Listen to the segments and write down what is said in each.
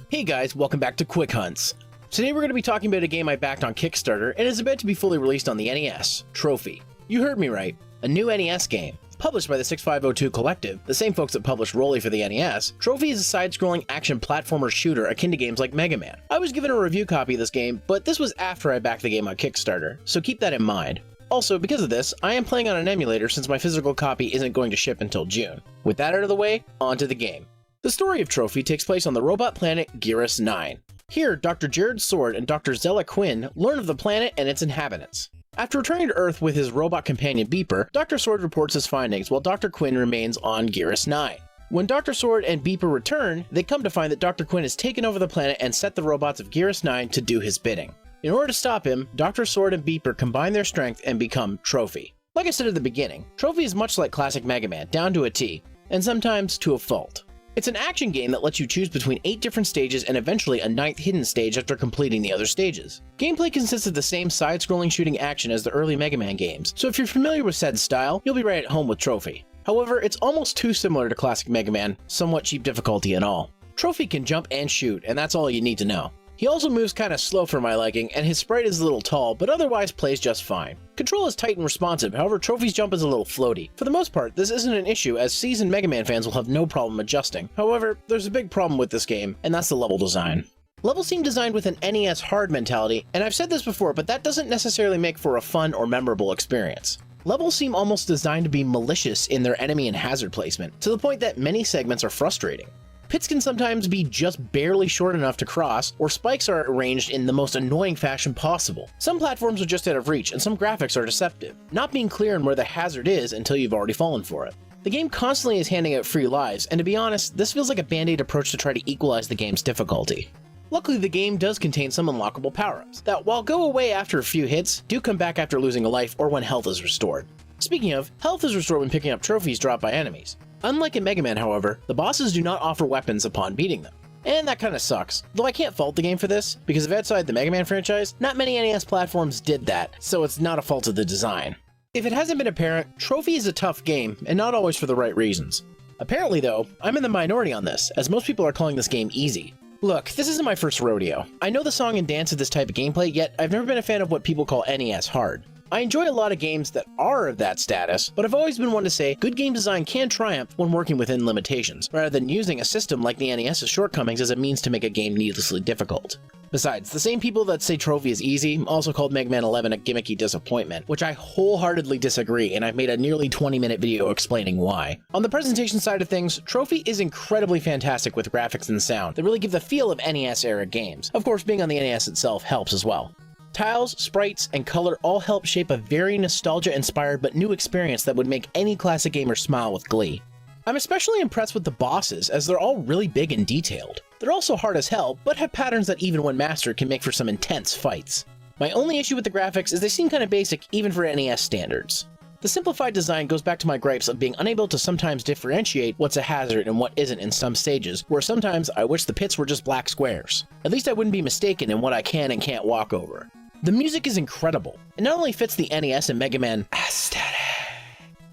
Hey guys, welcome back to Quick Hunts. Today we're going to be talking about a game I backed on Kickstarter and is about to be fully released on the NES, Trophy. You heard me right, a new NES game. Published by the 6502 Collective, the same folks that published Rolly for the NES, Trophy is a side-scrolling action platformer shooter akin to games like Mega Man. I was given a review copy of this game, but this was after I backed the game on Kickstarter, so keep that in mind. Also, because of this, I am playing on an emulator since my physical copy isn't going to ship until June. With that out of the way, on to the game. The story of Trophy takes place on the robot planet Geras 9. Here, Dr. Jared Sword and Dr. Zella Quinn learn of the planet and its inhabitants. After returning to Earth with his robot companion Beeper, Dr. Sword reports his findings while Dr. Quinn remains on Geras 9. When Dr. Sword and Beeper return, they come to find that Dr. Quinn has taken over the planet and set the robots of Geras 9 to do his bidding. In order to stop him, Dr. Sword and Beeper combine their strength and become Trophy. Like I said at the beginning, Trophy is much like classic Mega Man, down to a T, and sometimes to a fault. It's an action game that lets you choose between 8 different stages and eventually a 9th hidden stage after completing the other stages. Gameplay consists of the same side-scrolling shooting action as the early Mega Man games, so if you're familiar with said style, you'll be right at home with Trophy. However, it's almost too similar to classic Mega Man, somewhat cheap difficulty and all. Trophy can jump and shoot, and that's all you need to know. He also moves kinda slow for my liking, and his sprite is a little tall, but otherwise plays just fine. Control is tight and responsive, however Trophy's jump is a little floaty. For the most part, this isn't an issue, as seasoned Mega Man fans will have no problem adjusting. However, there's a big problem with this game, and that's the level design. Levels seem designed with an NES hard mentality, and I've said this before, but that doesn't necessarily make for a fun or memorable experience. Levels seem almost designed to be malicious in their enemy and hazard placement, to the point that many segments are frustrating. Pits can sometimes be just barely short enough to cross, or spikes are arranged in the most annoying fashion possible. Some platforms are just out of reach, and some graphics are deceptive, not being clear on where the hazard is until you've already fallen for it. The game constantly is handing out free lives, and to be honest, this feels like a band-aid approach to try to equalize the game's difficulty. Luckily, the game does contain some unlockable power-ups, that while go away after a few hits, do come back after losing a life or when health is restored. Speaking of, health is restored when picking up trophies dropped by enemies. Unlike in Mega Man, however, the bosses do not offer weapons upon beating them. And that kinda sucks, though I can't fault the game for this, because if outside the Mega Man franchise, not many NES platforms did that, so it's not a fault of the design. If it hasn't been apparent, Trophy is a tough game, and not always for the right reasons. Apparently though, I'm in the minority on this, as most people are calling this game easy. Look, this isn't my first rodeo. I know the song and dance of this type of gameplay, yet I've never been a fan of what people call NES hard. I enjoy a lot of games that are of that status, but I've always been one to say good game design can triumph when working within limitations, rather than using a system like the NES's shortcomings as a means to make a game needlessly difficult. Besides, the same people that say Trophy is easy also called Mega Man 11 a gimmicky disappointment, which I wholeheartedly disagree, and I've made a nearly 20-minute video explaining why. On the presentation side of things, Trophy is incredibly fantastic with graphics and sound that really give the feel of NES-era games. Of course, being on the NES itself helps as well. Tiles, sprites, and color all help shape a very nostalgia-inspired but new experience that would make any classic gamer smile with glee. I'm especially impressed with the bosses, as they're all really big and detailed. They're also hard as hell, but have patterns that even when mastered can make for some intense fights. My only issue with the graphics is they seem kinda basic even for NES standards. The simplified design goes back to my gripes of being unable to sometimes differentiate what's a hazard and what isn't in some stages, where sometimes I wish the pits were just black squares. At least I wouldn't be mistaken in what I can and can't walk over. The music is incredible. It not only fits the NES and Mega Man aesthetic,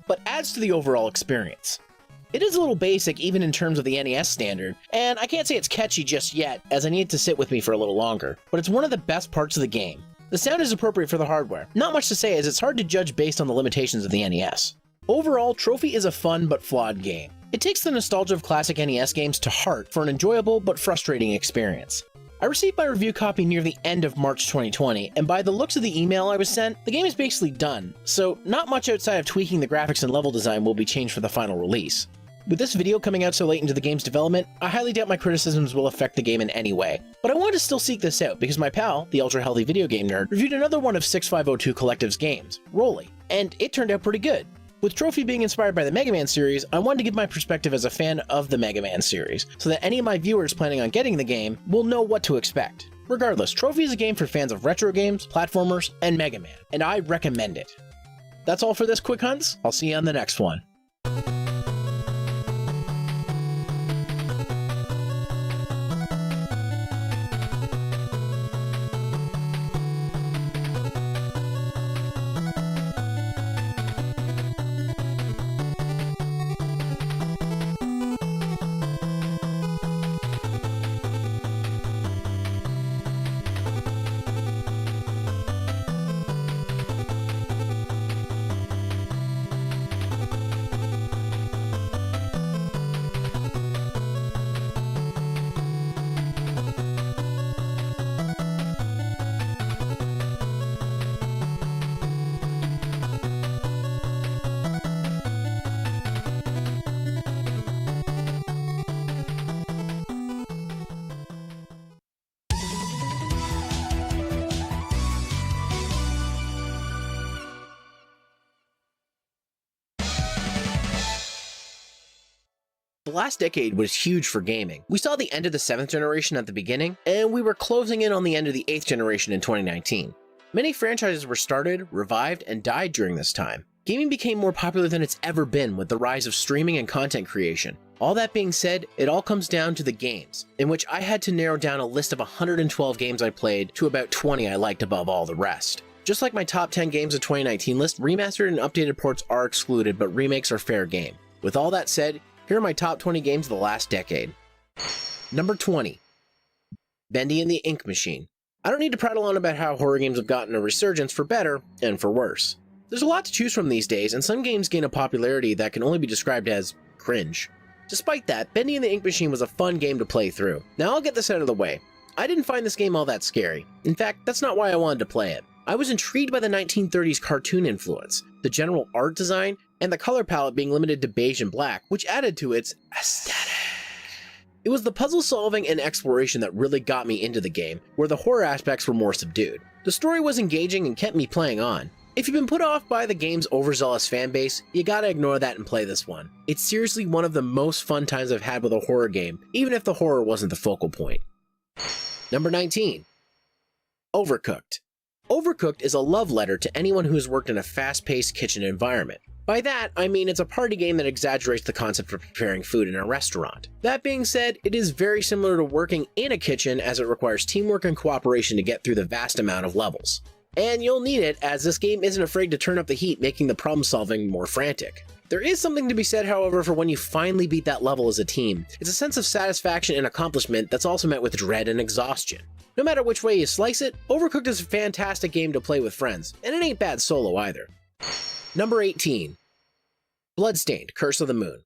but adds to the overall experience. It is a little basic even in terms of the NES standard, and I can't say it's catchy just yet, as I need it to sit with me for a little longer, but it's one of the best parts of the game. The sound is appropriate for the hardware. Not much to say, as it's hard to judge based on the limitations of the NES. Overall, Trophy is a fun but flawed game. It takes the nostalgia of classic NES games to heart for an enjoyable but frustrating experience. I received my review copy near the end of March 2020, and by the looks of the email I was sent, the game is basically done, so not much outside of tweaking the graphics and level design will be changed for the final release. With this video coming out so late into the game's development, I highly doubt my criticisms will affect the game in any way, but I wanted to still seek this out because my pal, the ultra-healthy video game nerd, reviewed another one of 6502 Collective's games, Rolly, and it turned out pretty good. With Trophy being inspired by the Mega Man series, I wanted to give my perspective as a fan of the Mega Man series, so that any of my viewers planning on getting the game will know what to expect. Regardless, Trophy is a game for fans of retro games, platformers, and Mega Man, and I recommend it. That's all for this Quick Hunts. I'll see you on the next one. last decade was huge for gaming. We saw the end of the 7th generation at the beginning, and we were closing in on the end of the 8th generation in 2019. Many franchises were started, revived, and died during this time. Gaming became more popular than it's ever been with the rise of streaming and content creation. All that being said, it all comes down to the games, in which I had to narrow down a list of 112 games I played to about 20 I liked above all the rest. Just like my top 10 games of 2019 list, remastered and updated ports are excluded, but remakes are fair game. With all that said, here are my top 20 games of the last decade. Number 20. Bendy and the Ink Machine. I don't need to prattle on about how horror games have gotten a resurgence for better and for worse. There's a lot to choose from these days, and some games gain a popularity that can only be described as cringe. Despite that, Bendy and the Ink Machine was a fun game to play through. Now I'll get this out of the way. I didn't find this game all that scary. In fact, that's not why I wanted to play it. I was intrigued by the 1930s cartoon influence, the general art design, and the color palette being limited to beige and black, which added to its aesthetic. It was the puzzle solving and exploration that really got me into the game, where the horror aspects were more subdued. The story was engaging and kept me playing on. If you've been put off by the game's overzealous fanbase, you gotta ignore that and play this one. It's seriously one of the most fun times I've had with a horror game, even if the horror wasn't the focal point. Number 19. Overcooked. Overcooked is a love letter to anyone who's worked in a fast-paced kitchen environment. By that, I mean it's a party game that exaggerates the concept of preparing food in a restaurant. That being said, it is very similar to working in a kitchen, as it requires teamwork and cooperation to get through the vast amount of levels. And you'll need it, as this game isn't afraid to turn up the heat, making the problem solving more frantic. There is something to be said, however, for when you finally beat that level as a team. It's a sense of satisfaction and accomplishment that's also met with dread and exhaustion. No matter which way you slice it, Overcooked is a fantastic game to play with friends, and it ain't bad solo either. Number 18. Bloodstained: Curse of the Moon.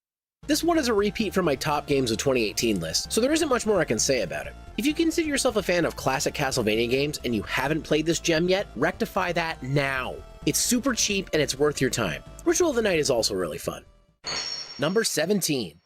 This one is a repeat from my top games of 2018 list, so there isn't much more I can say about it. If you consider yourself a fan of classic Castlevania games and you haven't played this gem yet, rectify that now. It's super cheap and it's worth your time. Ritual of the Night is also really fun. Number 17.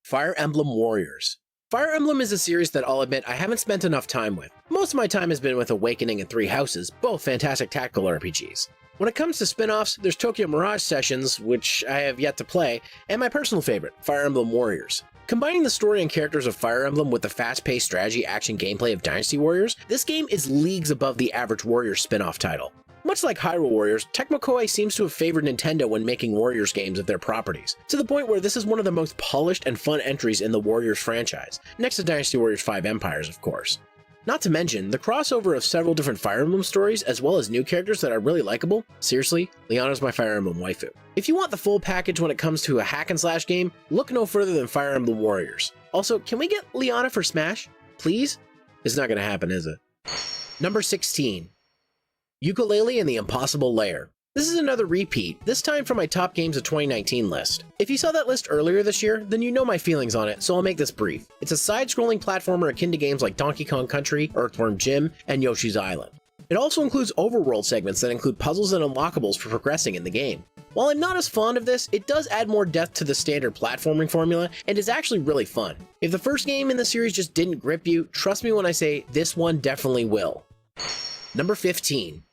Fire Emblem Warriors. Fire Emblem is a series that I'll admit I haven't spent enough time with. Most of my time has been with Awakening and Three Houses, both fantastic tactical RPGs. When it comes to spin-offs, there's Tokyo Mirage Sessions, which I have yet to play, and my personal favorite, Fire Emblem Warriors. Combining the story and characters of Fire Emblem with the fast-paced strategy action gameplay of Dynasty Warriors, this game is leagues above the average Warriors spin-off title. Much like Hyrule Warriors, Tecmo Koei seems to have favored Nintendo when making Warriors games of their properties, to the point where this is one of the most polished and fun entries in the Warriors franchise, next to Dynasty Warriors 5 Empires, of course. Not to mention, the crossover of several different Fire Emblem stories, as well as new characters that are really likable. Seriously, Leona's my Fire Emblem waifu. If you want the full package when it comes to a hack and slash game, look no further than Fire Emblem Warriors. Also, can we get Leona for Smash? Please? It's not gonna happen, is it? Number 16. Yooka-Laylee and the Impossible Lair. This is another repeat, this time from my top games of 2019 list. If you saw that list earlier this year, then you know my feelings on it, so I'll make this brief. It's a side-scrolling platformer akin to games like Donkey Kong Country, Earthworm Jim, and Yoshi's Island. It also includes overworld segments that include puzzles and unlockables for progressing in the game. While I'm not as fond of this, it does add more depth to the standard platforming formula, and is actually really fun. If the first game in the series just didn't grip you, trust me when I say this one definitely will. Number 15.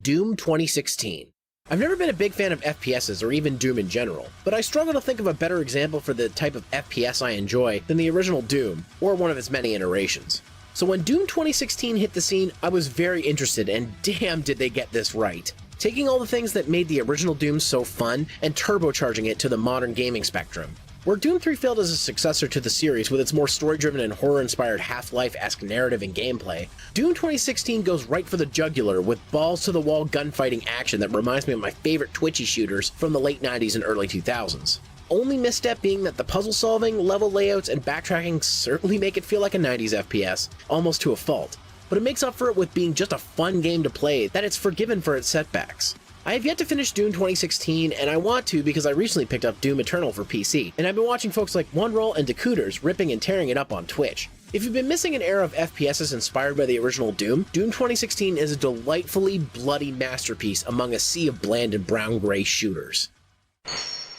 Doom 2016. I've never been a big fan of FPSs or even Doom in general, but I struggle to think of a better example for the type of FPS I enjoy than the original Doom, or one of its many iterations. So when Doom 2016 hit the scene, I was very interested, and damn did they get this right. Taking all the things that made the original Doom so fun and turbocharging it to the modern gaming spectrum. Where Doom 3 failed as a successor to the series with its more story-driven and horror-inspired Half-Life-esque narrative and gameplay, Doom 2016 goes right for the jugular with balls-to-the-wall gunfighting action that reminds me of my favorite twitchy shooters from the late 90s and early 2000s. Only misstep being that the puzzle-solving, level layouts, and backtracking certainly make it feel like a 90s FPS, almost to a fault, but it makes up for it with being just a fun game to play that it's forgiven for its setbacks. I have yet to finish Doom 2016, and I want to because I recently picked up Doom Eternal for PC, and I've been watching folks like OneRoll and Decooters ripping and tearing it up on Twitch. If you've been missing an era of FPSs inspired by the original Doom, Doom 2016 is a delightfully bloody masterpiece among a sea of bland and brown-gray shooters.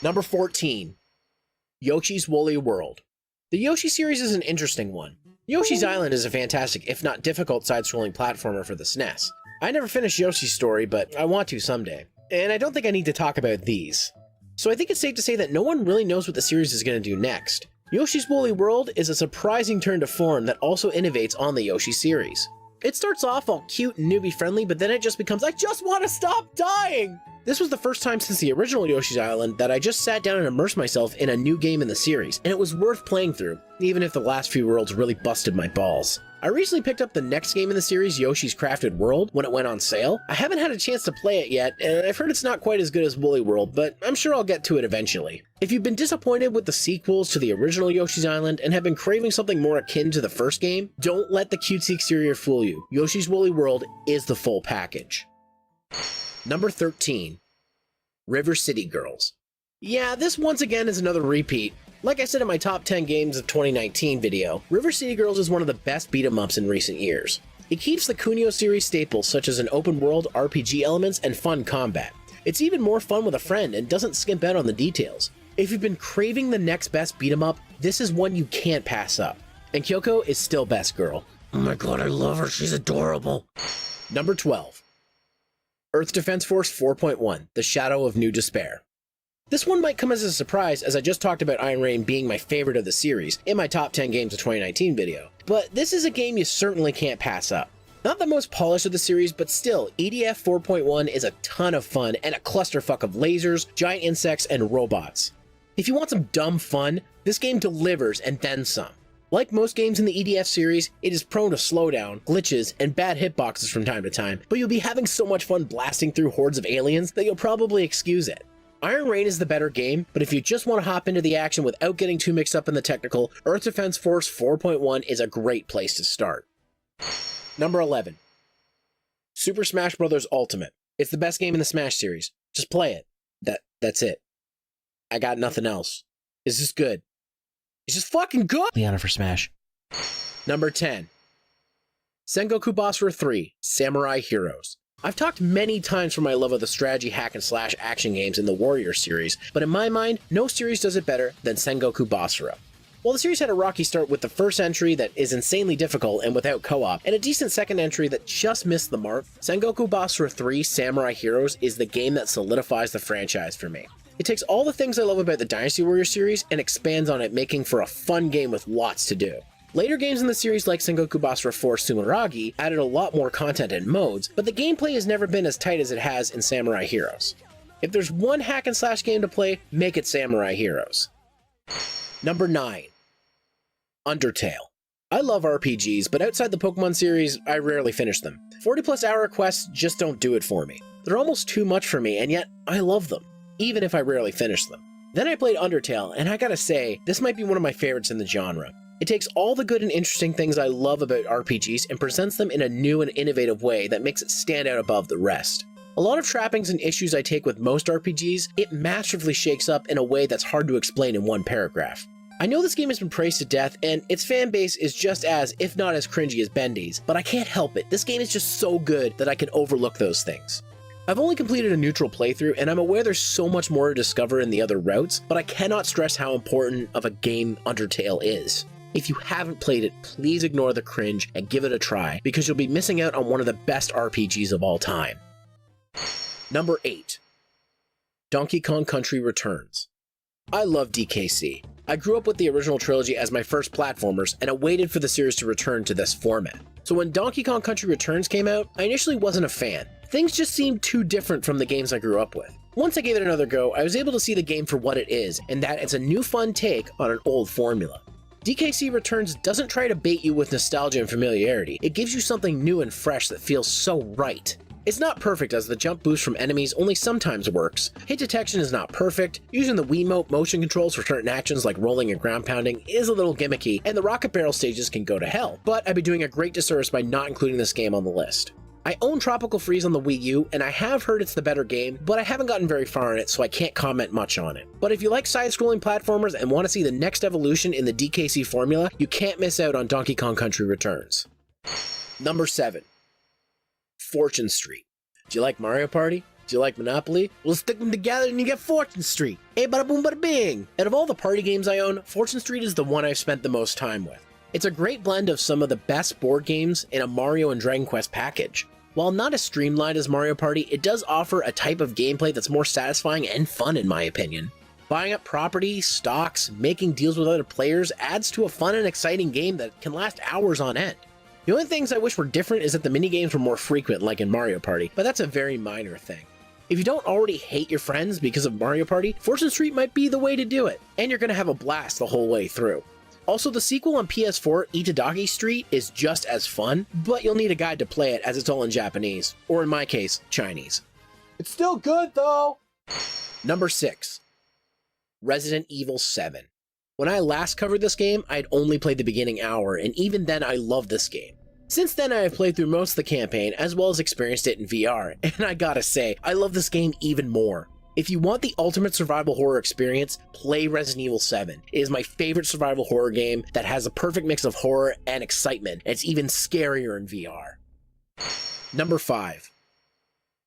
Number 14. Yoshi's Woolly World. The Yoshi series is an interesting one. Yoshi's Island is a fantastic, if not difficult, side-scrolling platformer for the SNES. I never finished Yoshi's story, but I want to someday. And I don't think I need to talk about these. So I think it's safe to say that no one really knows what the series is going to do next. Yoshi's Woolly World is a surprising turn to form that also innovates on the Yoshi series. It starts off all cute and newbie friendly, but then it just becomes, I just want to stop dying! This was the first time since the original Yoshi's Island that I just sat down and immersed myself in a new game in the series, and it was worth playing through, even if the last few worlds really busted my balls. I recently picked up the next game in the series, Yoshi's Crafted World, when it went on sale. I haven't had a chance to play it yet, and I've heard it's not quite as good as Woolly World, but I'm sure I'll get to it eventually. If you've been disappointed with the sequels to the original Yoshi's Island and have been craving something more akin to the first game, don't let the cutesy exterior fool you. Yoshi's Woolly World is the full package. Number 13. River City Girls. Yeah, this once again is another repeat. Like I said in my top 10 games of 2019 video, River City Girls is one of the best beat-em-ups in recent years. It keeps the Kunio series staples such as an open world, RPG elements, and fun combat. It's even more fun with a friend and doesn't skimp out on the details. If you've been craving the next best beat-em-up, this is one you can't pass up. And Kyoko is still best girl. Oh my god, I love her, she's adorable. Number 12. Earth Defense Force 4.1, The Shadow of New Despair. This one might come as a surprise, as I just talked about Iron Rain being my favorite of the series in my top 10 games of 2019 video, but this is a game you certainly can't pass up. Not the most polished of the series, but still, EDF 4.1 is a ton of fun and a clusterfuck of lasers, giant insects, and robots. If you want some dumb fun, this game delivers and then some. Like most games in the EDF series, it is prone to slowdown, glitches, and bad hitboxes from time to time, but you'll be having so much fun blasting through hordes of aliens that you'll probably excuse it. Iron Rain is the better game, but if you just want to hop into the action without getting too mixed up in the technical, Earth Defense Force 4.1 is a great place to start. Number 11. Super Smash Bros. Ultimate. It's the best game in the Smash series. Just play it. That's it. I got nothing else. It's just good. It's just fucking good! Liana for Smash. Number 10. Sengoku Basara 3, Samurai Heroes. I've talked many times for my love of the strategy hack and slash action games in the Warrior series, but in my mind, no series does it better than Sengoku Basara. While the series had a rocky start with the first entry that is insanely difficult and without co-op, and a decent second entry that just missed the mark, Sengoku Basara 3 Samurai Heroes is the game that solidifies the franchise for me. It takes all the things I love about the Dynasty Warrior series and expands on it, making for a fun game with lots to do. Later games in the series like Sengoku Basara 4 Sumeragi added a lot more content and modes, but the gameplay has never been as tight as it has in Samurai Heroes. If there's one hack and slash game to play, make it Samurai Heroes. Number 9. Undertale. I love RPGs, but outside the Pokemon series, I rarely finish them. 40+ hour quests just don't do it for me. They're almost too much for me, and yet I love them, even if I rarely finish them. Then I played Undertale, and I gotta say, this might be one of my favorites in the genre. It takes all the good and interesting things I love about RPGs and presents them in a new and innovative way that makes it stand out above the rest. A lot of trappings and issues I take with most RPGs, it masterfully shakes up in a way that's hard to explain in one paragraph. I know this game has been praised to death, and its fan base is just as, if not as cringy as Bendy's, but I can't help it. This game is just so good that I can overlook those things. I've only completed a neutral playthrough, and I'm aware there's so much more to discover in the other routes, but I cannot stress how important of a game Undertale is. If you haven't played it, please ignore the cringe and give it a try, because you'll be missing out on one of the best RPGs of all time. Number 8. Donkey Kong Country Returns. I love DKC. I grew up with the original trilogy as my first platformers, and I waited for the series to return to this format. So when Donkey Kong Country Returns came out, I initially wasn't a fan. Things just seemed too different from the games I grew up with. Once I gave it another go, I was able to see the game for what it is, and that it's a new fun take on an old formula. DKC Returns doesn't try to bait you with nostalgia and familiarity, it gives you something new and fresh that feels so right. It's not perfect, as the jump boost from enemies only sometimes works, hit detection is not perfect, using the Wiimote motion controls for certain actions like rolling and ground pounding is a little gimmicky, and the rocket barrel stages can go to hell, but I'd be doing a great disservice by not including this game on the list. I own Tropical Freeze on the Wii U, and I have heard it's the better game, but I haven't gotten very far in it, so I can't comment much on it. But if you like side-scrolling platformers and want to see the next evolution in the DKC formula, you can't miss out on Donkey Kong Country Returns. Number 7. Fortune Street. Do you like Mario Party? Do you like Monopoly? Well, stick them together and you get Fortune Street. Hey, bada boom, bada bing! Out of all the party games I own, Fortune Street is the one I've spent the most time with. It's a great blend of some of the best board games in a Mario and Dragon Quest package. While not as streamlined as Mario Party, it does offer a type of gameplay that's more satisfying and fun in my opinion. Buying up property, stocks, making deals with other players adds to a fun and exciting game that can last hours on end. The only things I wish were different is that the minigames were more frequent like in Mario Party, but that's a very minor thing. If you don't already hate your friends because of Mario Party, Fortune Street might be the way to do it, and you're going to have a blast the whole way through. Also, the sequel on PS4, Itadaki Street, is just as fun, but you'll need a guide to play it as it's all in Japanese, or in my case, Chinese. It's still good though! Number 6. Resident Evil 7. When I last covered this game, I'd only played the beginning hour, and even then I loved this game. Since then I have played through most of the campaign, as well as experienced it in VR, and I gotta say, I love this game even more. If you want the ultimate survival horror experience, play Resident Evil 7. It is my favorite survival horror game that has a perfect mix of horror and excitement, and it's even scarier in VR. Number 5.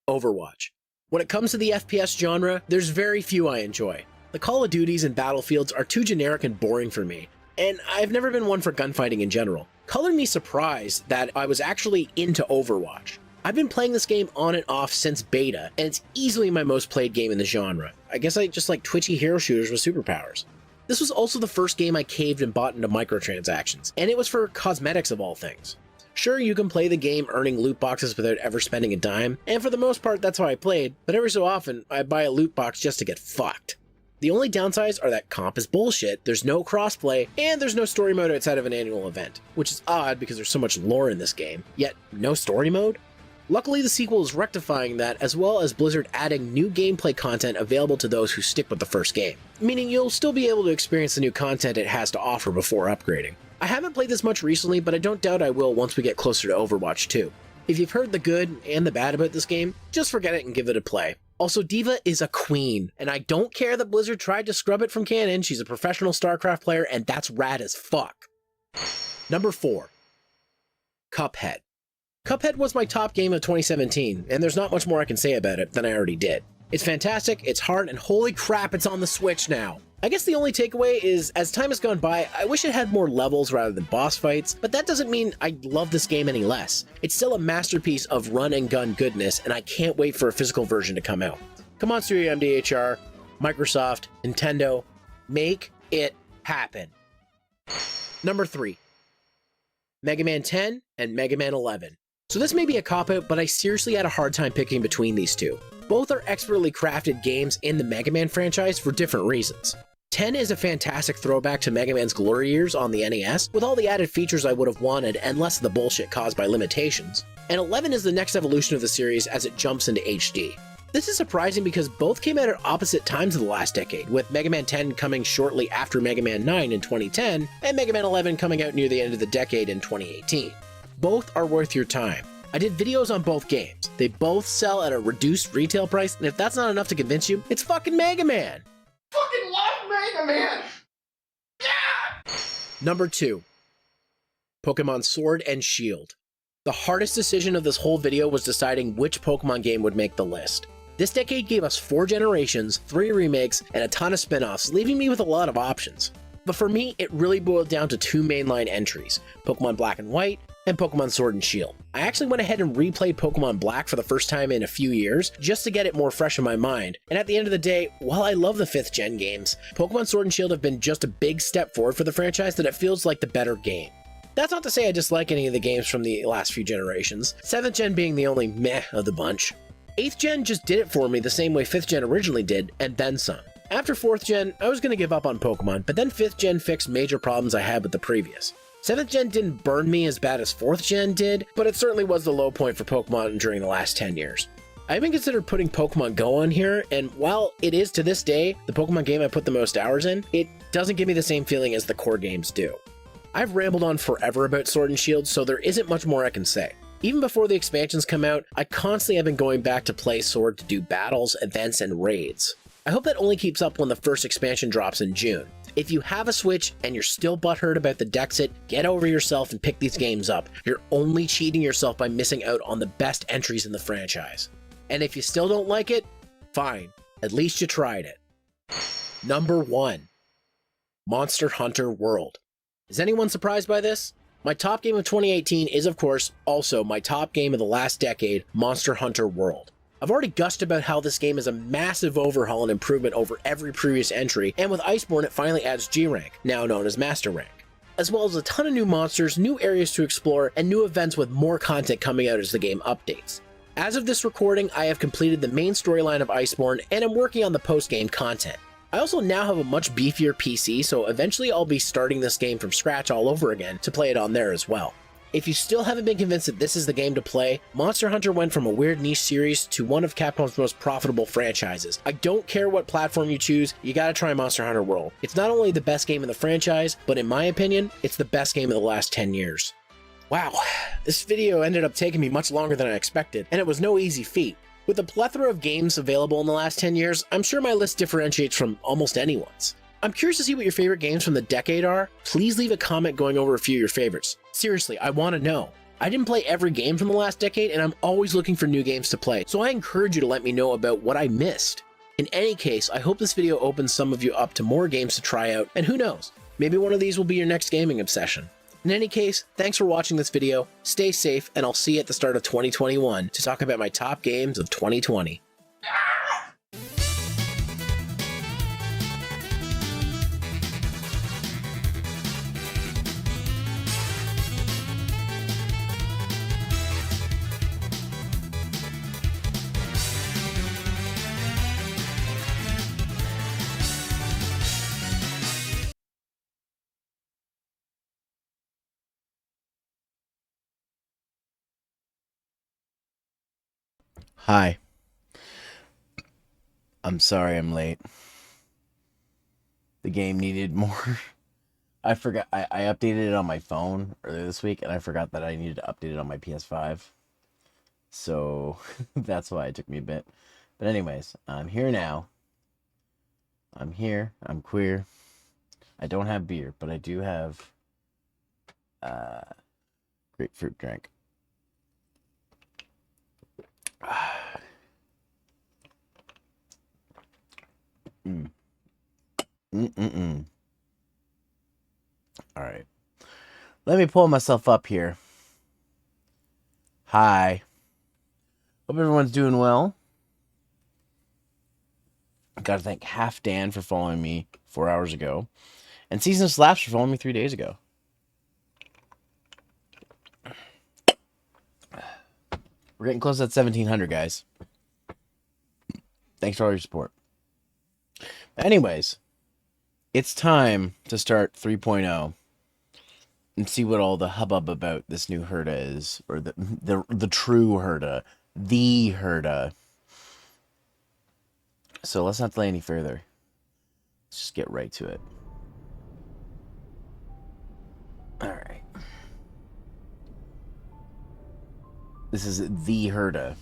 Overwatch. When it comes to the FPS genre, there's very few I enjoy. The Call of Duties and Battlefields are too generic and boring for me, and I've never been one for gunfighting in general. Color me surprised that I was actually into Overwatch. I've been playing this game on and off since beta, and it's easily my most played game in the genre. I guess I just like twitchy hero shooters with superpowers. This was also the first game I caved and bought into microtransactions, and it was for cosmetics of all things. Sure, you can play the game earning loot boxes without ever spending a dime, and for the most part that's how I played, but every so often I buy a loot box just to get fucked. The only downsides are that comp is bullshit, there's no crossplay, and there's no story mode outside of an annual event, which is odd because there's so much lore in this game, yet no story mode? Luckily the sequel is rectifying that, as well as Blizzard adding new gameplay content available to those who stick with the first game, meaning you'll still be able to experience the new content it has to offer before upgrading. I haven't played this much recently, but I don't doubt I will once we get closer to Overwatch 2. If you've heard the good and the bad about this game, just forget it and give it a play. Also, D.Va is a queen, and I don't care that Blizzard tried to scrub it from canon. She's a professional StarCraft player, and that's rad as fuck. Number 4. Cuphead. Cuphead was my top game of 2017, and there's not much more I can say about it than I already did. It's fantastic, it's hard, and holy crap, it's on the Switch now. I guess the only takeaway is, as time has gone by, I wish it had more levels rather than boss fights, but that doesn't mean I love this game any less. It's still a masterpiece of run and gun goodness, and I can't wait for a physical version to come out. Come on, Studio MDHR, Microsoft, Nintendo, make it happen. Number 3. Mega Man 10 and Mega Man 11. So this may be a cop-out, but I seriously had a hard time picking between these two. Both are expertly crafted games in the Mega Man franchise for different reasons. 10 is a fantastic throwback to Mega Man's glory years on the NES, with all the added features I would have wanted and less of the bullshit caused by limitations. And 11 is the next evolution of the series as it jumps into HD. This is surprising because both came out at opposite times of the last decade, with Mega Man 10 coming shortly after Mega Man 9 in 2010, and Mega Man 11 coming out near the end of the decade in 2018. Both are worth your time. I did videos on both games. They both sell at a reduced retail price, and if that's not enough to convince you, it's fucking Mega Man! Fucking love Mega Man! Yeah! Number 2. Pokemon Sword and Shield. The hardest decision of this whole video was deciding which Pokemon game would make the list. This decade gave us 4 generations, 3 remakes, and a ton of spin-offs, leaving me with a lot of options. But for me, it really boiled down to 2 mainline entries, Pokemon Black and White, and Pokemon Sword and Shield. I actually went ahead and replayed Pokemon Black for the first time in a few years, just to get it more fresh in my mind, and at the end of the day, while I love the 5th gen games, Pokemon Sword and Shield have been just a big step forward for the franchise that it feels like the better game. That's not to say I dislike any of the games from the last few generations, 7th gen being the only meh of the bunch. 8th gen just did it for me the same way 5th gen originally did, and then some. After 4th gen, I was going to give up on Pokemon, but then 5th gen fixed major problems I had with the previous. 7th gen didn't burn me as bad as 4th gen did, but it certainly was the low point for Pokemon during the last 10 years. I even considered putting Pokemon Go on here, and while it is to this day the Pokemon game I put the most hours in, it doesn't give me the same feeling as the core games do. I've rambled on forever about Sword and Shield, so there isn't much more I can say. Even before the expansions come out, I constantly have been going back to play Sword to do battles, events, and raids. I hope that only keeps up when the first expansion drops in June. If you have a Switch and you're still butthurt about the Dexit, get over yourself and pick these games up. You're only cheating yourself by missing out on the best entries in the franchise. And if you still don't like it, fine. At least you tried it. Number 1. Monster Hunter World. Is anyone surprised by this? My top game of 2018 is, of course, also my top game of the last decade, Monster Hunter World. I've already gushed about how this game is a massive overhaul and improvement over every previous entry, and with Iceborne it finally adds G rank, now known as Master rank, as well as a ton of new monsters, new areas to explore, and new events with more content coming out as the game updates. As of this recording, I have completed the main storyline of Iceborne, and I'm working on the post-game content. I also now have a much beefier PC, so eventually I'll be starting this game from scratch all over again to play it on there as well. If you still haven't been convinced that this is the game to play, Monster Hunter went from a weird niche series to one of Capcom's most profitable franchises. I don't care what platform you choose, you gotta try Monster Hunter World. It's not only the best game in the franchise, but in my opinion, it's the best game of the last 10 years. Wow, this video ended up taking me much longer than I expected, and it was no easy feat. With a plethora of games available in the last 10 years, I'm sure my list differentiates from almost anyone's. I'm curious to see what your favorite games from the decade are. Please leave a comment going over a few of your favorites. Seriously, I want to know. I didn't play every game from the last decade, and I'm always looking for new games to play, so I encourage you to let me know about what I missed. In any case, I hope this video opens some of you up to more games to try out, and who knows, maybe one of these will be your next gaming obsession. In any case, thanks for watching this video, stay safe, and I'll see you at the start of 2021 to talk about my top games of 2020. Hi. I'm sorry I'm late. The game needed more. I forgot. I updated it on my phone earlier this week, and I forgot that I needed to update it on my PS5. So that's why it took me a bit. But anyways, I'm here now. I'm here. I'm queer. I don't have beer, but I do have grapefruit drink. All right. Let me pull myself up here. Hi. Hope everyone's doing well. Gotta thank Half Dan for following me 4 hours ago. And Season of Slaps for following me 3 days ago. We're getting close to that 1,700, guys. Thanks for all your support. But anyways, it's time to start 3.0 and see what all the hubbub about this new Herta is, or the true Herta, the Herta. So let's not delay any further. Let's just get right to it. All right. This is the Herta.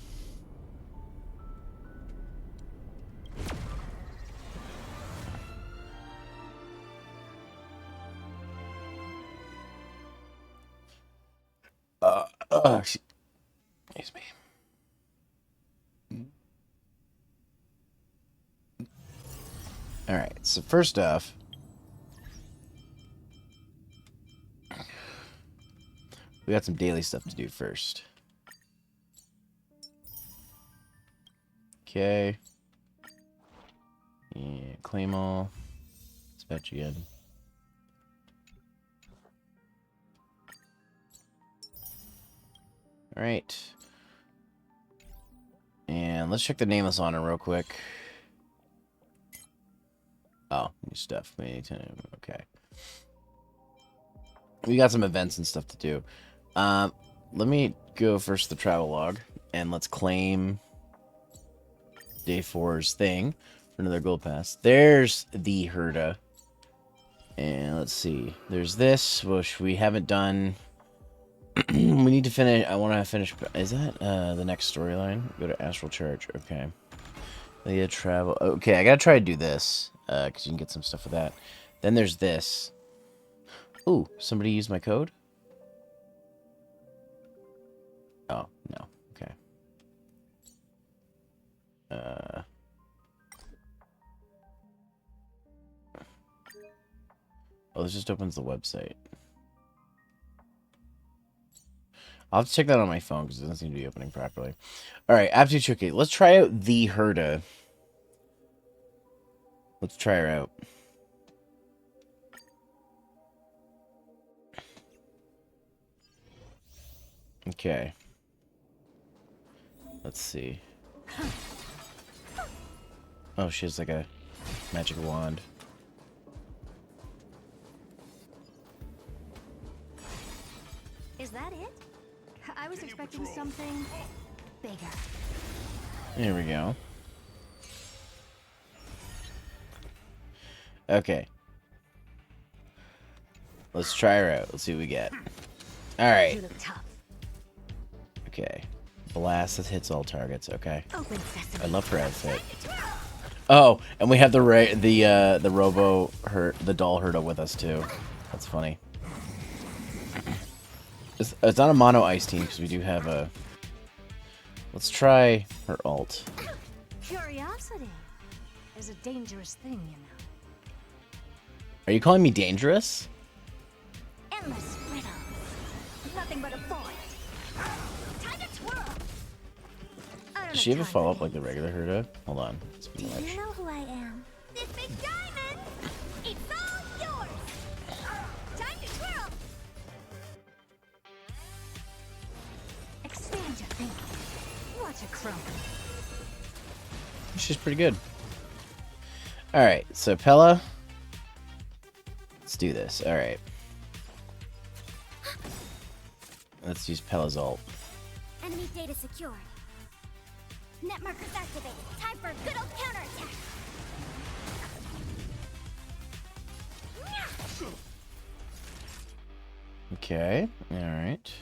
Excuse me. All right. So first off, we got some daily stuff to do first. Okay. Yeah, claim all. Dispatch again. All right. And let's check the nameless on it real quick. Oh, new stuff. Okay. We got some events and stuff to do. Let me go first to the travel log, and let's claim day 4's thing for another gold pass. There's the Herta. And let's see. There's this, which we haven't done. We need to finish. I want to finish. Is that the next storyline? Go to Astral Charge. Okay. Leah travel. Okay, I gotta try to do this because you can get some stuff with that. Then there's this. Ooh, somebody used my code? Oh, no. Okay. Oh, this just opens the website. I'll have to check that on my phone because it doesn't seem to be opening properly. Alright, Aptitude Tricky. Let's try out the Herta. Let's try her out. Okay. Let's see. Oh, she has like a magic wand. Is that it? I was expecting something bigger. There we go. Okay. Let's try her out. Let's see what we get. Alright. You look tough. Okay. Blast that hits all targets. Okay. Open sesame. I love her outfit. Oh, and we have the robo the doll Herta with us too. That's funny. It's not a mono ice team because we do have a. Let's try her alt. Curiosity is a dangerous thing, you know. Are you calling me dangerous? Endless riddles. Nothing but a void. Time to twirl. Does she have a follow-up like the regular Herta? Hold on. It's Do too much. you know who I am? This big diamond! It's all yours! Time to twirl! Expand your thinking. Watch it crumble. She's pretty good. Alright, so Pella. Let's do this. Alright. Let's use Pella's ult. Enemy data secured. Net markers activated. Time for a good old counterattack. Okay, alright.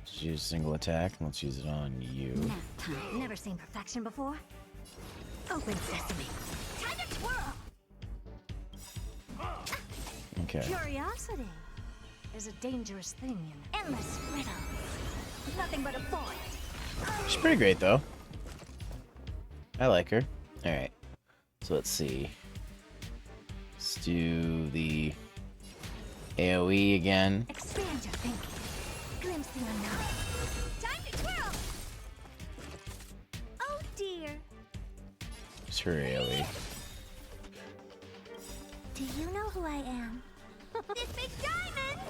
Let's use single attack, and let's use it on you. Nap time. Never seen perfection before. Open sesame. Time to twirl. Okay. Curiosity is a dangerous thing, you know. Endless riddles. Nothing but a void. She's pretty great, though. I like her. Alright. So let's see. Let's do the AoE again. Expand your thinking. Glimpse the unknown. Time to twirl. Oh dear. It's her AoE. Do you know who I am? This big diamond.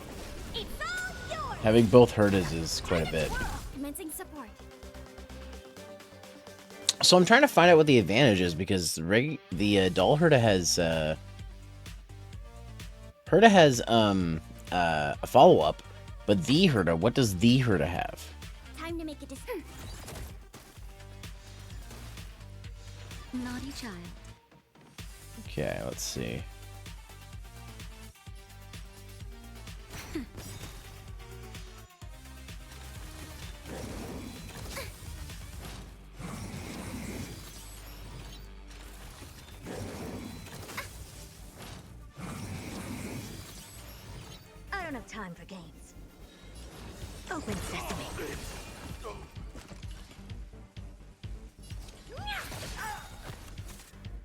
It's all yours. Having both Hertas is quite a bit. Commencing support. So I'm trying to find out what the advantage is because the doll Herta has a follow-up, but the Herta, what does the Herta have? Time to make a decision. Naughty child. Okay, let's see. I don't have time for games. Open sesame.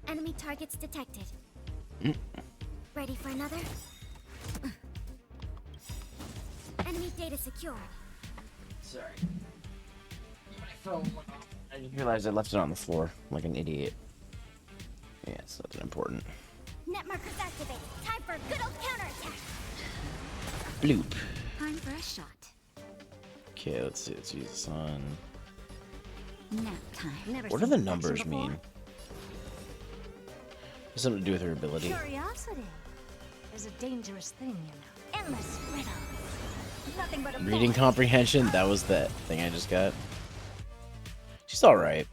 Enemy targets detected. Ready for another? Enemy data secured. Sorry. My phone went off. I didn't realize I left it on the floor like an idiot. Yeah, it's not that important. Net markers activated. Time for a good old counterattack. Bloop. Time for a shot. Okay, let's see. Let's use this on. Nap time. Never What do seen the perfection numbers before. mean? Has something to do with her ability. Curiosity is a dangerous thing, you know. Endless riddles. Nothing but a Reading void. comprehension. That was that thing I just got. She's all right.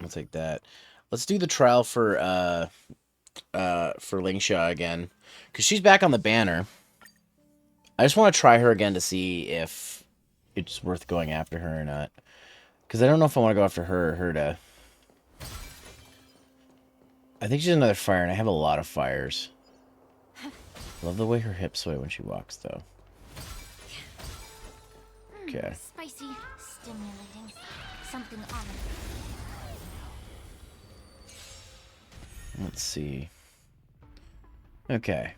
I'll take that. Let's do the trial for Lingsha again, because she's back on the banner. I just want to try her again to see if it's worth going after her or not. Because I don't know if I want to go after her or Herta. I think she's another fire, and I have a lot of fires. Love the way her hips sway when she walks, though. Okay. Spicy, stimulating, something on Let's see. Okay.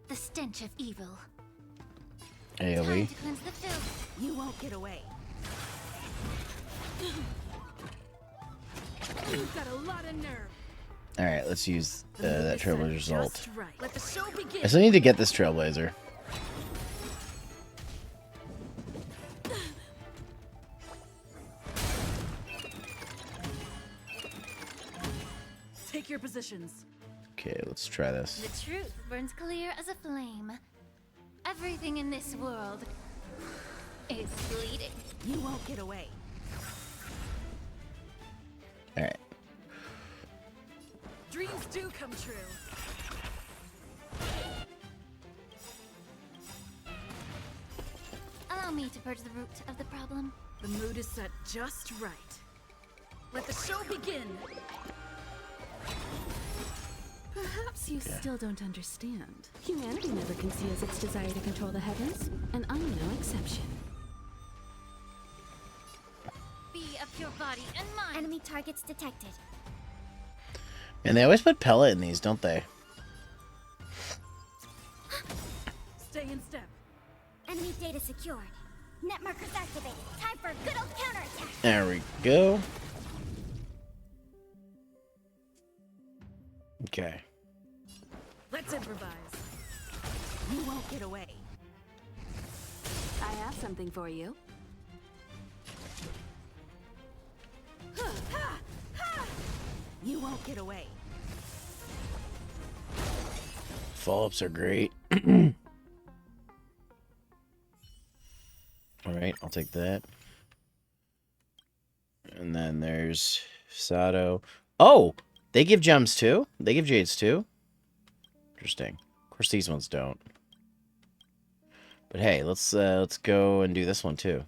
the the stench of evil. AoE. Time to cleanse the filth. You won't get away. You've got a lot of nerve. Alright, let's use that Trailblazer's ult. Just right. Let the show begin. I still need to get this Trailblazer. Take your positions. Okay, let's try this. The truth burns clear as a flame. Everything in this world is bleeding. You won't get away. Alright. Dreams do come true. Allow me to purge the root of the problem. The mood is set just right. Let the show begin. Perhaps you still don't understand. Humanity never conceals its desire to control the heavens, and I'm no exception. Be of pure body and mind. Enemy targets detected. And they always put pellet in these, don't they? Stay in step. Enemy data secured. Net markers activated. Time for a good old counterattack. There we go. Okay. Let's improvise. You won't get away. I have something for you. You won't get away. Follow-ups are great. Alright, I'll take that. And then there's Sato. Oh! They give gems too? They give jades too? Interesting. Of course these ones don't. But hey, let's go and do this one too.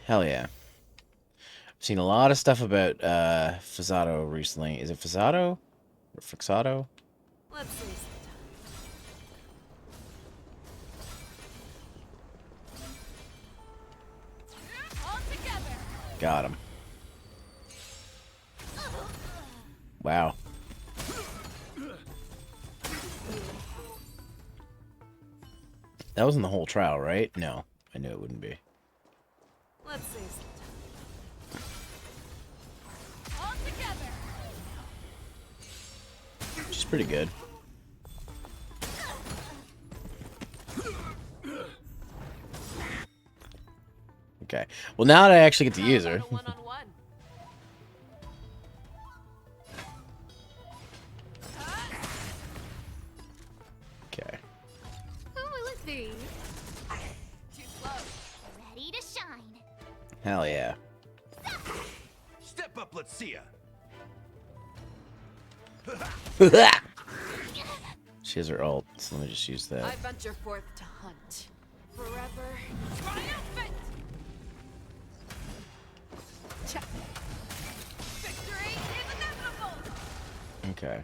Hell yeah. I've seen a lot of stuff about Fazzato recently. Is it Fazzato? Or Fixato? Let's see. All together. Got him. Wow. That wasn't the whole trial, right? No, I knew it wouldn't be. Let's see. All together. She's pretty good. Okay. Well, now that I actually get to use her. One-on-one. Okay. Who will it be? Too slow. Ready to shine. Hell yeah. Step up, let's see ya. She has her ult, so let me just use that. I venture forth to hunt. Forever. Triumphant! Check. Victory is inevitable! Okay.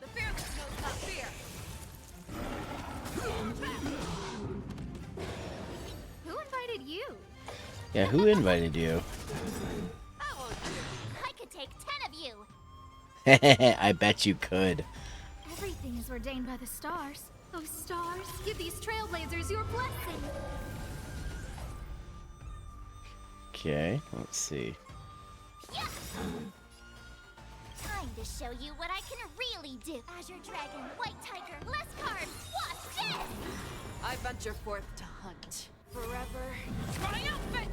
The fearless knows not fear. Who invited you? Yeah, who invited you? I won't do. I could take 10 of you. I bet you could. Everything is ordained by the stars. Those stars give these trailblazers your blessing. Okay, let's see. Yeah. Time to show you what I can really do. Azure Dragon, White Tiger, less cards. Watch this! I venture forth to hunt. Forever. Triumphant!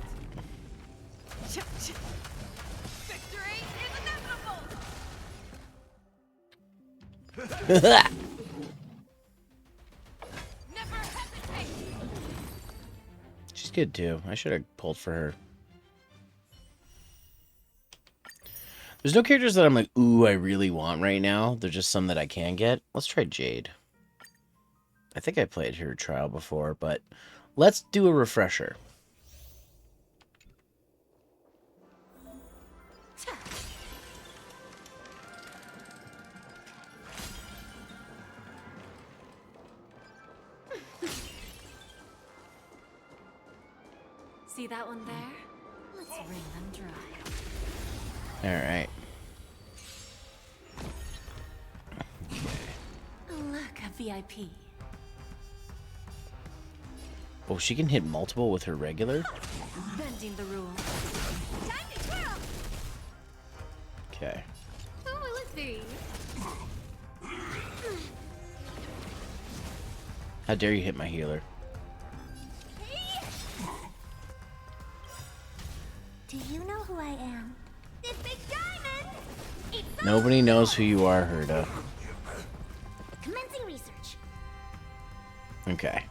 Victory is inevitable! Never hesitate! She's good too. I should have pulled for her. There's no characters that I'm like, ooh, I really want right now. They're just some that I can get. Let's try Jade. I think I played her trial before, but let's do a refresher. See that one there? Let's wring them dry. Alright. Look, a VIP. Oh, she can hit multiple with her regular? Bending the rules. Time to twirl! Okay. Who will it be? How dare you hit my healer? Do you know who I am? This big diamond! It's Nobody knows who you are, Herta. commencing research. Okay.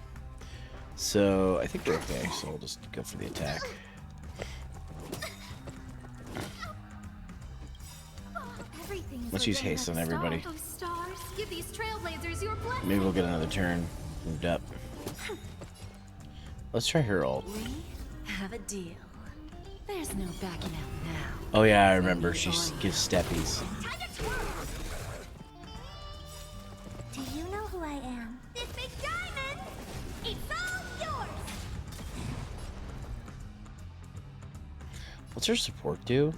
So, I think we're okay, so we'll just go for the attack. Everything is Let's use ordained haste by on the everybody. stars. Oh, stars, give these trailblazers your blessing. Maybe we'll get another turn moved up. Let's try her ult. We have a deal. There's no backing out now. Oh yeah, I remember. She gives steppies. Time to twirl! Do you know who I am? This big diamond! It's all yours! What's her support do?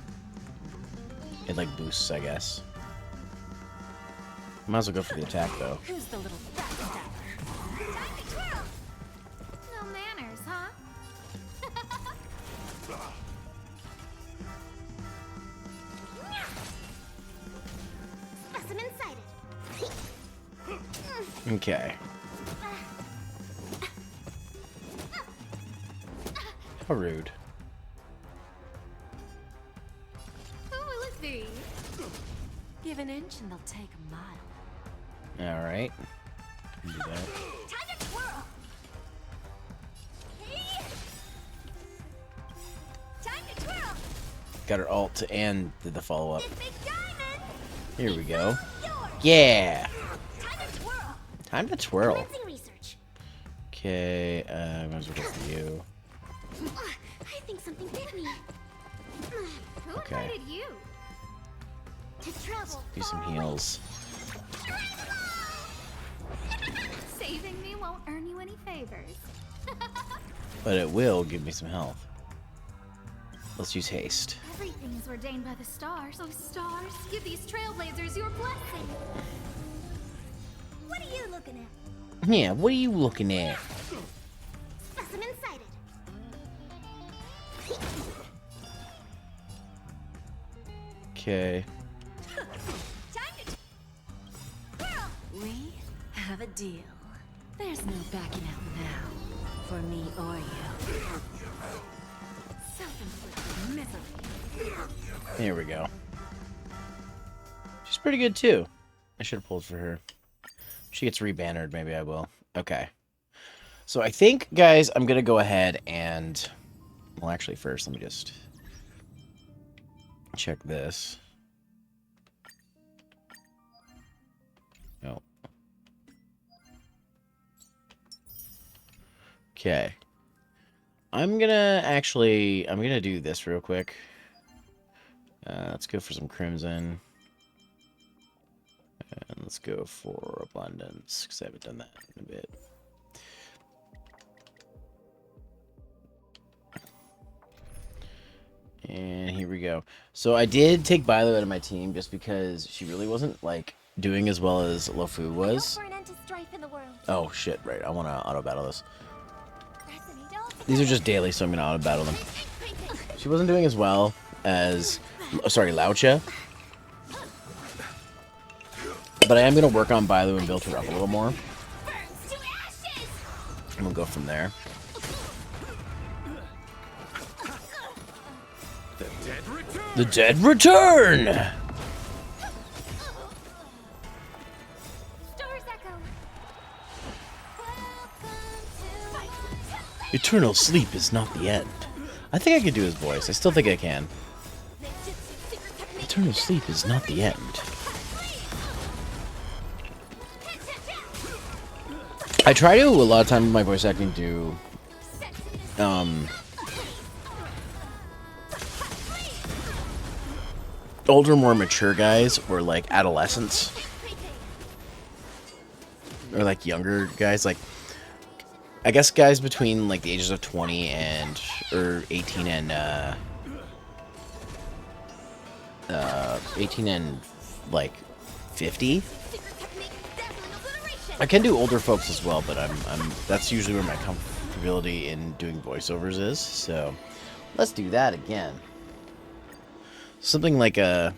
It like boosts, I guess. Might as well go for the attack though. Who's the little backstabber? Time to twirl! No manners, huh? Specimen sighted. Okay. How rude. Who will it be? Give an inch and they'll take a mile. Alright. Do that. Time to twirl! Time to twirl! Got her ult and did the follow up. This big diamond! Here we go. Yours! Yeah! Time to twirl! Time to twirl. Commencing research. Okay, might as well go for you. I think something bit me. Who Okay. invited you? To travel Do some far away. heals. Saving me won't earn you any favors. But it will give me some health. Let's use haste. Everything is ordained by the stars. Oh, stars, give these trailblazers your blessing. What are you looking at? Yeah, what are you looking at? Specimen sighted. Okay. Time to twirl! We have a deal. There's no backing out now. For me or you. Self-inflicted misery. Here we go. She's pretty good too. I should have pulled for her. If she gets rebannered, maybe I will. Okay. So I think, guys, I'm going to go ahead and... Well, actually, first, let me just check this. No. Okay. I'm going to do this real quick. Let's go for some Crimson. And let's go for Abundance, because I haven't done that in a bit. And here we go. So I did take Bilo out of my team just because she really wasn't, like, doing as well as Lofu was. For an end to strife in the world. Oh, shit, right. I want to auto-battle this. Fascinating. These are just daily, so I'm going to auto-battle them. She wasn't doing as well as... Sorry, Laucha. But I am going to work on Bilo and build her up a little more. Burns to ashes! And we'll go from there. The dead return! The dead return! Stars echo. Eternal sleep is not the end. I think I could do his voice. I still think I can. Eternal sleep is not the end. I try to, a lot of time in my voice acting, do, older, more mature guys, or, like, adolescents. Or, like, younger guys, like, I guess guys between, like, the ages of 20 and, or 18 and 18 and like 50. I can do older folks as well, but I'm that's usually where my comfortability in doing voiceovers is. So let's do that again. Something like a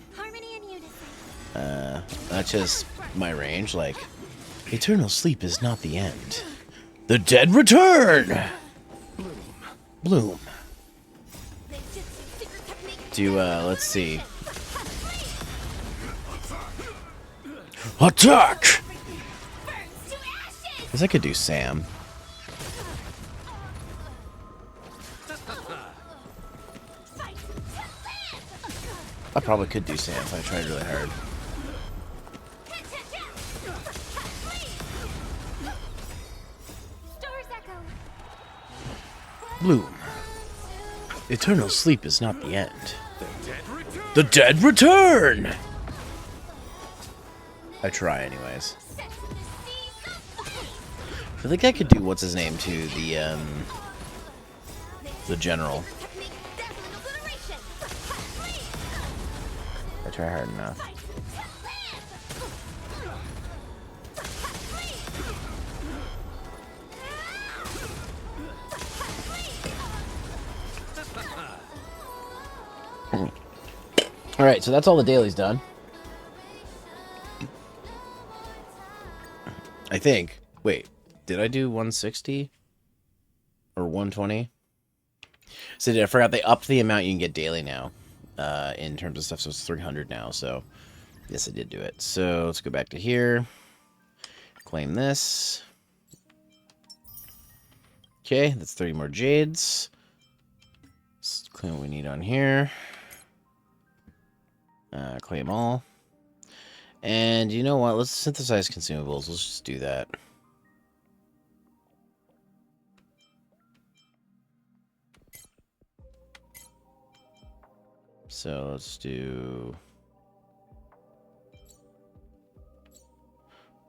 that's just my range, like eternal sleep is not the end. The dead return. Bloom. Do let's see. Attack! I guess I could do Sam. I probably could do Sam if I tried really hard. Bloom. Eternal sleep is not the end. The dead return! I try anyways. I feel like I could do what's his name to the general. I try hard enough. Alright, so that's all the dailies done. I think. Wait, did I do 160? Or 120? So I forgot they upped the amount you can get daily now. In terms of stuff, so it's 300 now, so yes, I did do it. So let's go back to here. Claim this. Okay, that's 30 more jades. Let's claim what we need on here. Claim all. And you know what? Let's synthesize consumables. Let's just do that. So let's do...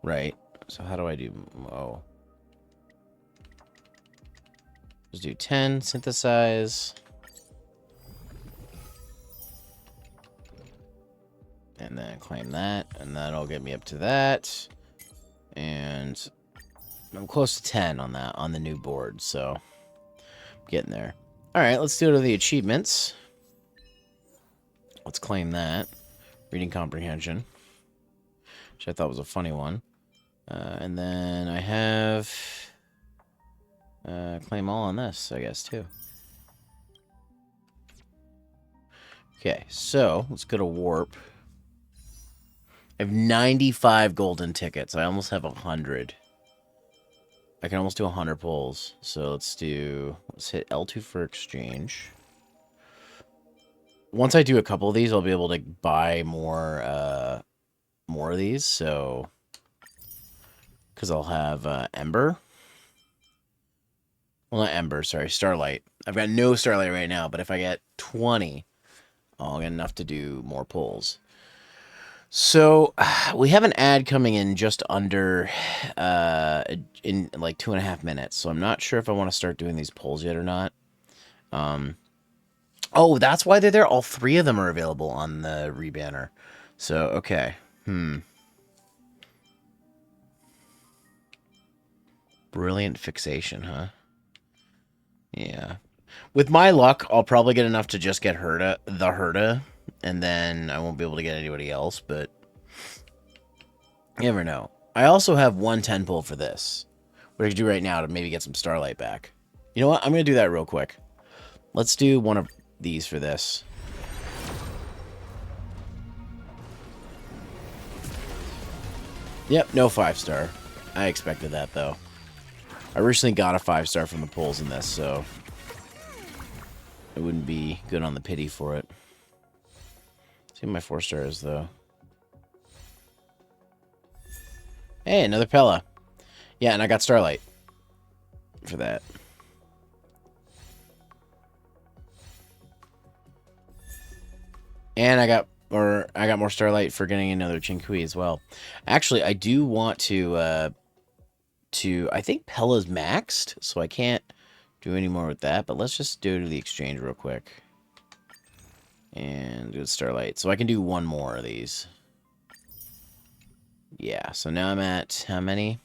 Right. So how do I do... Oh. Let's do 10. Synthesize. And then claim that. And that'll get me up to that. And I'm close to 10 on that, on the new board. So, getting there. Alright, let's do it to the achievements. Let's claim that. Reading comprehension. Which I thought was a funny one. And then I have... claim all on this, I guess, too. Okay, so let's go to Warp. I have 95 golden tickets. I almost have 100. I can almost do 100 pulls. So let's hit L2 for exchange. Once I do a couple of these, I'll be able to buy more of these. So, because I'll have Ember. Well, not Ember, sorry, Starlight. I've got no Starlight right now, but if I get 20, I'll get enough to do more pulls. So, we have an ad coming in just under, in like 2.5 minutes. So I'm not sure if I want to start doing these polls yet or not. Oh, that's why they're there. All 3 of them are available on the rebanner. So, okay. Brilliant fixation, huh? Yeah. With my luck, I'll probably get enough to just get Herta, and then I won't be able to get anybody else, but you never know. I also have 110 pull for this. What I could do right now to maybe get some Starlight back. You know what? I'm going to do that real quick. Let's do one of these for this. Yep, no 5-star. I expected that, though. I recently got a 5-star from the pulls in this, so it wouldn't be good on the pity for it. See what my 4-star is, though. Hey, another Pella. Yeah, and I got Starlight for that. And I got more Starlight for getting another Chinkui as well. Actually, I do want to I think Pella's maxed, so I can't do any more with that, but let's just do it to the exchange real quick. And good Starlight. So I can do one more of these. Yeah, so now I'm at how many?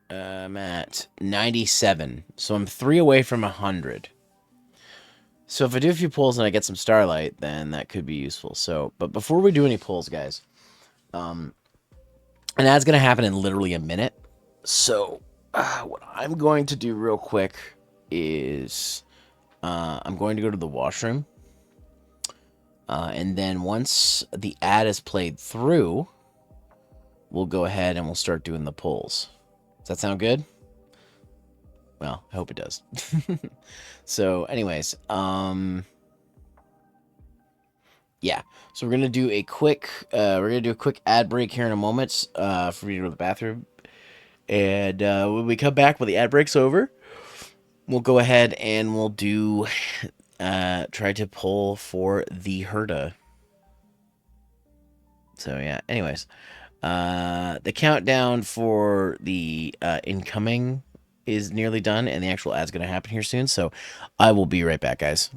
I'm at 97. So I'm 3 away from 100. So if I do a few pulls and I get some Starlight, then that could be useful. So, but before we do any pulls, guys, an ad's going to happen in literally a minute. So what I'm going to do real quick is I'm going to go to the washroom. And then once the ad is played through, we'll go ahead and we'll start doing the pulls. Does that sound good? Well, I hope it does. So anyways, yeah. So we're gonna do a quick ad break here in a moment for me to go to the bathroom. And when we come back when the ad break's over, we'll go ahead and we'll do try to pull for the Herta. So yeah, anyways. The countdown for the incoming is nearly done, and the actual ad's going to happen here soon, so I will be right back, guys.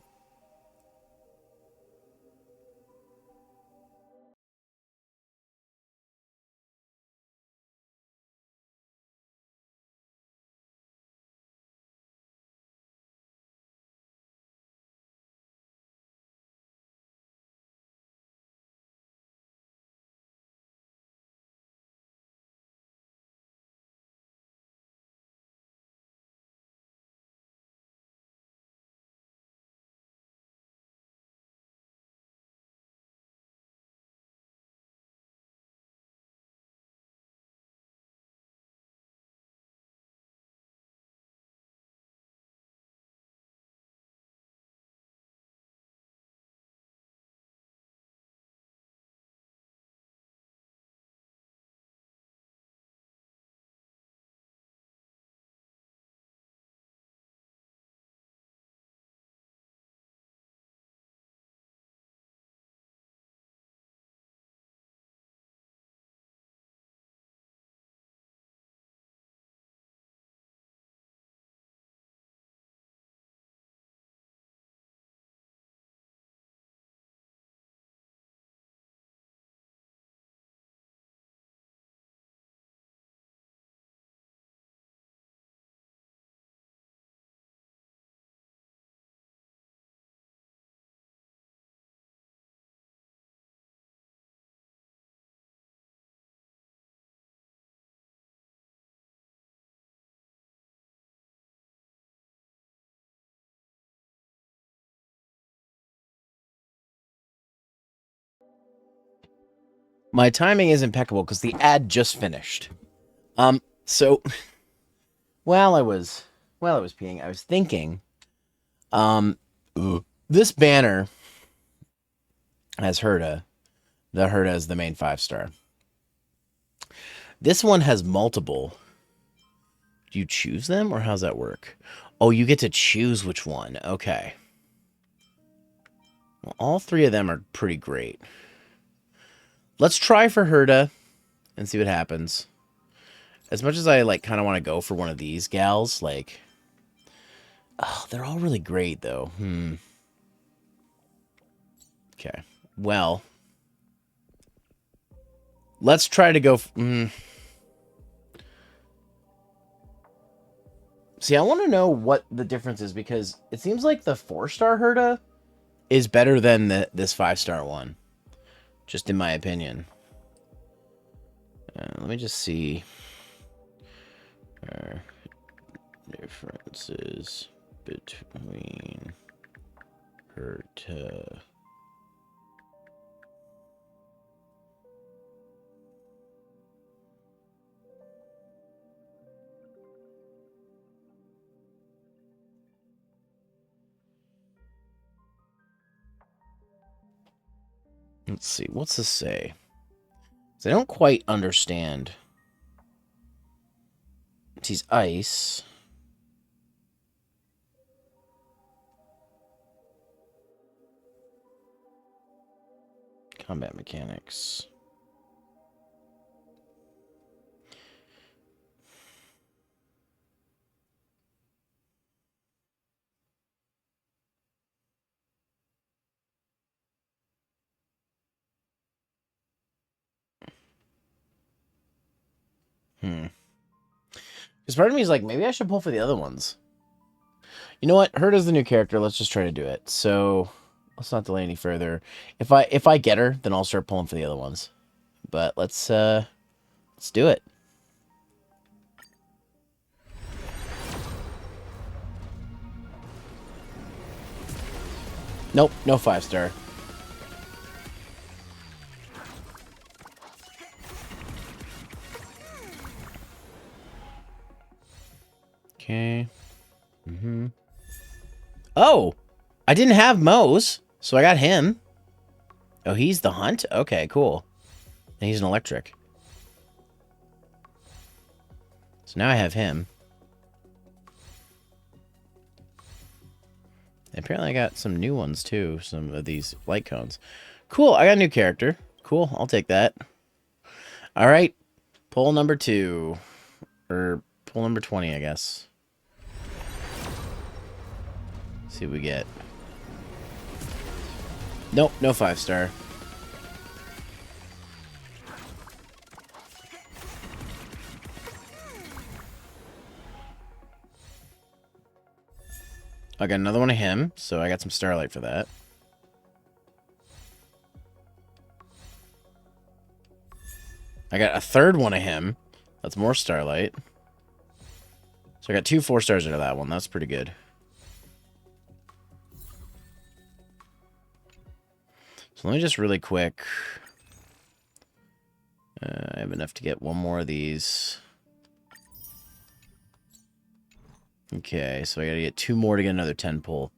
My timing is impeccable because the ad just finished. So while I was peeing, I was thinking, um, this banner has Herta. The Herta is the main 5-star. This one has multiple. Do you choose them, or how's that work? Oh, you get to choose which one. Okay. Well, all 3 of them are pretty great. Let's try for Herta and see what happens. As much as I like kind of want to go for one of these gals, like, oh, they're all really great though. Okay. Well, let's try to go. See, I want to know what the difference is because it seems like the 4-star Herta is better than this 5-star one. Just in my opinion. Let me just see. Differences between Herta. Let's see. What's this say? I don't quite understand. She's ice. Combat mechanics. Because part of me is like, maybe I should pull for the other ones. You know what? Herta's the new character. Let's just try to do it. So let's not delay any further. If I get her, then I'll start pulling for the other ones. But let's do it. Nope, no 5-star. Okay. Oh! I didn't have Moe's, so I got him. Oh, he's the hunt? Okay, cool. And he's an electric. So now I have him. And apparently I got some new ones too, some of these light cones. Cool, I got a new character. Cool, I'll take that. Alright, pull number 2. Or pull number 20, I guess. See what we get. Nope, no 5-star. I got another one of him, so I got some Starlight for that. I got a third one of him. That's more Starlight. So I got 2 4-stars out of that one. That's pretty good. So let me just really quick. I have enough to get one more of these. Okay, so I gotta get 2 more to get another 10 pull.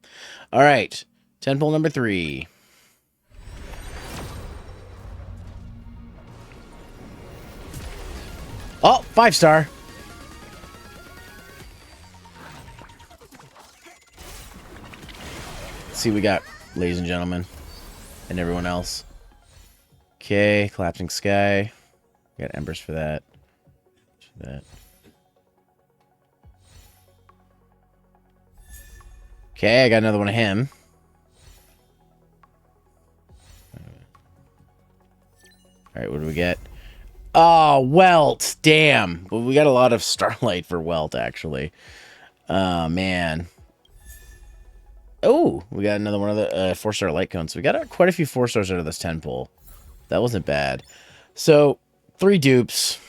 Alright, 10 pull number 3. Oh, 5-star. Let's see what we got, ladies and gentlemen, and everyone else. Okay, collapsing sky. Got embers for that. Okay, I got another one of him. Alright, what do we get? Oh, Welt! Damn! Well, we got a lot of Starlight for Welt, actually. Oh, man. Oh, we got another one of the 4-star light cones. So we got quite a few 4-stars out of this 10 pull. That wasn't bad. So, 3 dupes.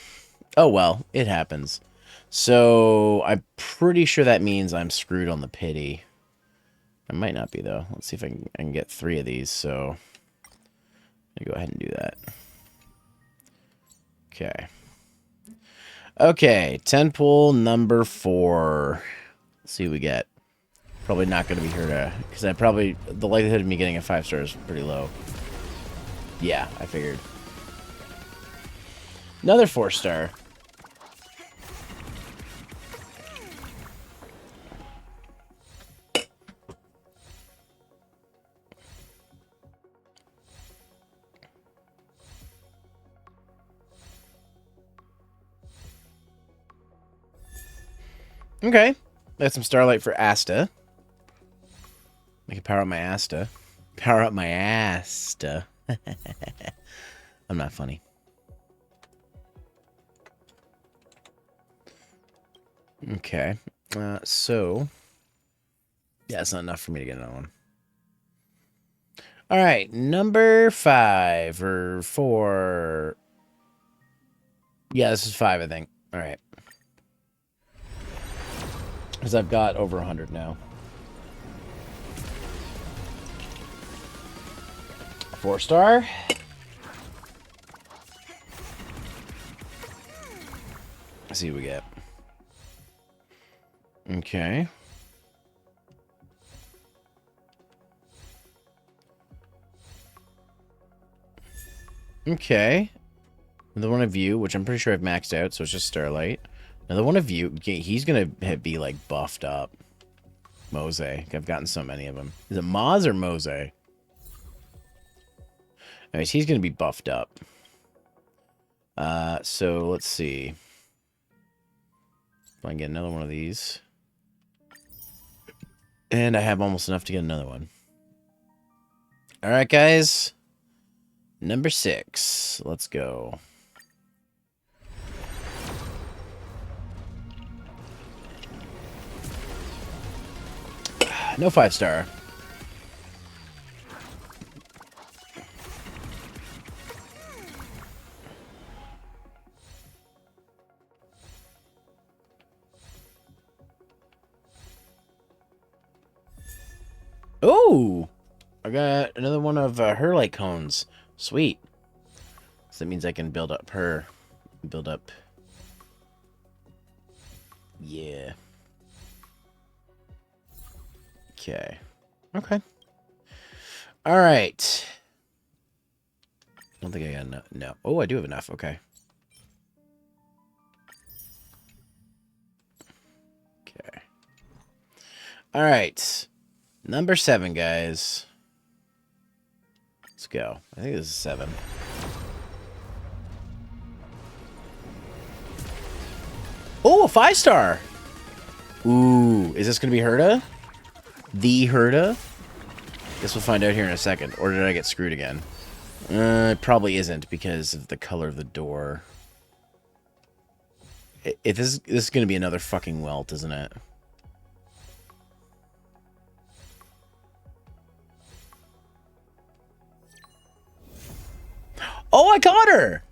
Oh, well, it happens. So, I'm pretty sure that means I'm screwed on the pity. I might not be, though. Let's see if I can get 3 of these, so I'm going to go ahead and do that. Okay. Okay, 10 pull number 4. Let's see what we get. Probably not going to be Herta, because the likelihood of me getting a 5-star is pretty low. Yeah, I figured. Another 4-star. Okay. Got some Starlight for Asta. I can power up my Asta. Power up my Asta. I'm not funny. Okay. So. Yeah, it's not enough for me to get another one. Alright, number 5 or 4. Yeah, this is 5, I think. Alright. Because I've got over 100 now. 4-star. Let's see what we get. Okay. Okay. Another one of you, which I'm pretty sure I've maxed out, so it's just Starlight. Another one of you. He's going to be, like, buffed up. Mose. I've gotten so many of them. Is it Moz or Mose? Anyways, he's going to be buffed up. So, let's see. If I can get another one of these. And I have almost enough to get another one. Alright, guys. Number 6. Let's go. no 5-star. Oh, I got another one of her light cones. Sweet. So that means I can build up her. Build up. Yeah. Okay. Okay. All right. I don't think I got enough. No. Oh, I do have enough. Okay. Okay. All right. Number 7, guys. Let's go. I think this is 7. Oh, a 5-star. Ooh, is this going to be Herta? The Herta? Guess we'll find out here in a second. Or did I get screwed again? It probably isn't because of the color of the door. This is going to be another fucking welt, isn't it? Oh, I got her!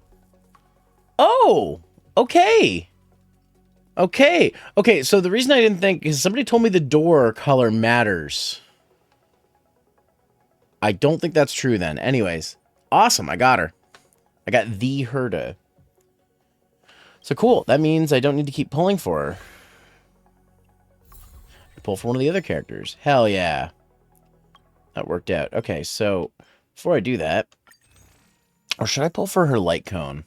Oh, okay. Okay. Okay, so the reason I didn't think is somebody told me the door color matters. I don't think that's true then. Anyways, awesome. I got her. I got the Herta. So cool. That means I don't need to keep pulling for her. Pull for one of the other characters. Hell yeah. That worked out. Okay, so before I do that, or should I pull for her light cone?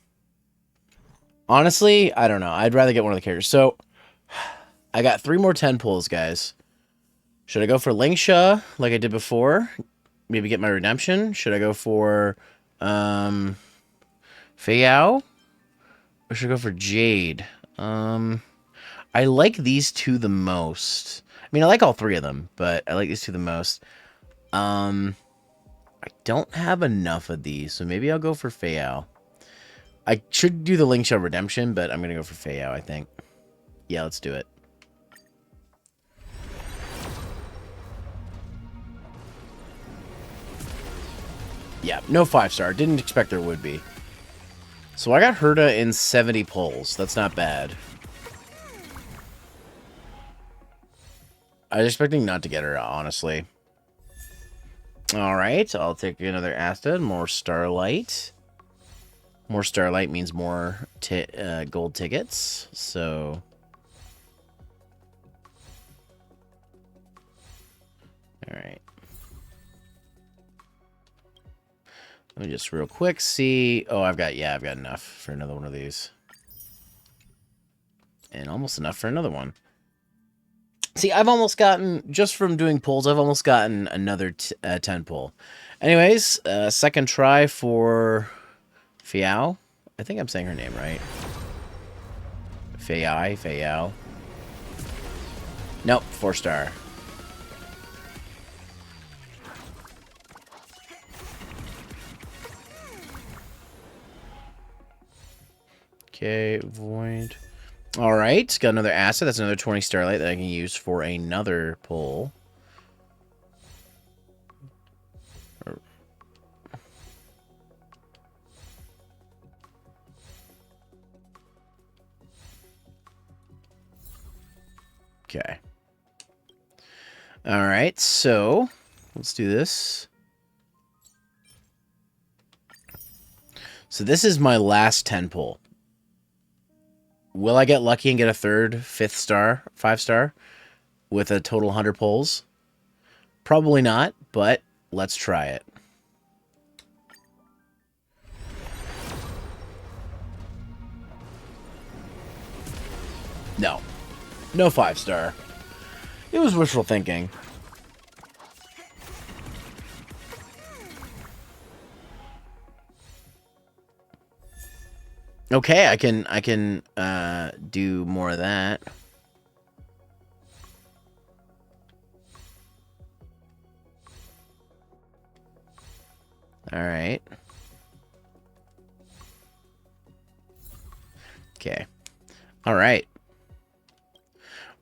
Honestly, I don't know. I'd rather get one of the characters. So, I got 3 more 10 pulls, guys. Should I go for Lingsha, like I did before? Maybe get my redemption? Should I go for, Feiyao? Or should I go for Jade? I like these 2 the most. I mean, I like all 3 of them, but I like these 2 the most. I don't have enough of these, so maybe I'll go for Feiyao. I should do the Lingsha Redemption, but I'm going to go for Feiyao, I think. Yeah, let's do it. Yeah, no 5-star. Didn't expect there would be. So I got Herta in 70 pulls. That's not bad. I was expecting not to get her, honestly. Alright, I'll take another Asta, more Starlight. More Starlight means more gold tickets, so... Alright. Let me just real quick see... Oh, I've got enough for another one of these. And almost enough for another one. See, I've almost gotten, just from doing pulls, I've almost gotten another 10 pull. Anyways, second try for Feiyao. I think I'm saying her name right. Feiyao. Nope, 4-star. Okay, void. Alright, got another asset. That's another 20 Starlight that I can use for another pull. Okay. Alright, so let's do this. So this is my last 10 pull. Will I get lucky and get a 3rd, 5th star, 5-star with a total 100 pulls? Probably not, but let's try it. No. No 5-star. It was wishful thinking. Okay, I can do more of that. All right. Okay. All right.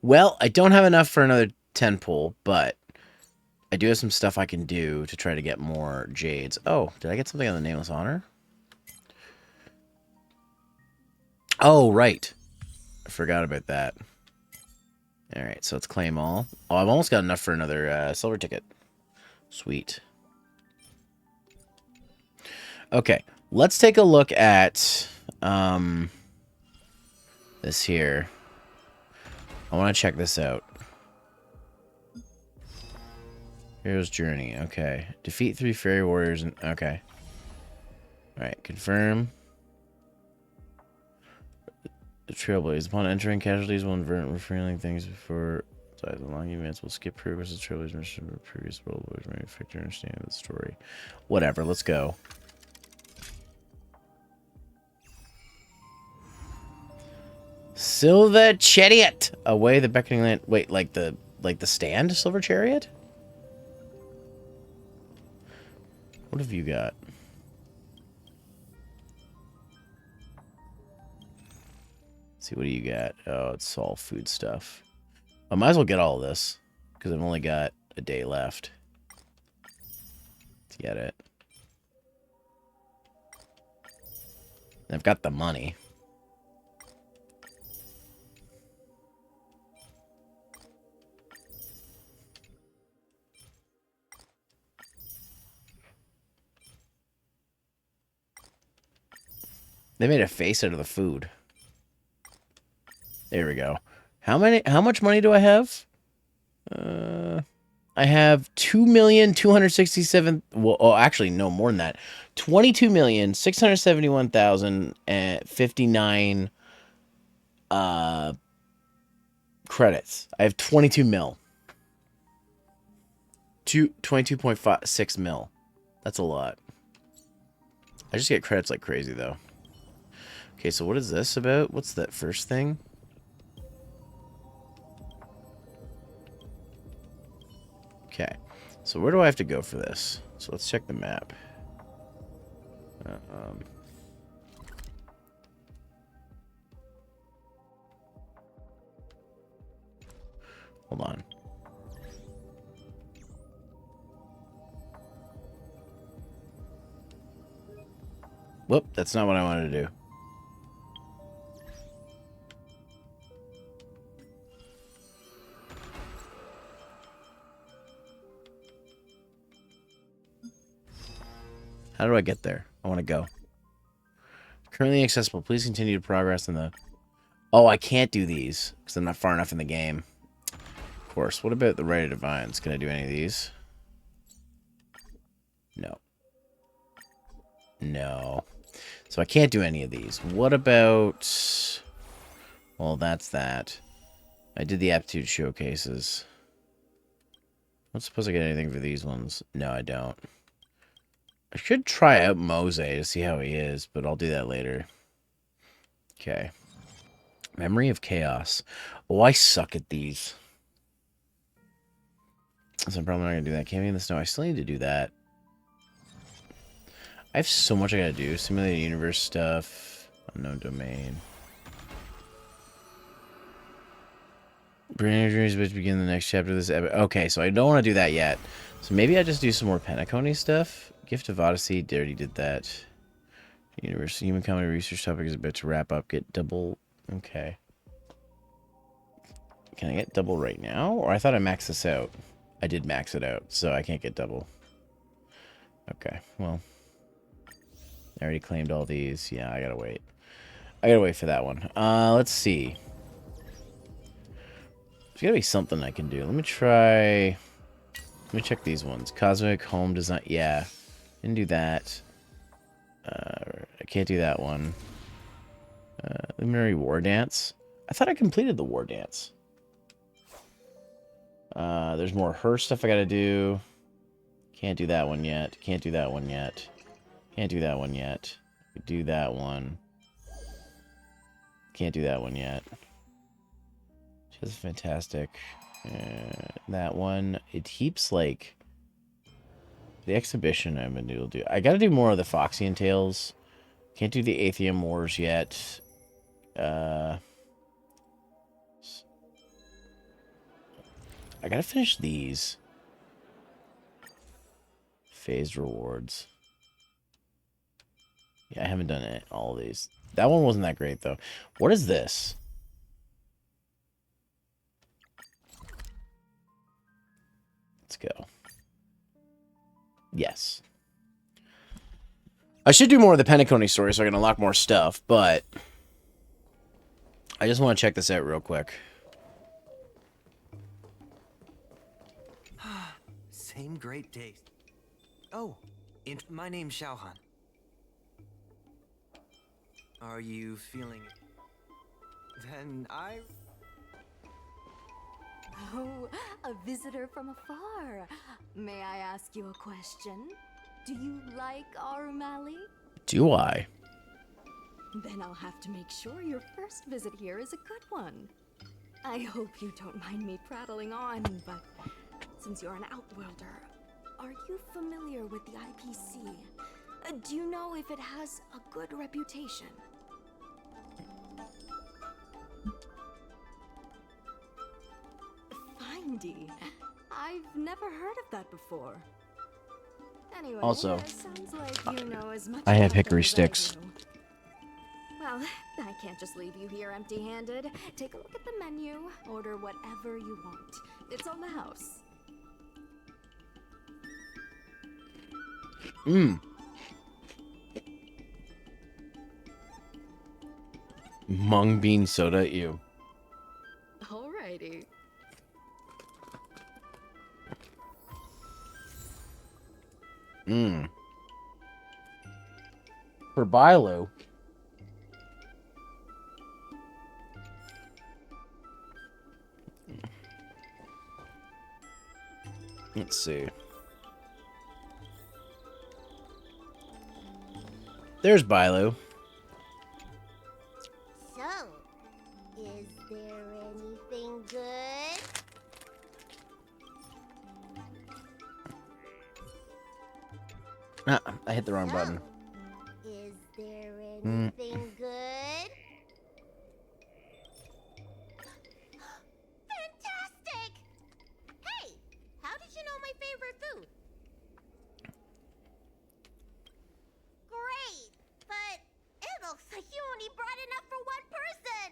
Well, I don't have enough for another 10 pull, but I do have some stuff I can do to try to get more jades. Oh, did I get something on the Nameless Honor? Oh, right. I forgot about that. Alright, so let's claim all. Oh, I've almost got enough for another silver ticket. Sweet. Okay, let's take a look at this here. I want to check this out. Hero's Journey. Okay. Defeat 3 fairy warriors. And okay. Alright, confirm. The Trailblaze. Upon entering, casualties will invert revealing things before the long events will skip progress of Trailblaze mission from previous world, which may affect your understanding of the story. Whatever, let's go. Silver Chariot! Away the beckoning land. Wait, like the stand? Silver Chariot? What have you got? Let's see, what do you got? Oh, it's all food stuff. I might as well get all of this, because I've only got a day left to get it. And I've got the money. They made a face out of the food. There we go. How much money do I have? I have 2,267,000. Well, oh, actually, no, more than that. 22,671,059 credits. I have 22 mil. 22.56 mil. That's a lot. I just get credits like crazy, though. Okay, so what is this about? What's that first thing? Okay, so where do I have to go for this? So let's check the map. Hold on. Whoop, that's not what I wanted to do. How do I get there? I want to go. Currently accessible. Please continue to progress in the... Oh, I can't do these because I'm not far enough in the game. Of course. What about the Rite of Divines? Can I do any of these? No. No. So I can't do any of these. What about... Well, that's that. I did the aptitude showcases. I don't suppose I get anything for these ones. No, I don't. I should try out Mose to see how he is, but I'll do that later. Okay. Memory of Chaos. Oh, I suck at these. So I'm probably not going to do that. Camping in the Snow. I still need to do that. I have so much I got to do. Simulated Universe stuff. Unknown Domain. Brain injuries which begin the next chapter of this episode. Okay, so I don't want to do that yet. So maybe I just do some more Penacony stuff. Gift of Odyssey, already did that. Universe, Human Comedy Research topic is about to wrap up. Get double. Okay. Can I get double right now? Or I thought I maxed this out. I did max it out, so I can't get double. Okay, well. I already claimed all these. Yeah, I gotta wait. I gotta wait for that one. Let's see. There's gotta be something I can do. Let me try... Let me check these ones. Cosmic Home Design. Yeah. Didn't do that. I can't do that one. Luminary War Dance. I thought I completed the War Dance. There's more her stuff I gotta do. Can't do that one yet. Can't do that one yet. Can't do that one yet. Do that one. Can't do that one yet. Just fantastic. That one. It keeps like... The exhibition I'm gonna do. I gotta do more of the Foxian Tales. Can't do the Atheum Wars yet. I gotta finish these. Phased rewards. Yeah, I haven't done it, all of these. That one wasn't that great, though. What is this? Let's go. Yes. I should do more of the Penacony story so I can unlock more stuff, but I just want to check this out real quick. Same great taste. Oh, my name's Xiaohan. Are you feeling... Then Oh, a visitor from afar. May I ask you a question? Do you like our Mali? Do I? Then I'll have to make sure your first visit here is a good one. I hope you don't mind me prattling on, but since you're an outworlder, are you familiar with the IPC? Do you know if it has a good reputation? Findy. I've never heard of that before. Anyway, Also, sounds like you know as much I have about hickory them as I sticks. do. Well, I can't just leave you here empty-handed. Take a look at the menu, order whatever you want. It's on the house. Mung bean soda, ew. Alrighty. For Bilo. Let's see. There's Bilo. So, is there anything good? Ah, I hit the wrong button. Is there anything good? Fantastic! Hey, how did you know my favorite food? Great, but it looks like you only brought enough for one person.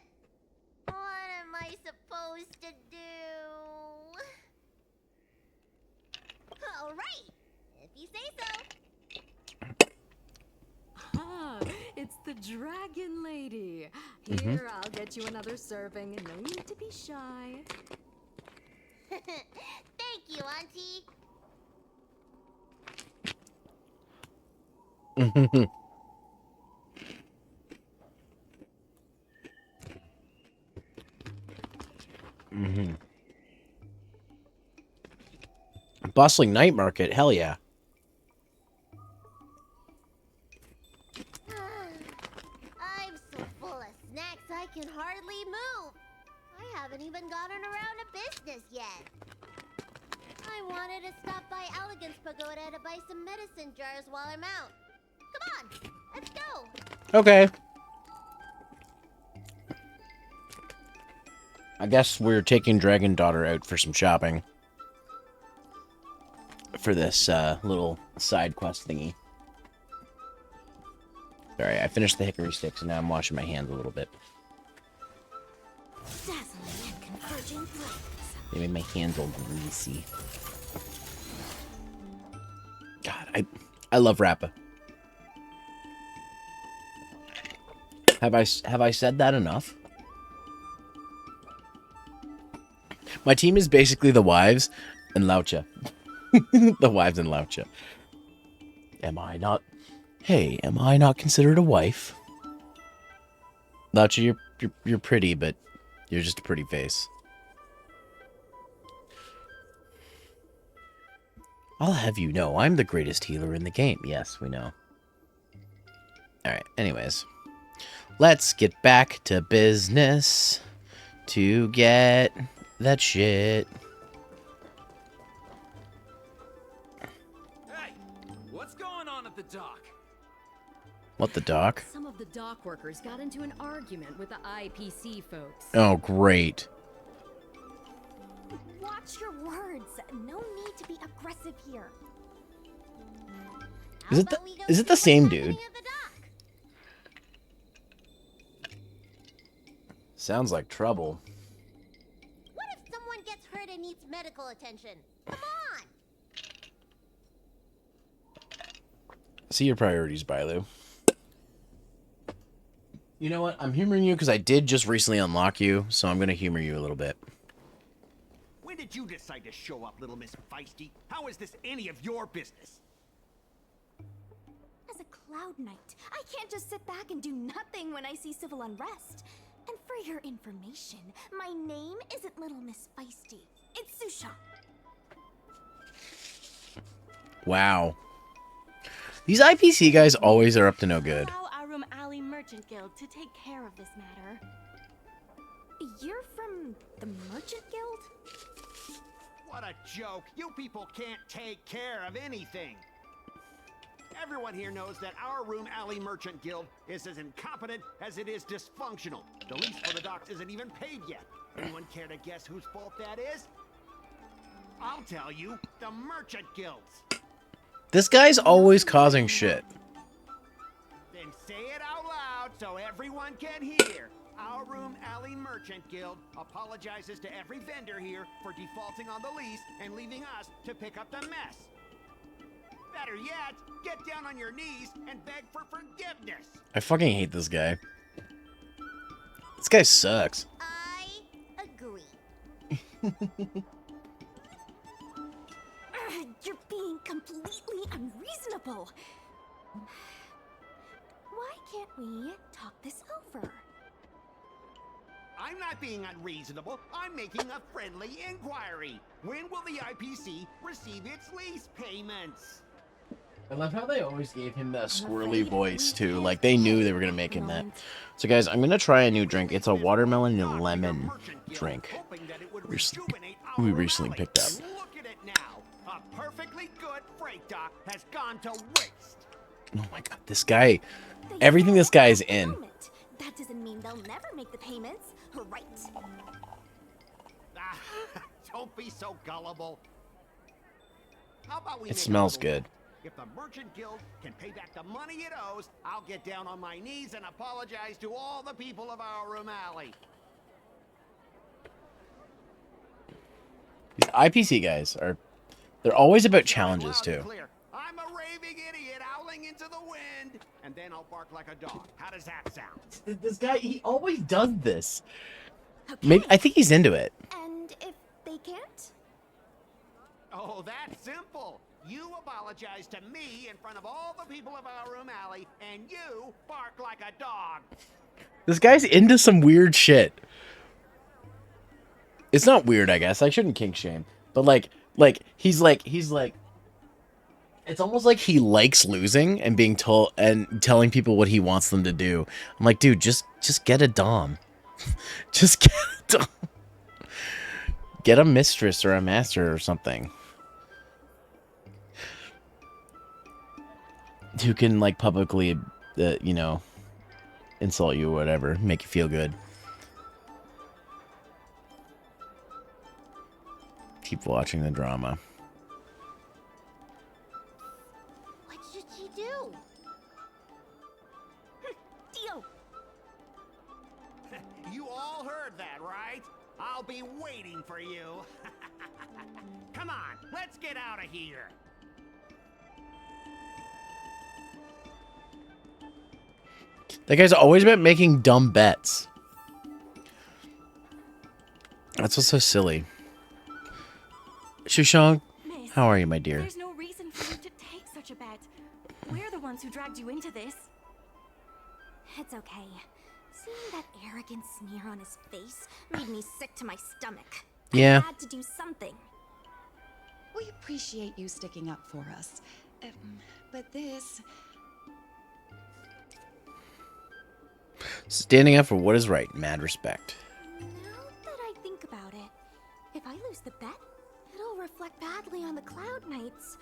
What am I supposed to do? All right, if you say so. Ah, it's the Dragon Lady. Here, I'll get you another serving, and no need to be shy. Thank you, Auntie. Bustling night market, hell yeah. I'm so full of snacks I can hardly move. I haven't even gotten around to business yet. I wanted to stop by Elegance Pagoda to buy some medicine jars while I'm out. Come on, let's go. Okay. I guess we're taking Dragon Daughter out for some shopping. For this little side quest thingy. Sorry, I finished the hickory sticks and now I'm washing my hands a little bit. Dazzling and converging flames. They made my hands all greasy. God, I love Rappa. Have I said that enough? My team is basically the wives and Laucha. The wives and Laucha. Am I not? Hey, am I not considered a wife? Laucha, you're pretty, but you're just a pretty face. I'll have you know, I'm the greatest healer in the game. Yes, we know. Alright, anyways. Let's get back to business to get that shit. Hey, what's going on at the dock? What, the dock? Some of the dock workers got into an argument with the IPC folks. Oh, great. Watch your words. No need to be aggressive here. Is it the same dude? Sounds like trouble. What if someone gets hurt and needs medical attention? Come on! See your priorities, Bailu. You know what? I'm humoring you because I did just recently unlock you, so I'm going to humor you a little bit. When did you decide to show up, little Miss Feisty? How is this any of your business? As a Cloud Knight, I can't just sit back and do nothing when I see civil unrest. And for your information, my name isn't Little Miss Feisty. It's Sushan. Wow. These IPC guys always are up to no good. Allow our Room Alley Merchant Guild to take care of this matter. You're from the Merchant Guild? What a joke. You people can't take care of anything. Everyone here knows that our Room Alley Merchant Guild is as incompetent as it is dysfunctional. The lease for the docks isn't even paid yet. Anyone care to guess whose fault that is? I'll tell you, the Merchant Guild's. This guy's always causing shit. Then say it out loud so everyone can hear. Our Room Alley Merchant Guild apologizes to every vendor here for defaulting on the lease and leaving us to pick up the mess. Better yet, get down on your knees and beg for forgiveness. I fucking hate this guy. This guy sucks. I agree. You're being completely unreasonable. Why can't we talk this over? I'm not being unreasonable. I'm making a friendly inquiry. When will the IPC receive its lease payments? I love how they always gave him that squirrely voice, too. Like, they knew they were going to make him that. So, guys, I'm going to try a new drink. It's a watermelon and lemon drink. We recently picked up. Look at it now. A perfectly good freight dock has gone to waste. Oh, my God. This guy... Everything this guy is in. That doesn't mean they'll never make the payments, right? Don't be so gullible. How about we It make a smells little good. deal? If the Merchant Guild can pay back the money it owes, I'll get down on my knees and apologize to all the people of our Room Alley. These IPC guys are... They're always about challenges, Loud too. and clear. I'm a raving idiot howling into the wind, and then I'll bark like a dog. How does that sound? This guy, he always does this. Okay. Maybe I think he's into it. And if they can't? Oh, that's simple. You apologize to me in front of all the people of our Room Alley, and you bark like a dog. This guy's into some weird shit. It's not weird, I guess. I shouldn't kink shame. But he's like it's almost like he likes losing and being told and telling people what he wants them to do. I'm like, dude, just get a dom. Just get a dom. Get a mistress or a master or something. Who can like publicly insult you or whatever, make you feel good. Keep watching the drama. What should she do? Deal. You all heard that, right? I'll be waiting for you. Come on, let's get out of here. That guy's always about making dumb bets. That's what's so silly. Shushong, Miss, how are you, my dear? There's no reason for you to take such a bet. We're the ones who dragged you into this. It's okay. Seeing that arrogant sneer on his face made me sick to my stomach. Yeah. I had to do something. We appreciate you sticking up for us. But this... Standing up for what is right, mad respect. Now that I think about it, if I lose the bet, it'll reflect badly on the Cloud Knights.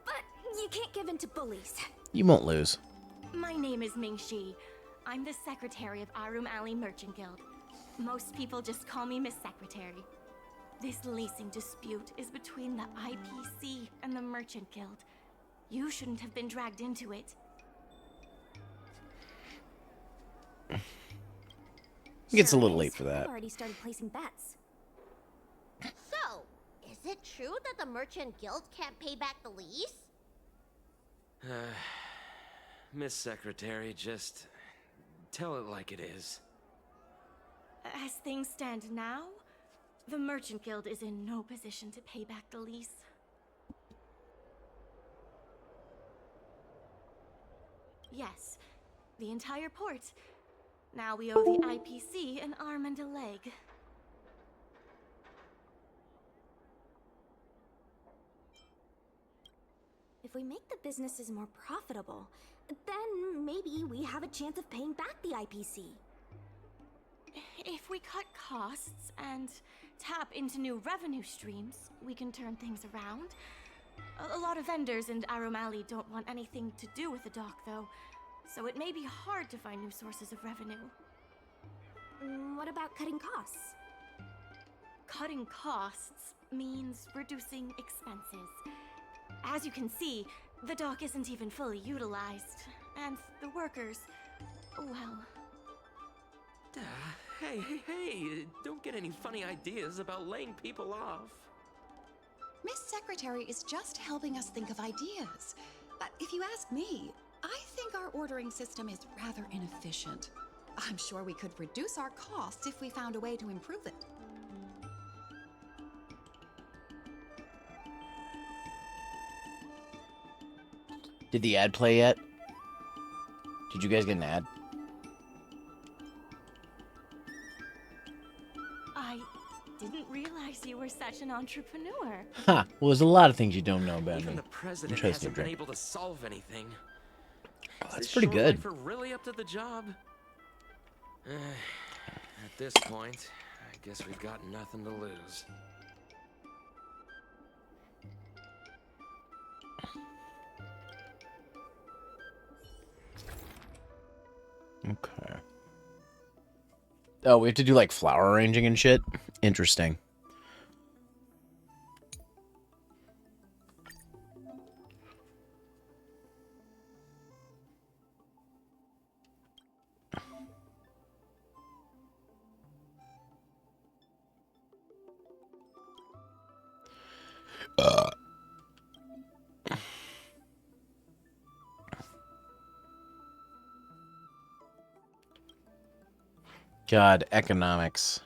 But you can't give in to bullies. You won't lose. My name is Ming-Shi. I'm the secretary of Arum Alley Merchant Guild. Most people just call me Miss Secretary. This leasing dispute is between the IPC and the Merchant Guild. You shouldn't have been dragged into it. It gets a little Sure late is. for that. I've already started placing bets. So, is it true that the Merchant Guild can't pay back the lease? Miss Secretary, just tell it like it is. As things stand now, the Merchant Guild is in no position to pay back the lease. Yes, the entire port. Now we owe the IPC an arm and a leg. If we make the businesses more profitable, then maybe we have a chance of paying back the IPC. If we cut costs and tap into new revenue streams, we can turn things around. A lot of vendors in Arum Alley don't want anything to do with the dock, though, so it may be hard to find new sources of revenue. What about cutting costs? Cutting costs means reducing expenses. As you can see, the dock isn't even fully utilized, and the workers, well... Hey, don't get any funny ideas about laying people off. Miss Secretary is just helping us think of ideas. But if you ask me, I think our ordering system is rather inefficient. I'm sure we could reduce our costs if we found a way to improve it. Did the ad play yet? Did you guys get an ad? I didn't realize you were such an entrepreneur. Ha! Well, there's a lot of things you don't know about Even me. the president Interesting hasn't been drink. able to solve anything. Oh, that's Is pretty Shore good. Lifer really up to the job? At this point, I guess we've got nothing to lose. Okay. Oh, we have to do like flower arranging and shit? Interesting. God, economics.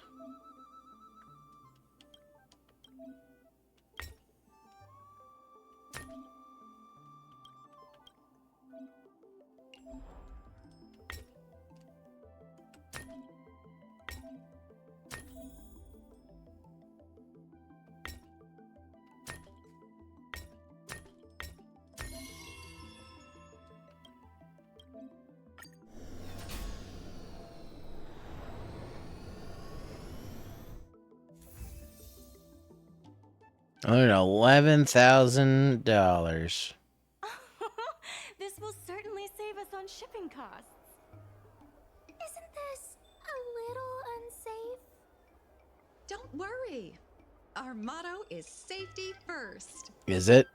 $11,000. This will certainly save us on shipping costs. Isn't this a little unsafe? Don't worry. Our motto is safety first. Is it?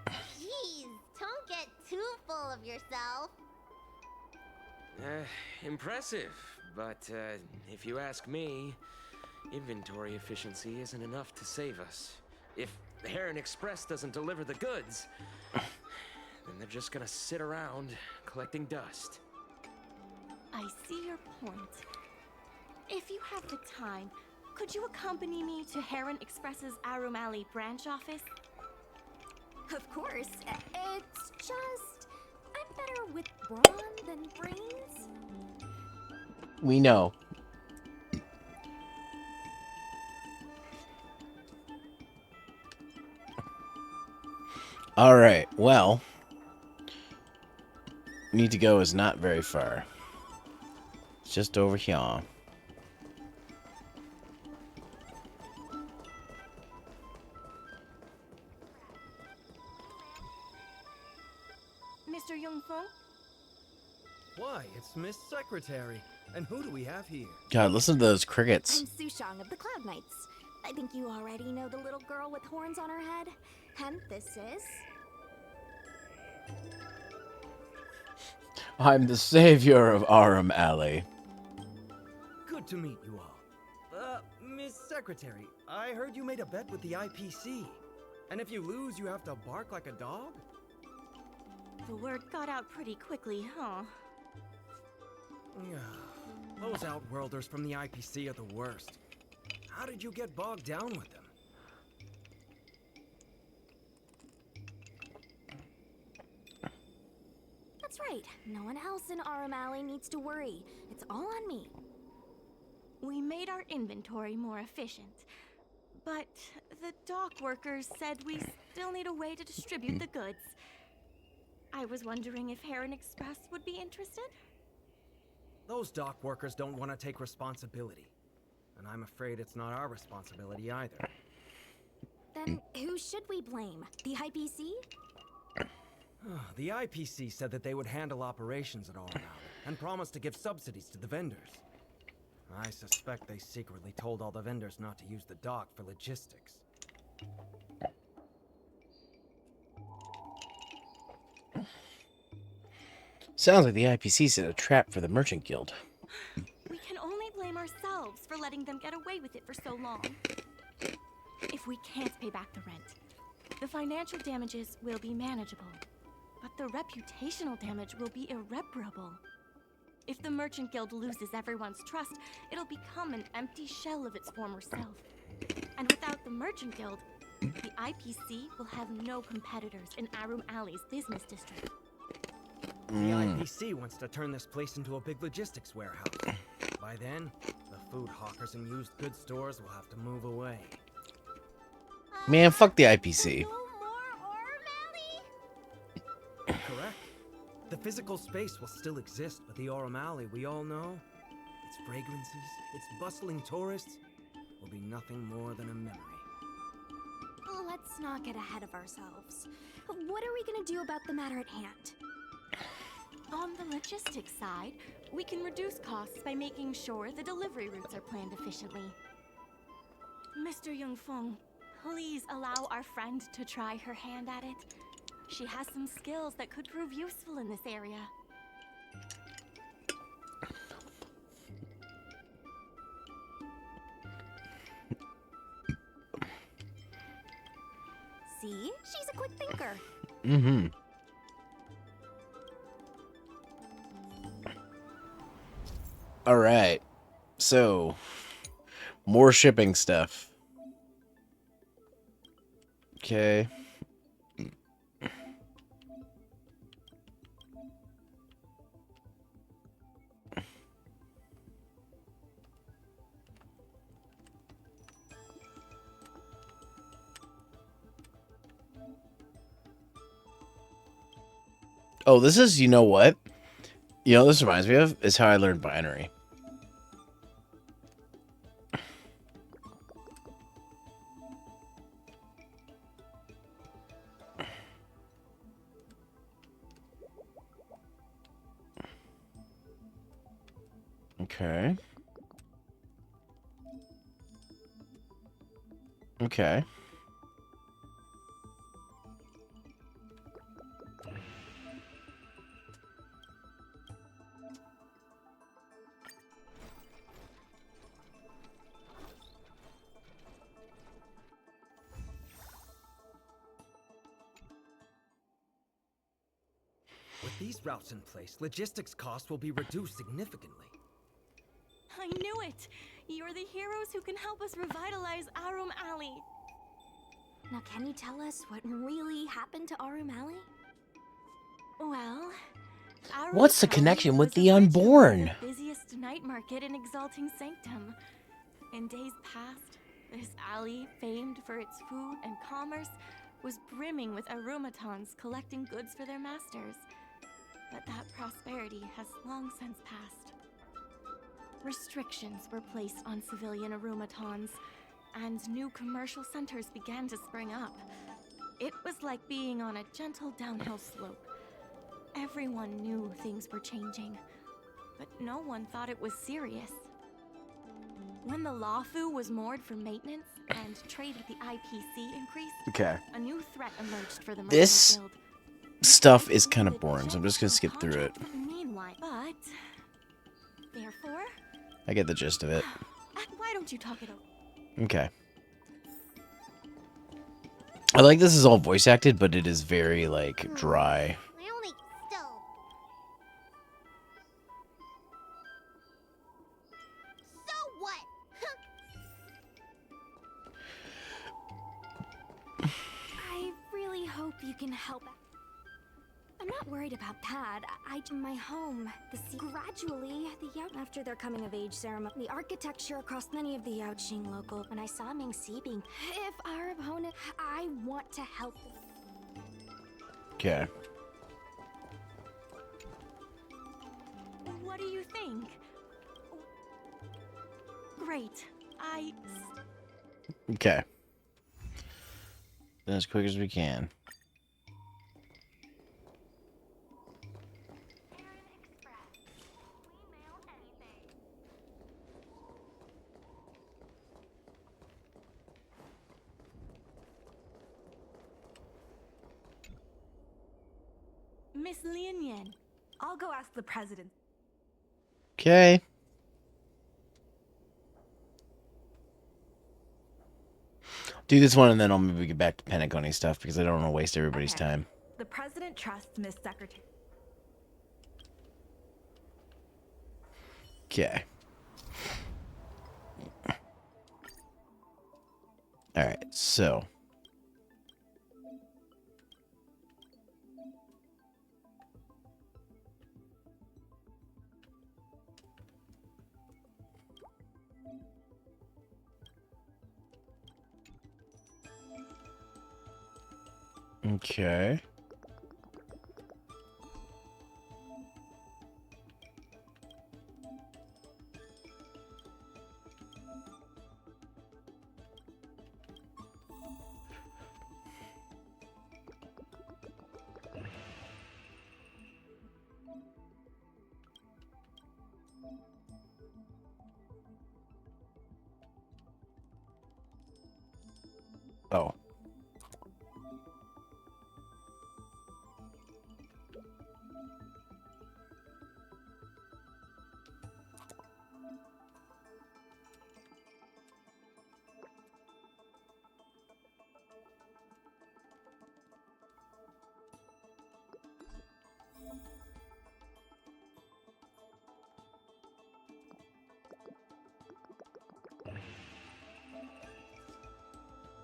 Jeez, don't get too full of yourself. Impressive, but if you ask me, inventory efficiency isn't enough to save us. If the Heron Express doesn't deliver the goods, then they're just gonna sit around collecting dust. I see your point. If you have the time, could you accompany me to Heron Express's Arum Alley branch office? Of course. It's just... I'm better with brawn than brains. We know. Alright, well. Need to go is not very far. It's just over here. Mr. Jungfung? Why, it's Miss Secretary. And who do we have here? God, listen to those crickets. I'm Sushang of the Cloud Knights. I think you already know the little girl with horns on her head. And this is... I'm the savior of Arum Alley. Good to meet you all. Miss Secretary, I heard you made a bet with the IPC. And if you lose, you have to bark like a dog? The word got out pretty quickly, huh? Those Outworlders from the IPC are the worst. How did you get bogged down with them? That's right. No one else in Arum Alley needs to worry. It's all on me. We made our inventory more efficient. But the dock workers said we still need a way to distribute the goods. I was wondering if Heron Express would be interested? Those dock workers don't want to take responsibility. And I'm afraid it's not our responsibility either. Then who should we blame? The IPC? The IPC said that they would handle operations at Aurum Alley and promised to give subsidies to the vendors. I suspect they secretly told all the vendors not to use the dock for logistics. Sounds like the IPC set a trap for the Merchant Guild. We can only blame ourselves for letting them get away with it for so long. If we can't pay back the rent, the financial damages will be manageable, but the reputational damage will be irreparable. If the Merchant Guild loses everyone's trust, it'll become an empty shell of its former self. And without the Merchant Guild, the IPC will have no competitors in Arum Alley's business district. The IPC wants to turn this place into a big logistics warehouse. By then, the food hawkers and used goods stores will have to move away. Man, fuck the IPC. No more Arum Alley? Correct. The physical space will still exist, but the Arum Alley we all know, its fragrances, its bustling tourists, will be nothing more than a memory. Let's not get ahead of ourselves. What are we gonna do about the matter at hand? On the logistics side, we can reduce costs by making sure the delivery routes are planned efficiently. Mr. Yungfeng, please allow our friend to try her hand at it. She has some skills that could prove useful in this area. See? She's a quick thinker. Mm-hmm. Alright. So, more shipping stuff. Okay. Oh, this is, you know what? You know what this reminds me of? Is how I learned binary. Okay. Okay. With these routes in place, logistics costs will be reduced significantly. I knew it! You're the heroes who can help us revitalize Arum Alley. Now, can you tell us what really happened to Arum Alley? Well, Arum What's the Alley connection with was the originally unborn? The busiest night market in Exalting Sanctum. In days past, this alley, famed for its food and commerce, was brimming with aromatons collecting goods for their masters. But that prosperity has long since passed. Restrictions were placed on civilian aromatons, and new commercial centers began to spring up. It was like being on a gentle downhill slope. Everyone knew things were changing, but no one thought it was serious. When the Lawfu was moored for maintenance and trade with the IPC increased, Okay. a new threat emerged for the This Merchant Guild. stuff is kind of boring, so I'm just gonna skip through it. Meanwhile, but therefore, I get the gist of it. why don't you talk it over? Okay. I like this is all voice acted, but it is very, like, dry. I only still. So what? I really hope you can help. I'm not worried about that. My home, gradually, after their coming of age ceremony, the architecture across many of the Yaoqing local. When I saw Ming Si being, if our opponent, I want to help. Okay. What do you think? Great. Okay. As quick as we can. Miss Lian Yan. I'll go ask the president. Okay. Do this one and then I'll maybe get back to Pentagony stuff because I don't want to waste everybody's time. The president trusts Miss Secretary. Okay. Alright, so. Okay. Oh.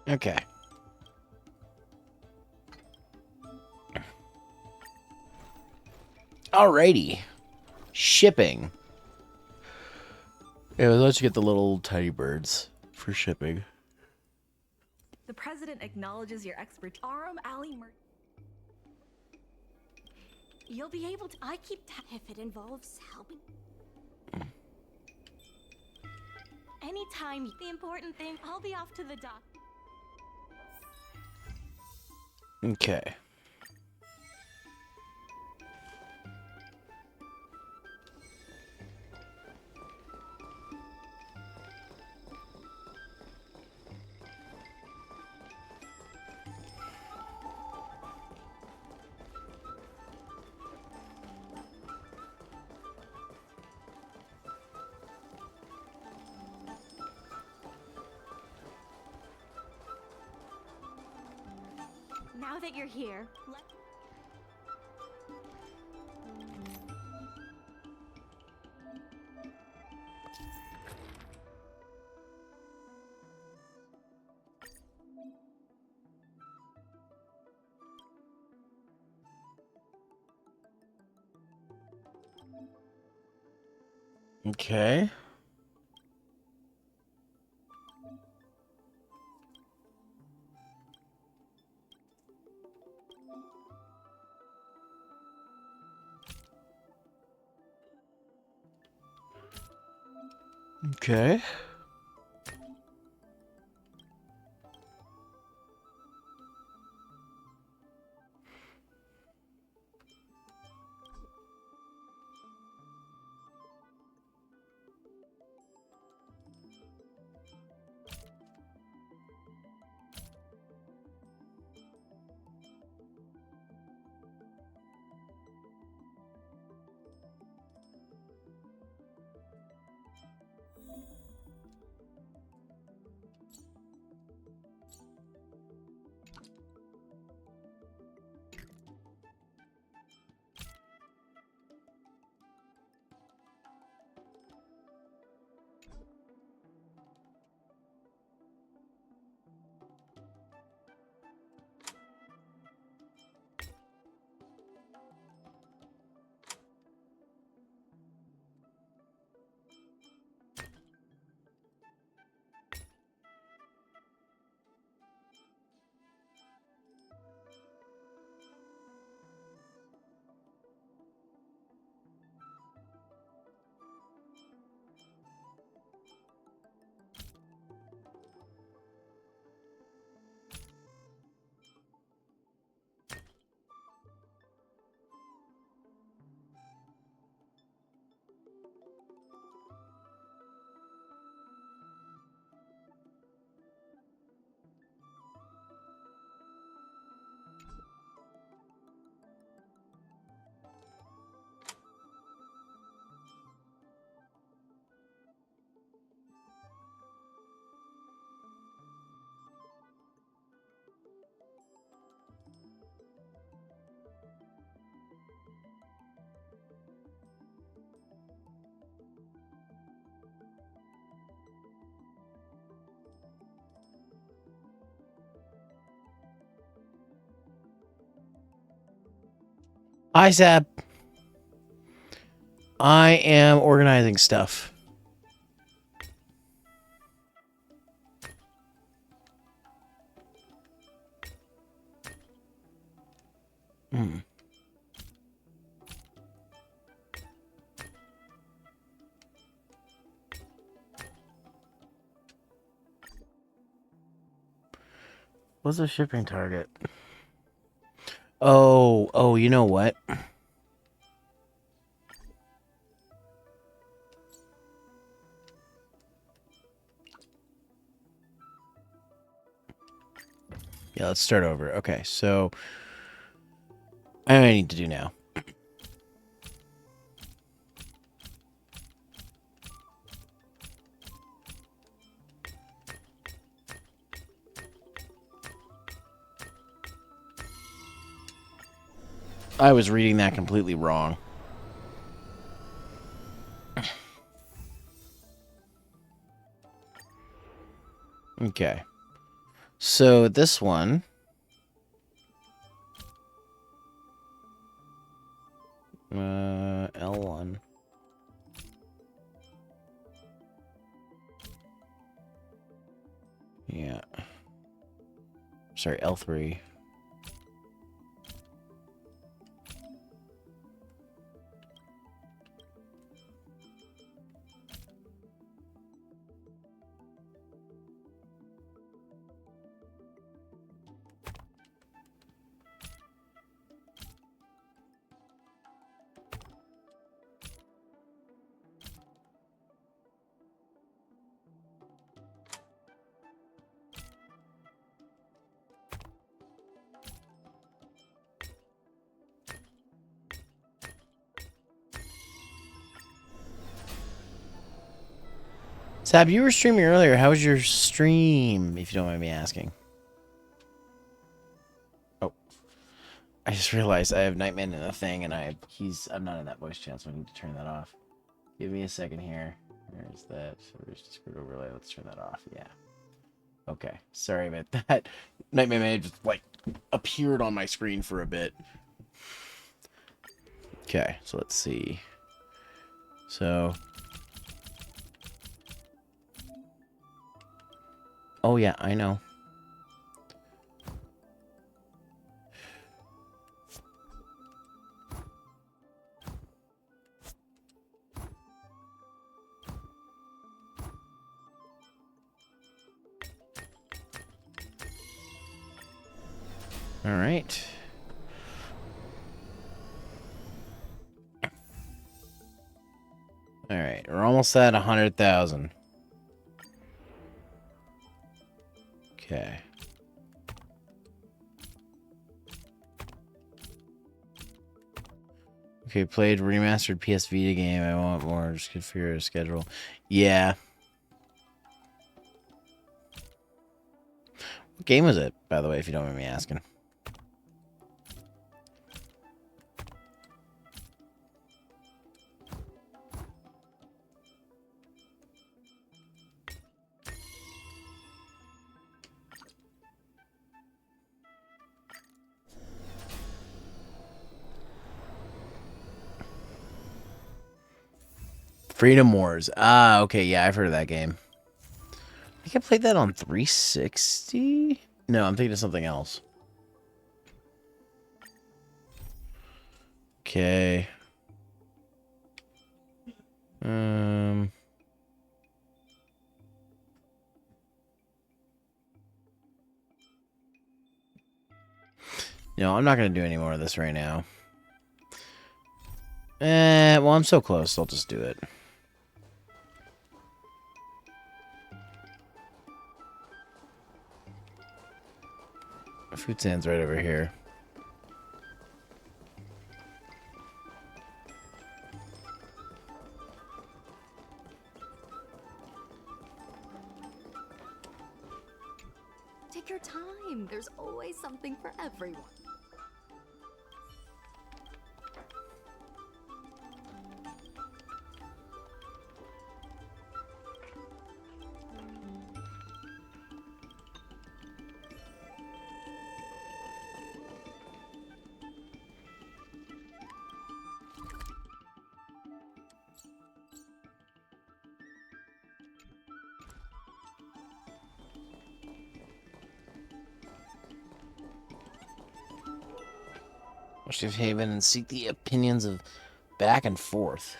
Okay. Alrighty. Shipping. Yeah, let's get the little tiny birds for shipping. The president acknowledges your expertise. Aram Ali Mer. You'll be able to. I keep. If it involves helping. Anytime. The important thing. I'll be off to the dock. Okay. Now that you're here, Okay. Okay. Hi, Sab. I am organizing stuff. Hmm. What's the shipping target? Oh, you know what? Yeah, let's start over. Okay, so I need to do now. I was reading that completely wrong. Okay. So this one... L1. Yeah. Sorry, L3. Sab, you were streaming earlier. How was your stream, if you don't mind me asking? Oh. I just realized I have Nightman in the thing, and I'm not in that voice chat, so I need to turn that off. Give me a second here. There's that. So there's Discord overlay. Let's turn that off. Yeah. Okay. Sorry about that. Nightman may have just, like, appeared on my screen for a bit. Okay, so let's see. So... Oh, yeah, I know. All right. All right, we're almost at 100,000. Okay. Okay, played remastered PS Vita game. I want more. Just configure a schedule. Yeah. What game was it, by the way, if you don't mind me asking? Freedom Wars. Ah, okay, yeah, I've heard of that game. I think I played that on 360? No, I'm thinking of something else. Okay. No, I'm not going to do any more of this right now. Well, I'm so close. I'll just do it. Food stand's right over here. Take your time. There's always something for everyone. Shift Haven and seek the opinions of back and forth.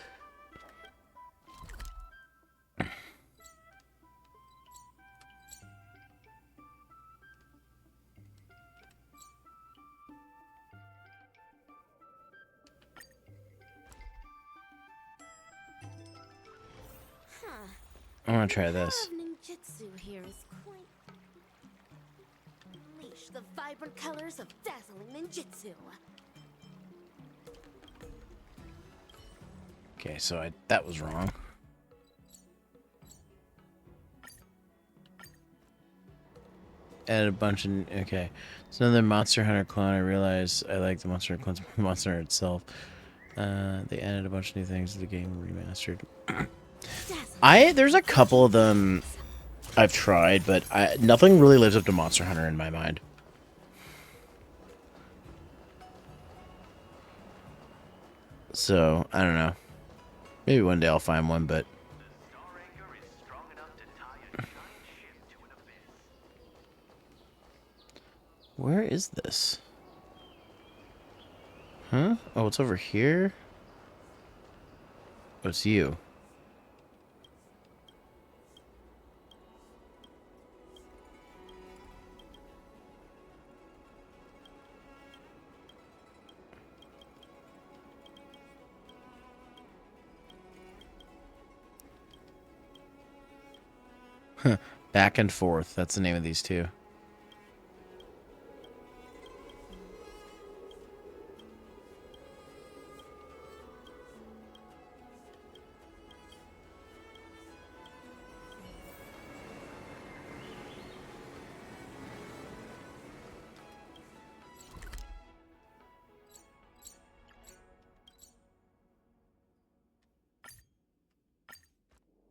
I want to try this. Ninjutsu here is quite. Unleash the vibrant colors of dazzling ninjutsu. Okay, so that was wrong. Added a bunch of... Okay. It's another Monster Hunter clone. I realize I like the Monster Hunter clones, Monster Hunter itself. They added a bunch of new things to the game remastered. There's a couple of them I've tried, but nothing really lives up to Monster Hunter in my mind. So, I don't know. Maybe one day I'll find one, but... Where is this? Huh? Oh, it's over here? Oh, it's you. Back and forth. That's the name of these two.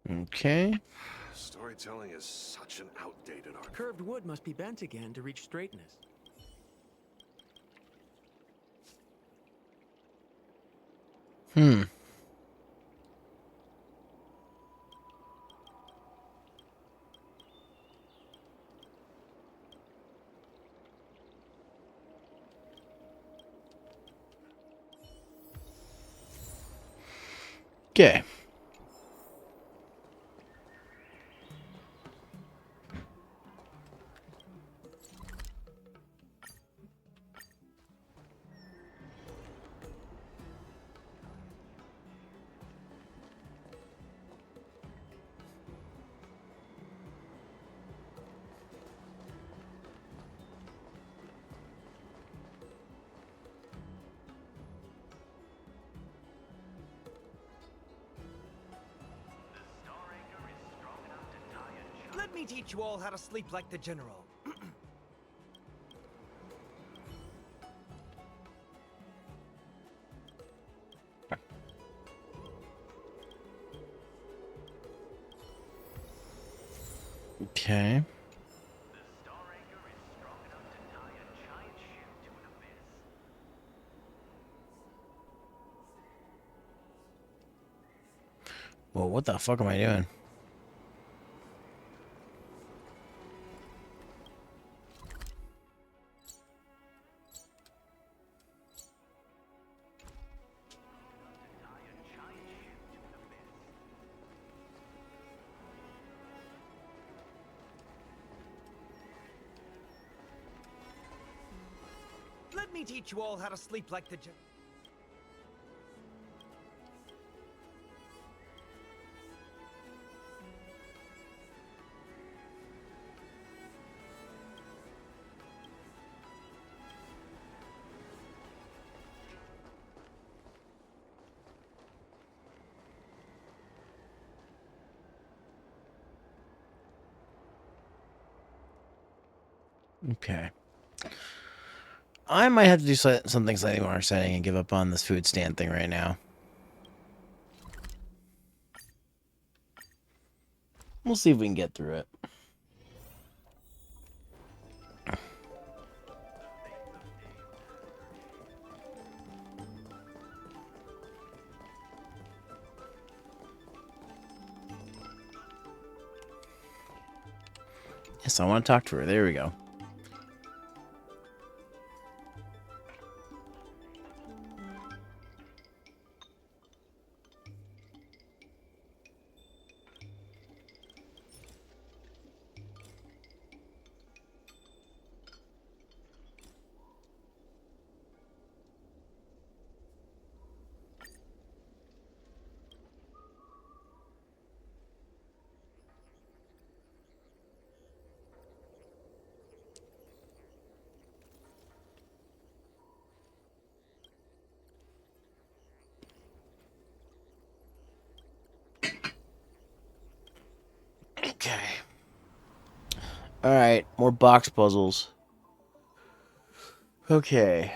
Okay. Storytelling is such an outdated art. Curved wood must be bent again to reach straightness. Okay. Let me teach you all how to sleep like the general. Okay. Well, what the fuck am I doing? Let me teach you all how to sleep like the general. Okay. I might have to do something slightly more exciting and give up on this food stand thing right now. We'll see if we can get through it. Yes, I want to talk to her. There we go. Okay. Alright, more box puzzles. Okay.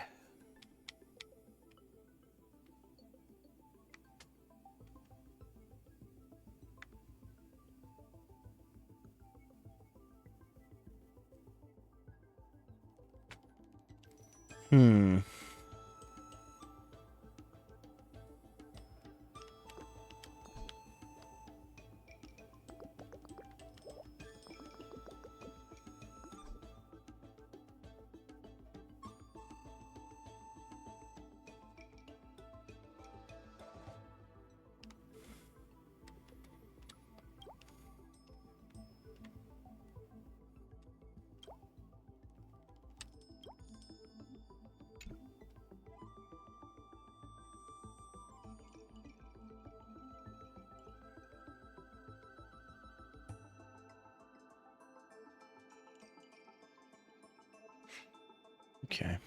Okay.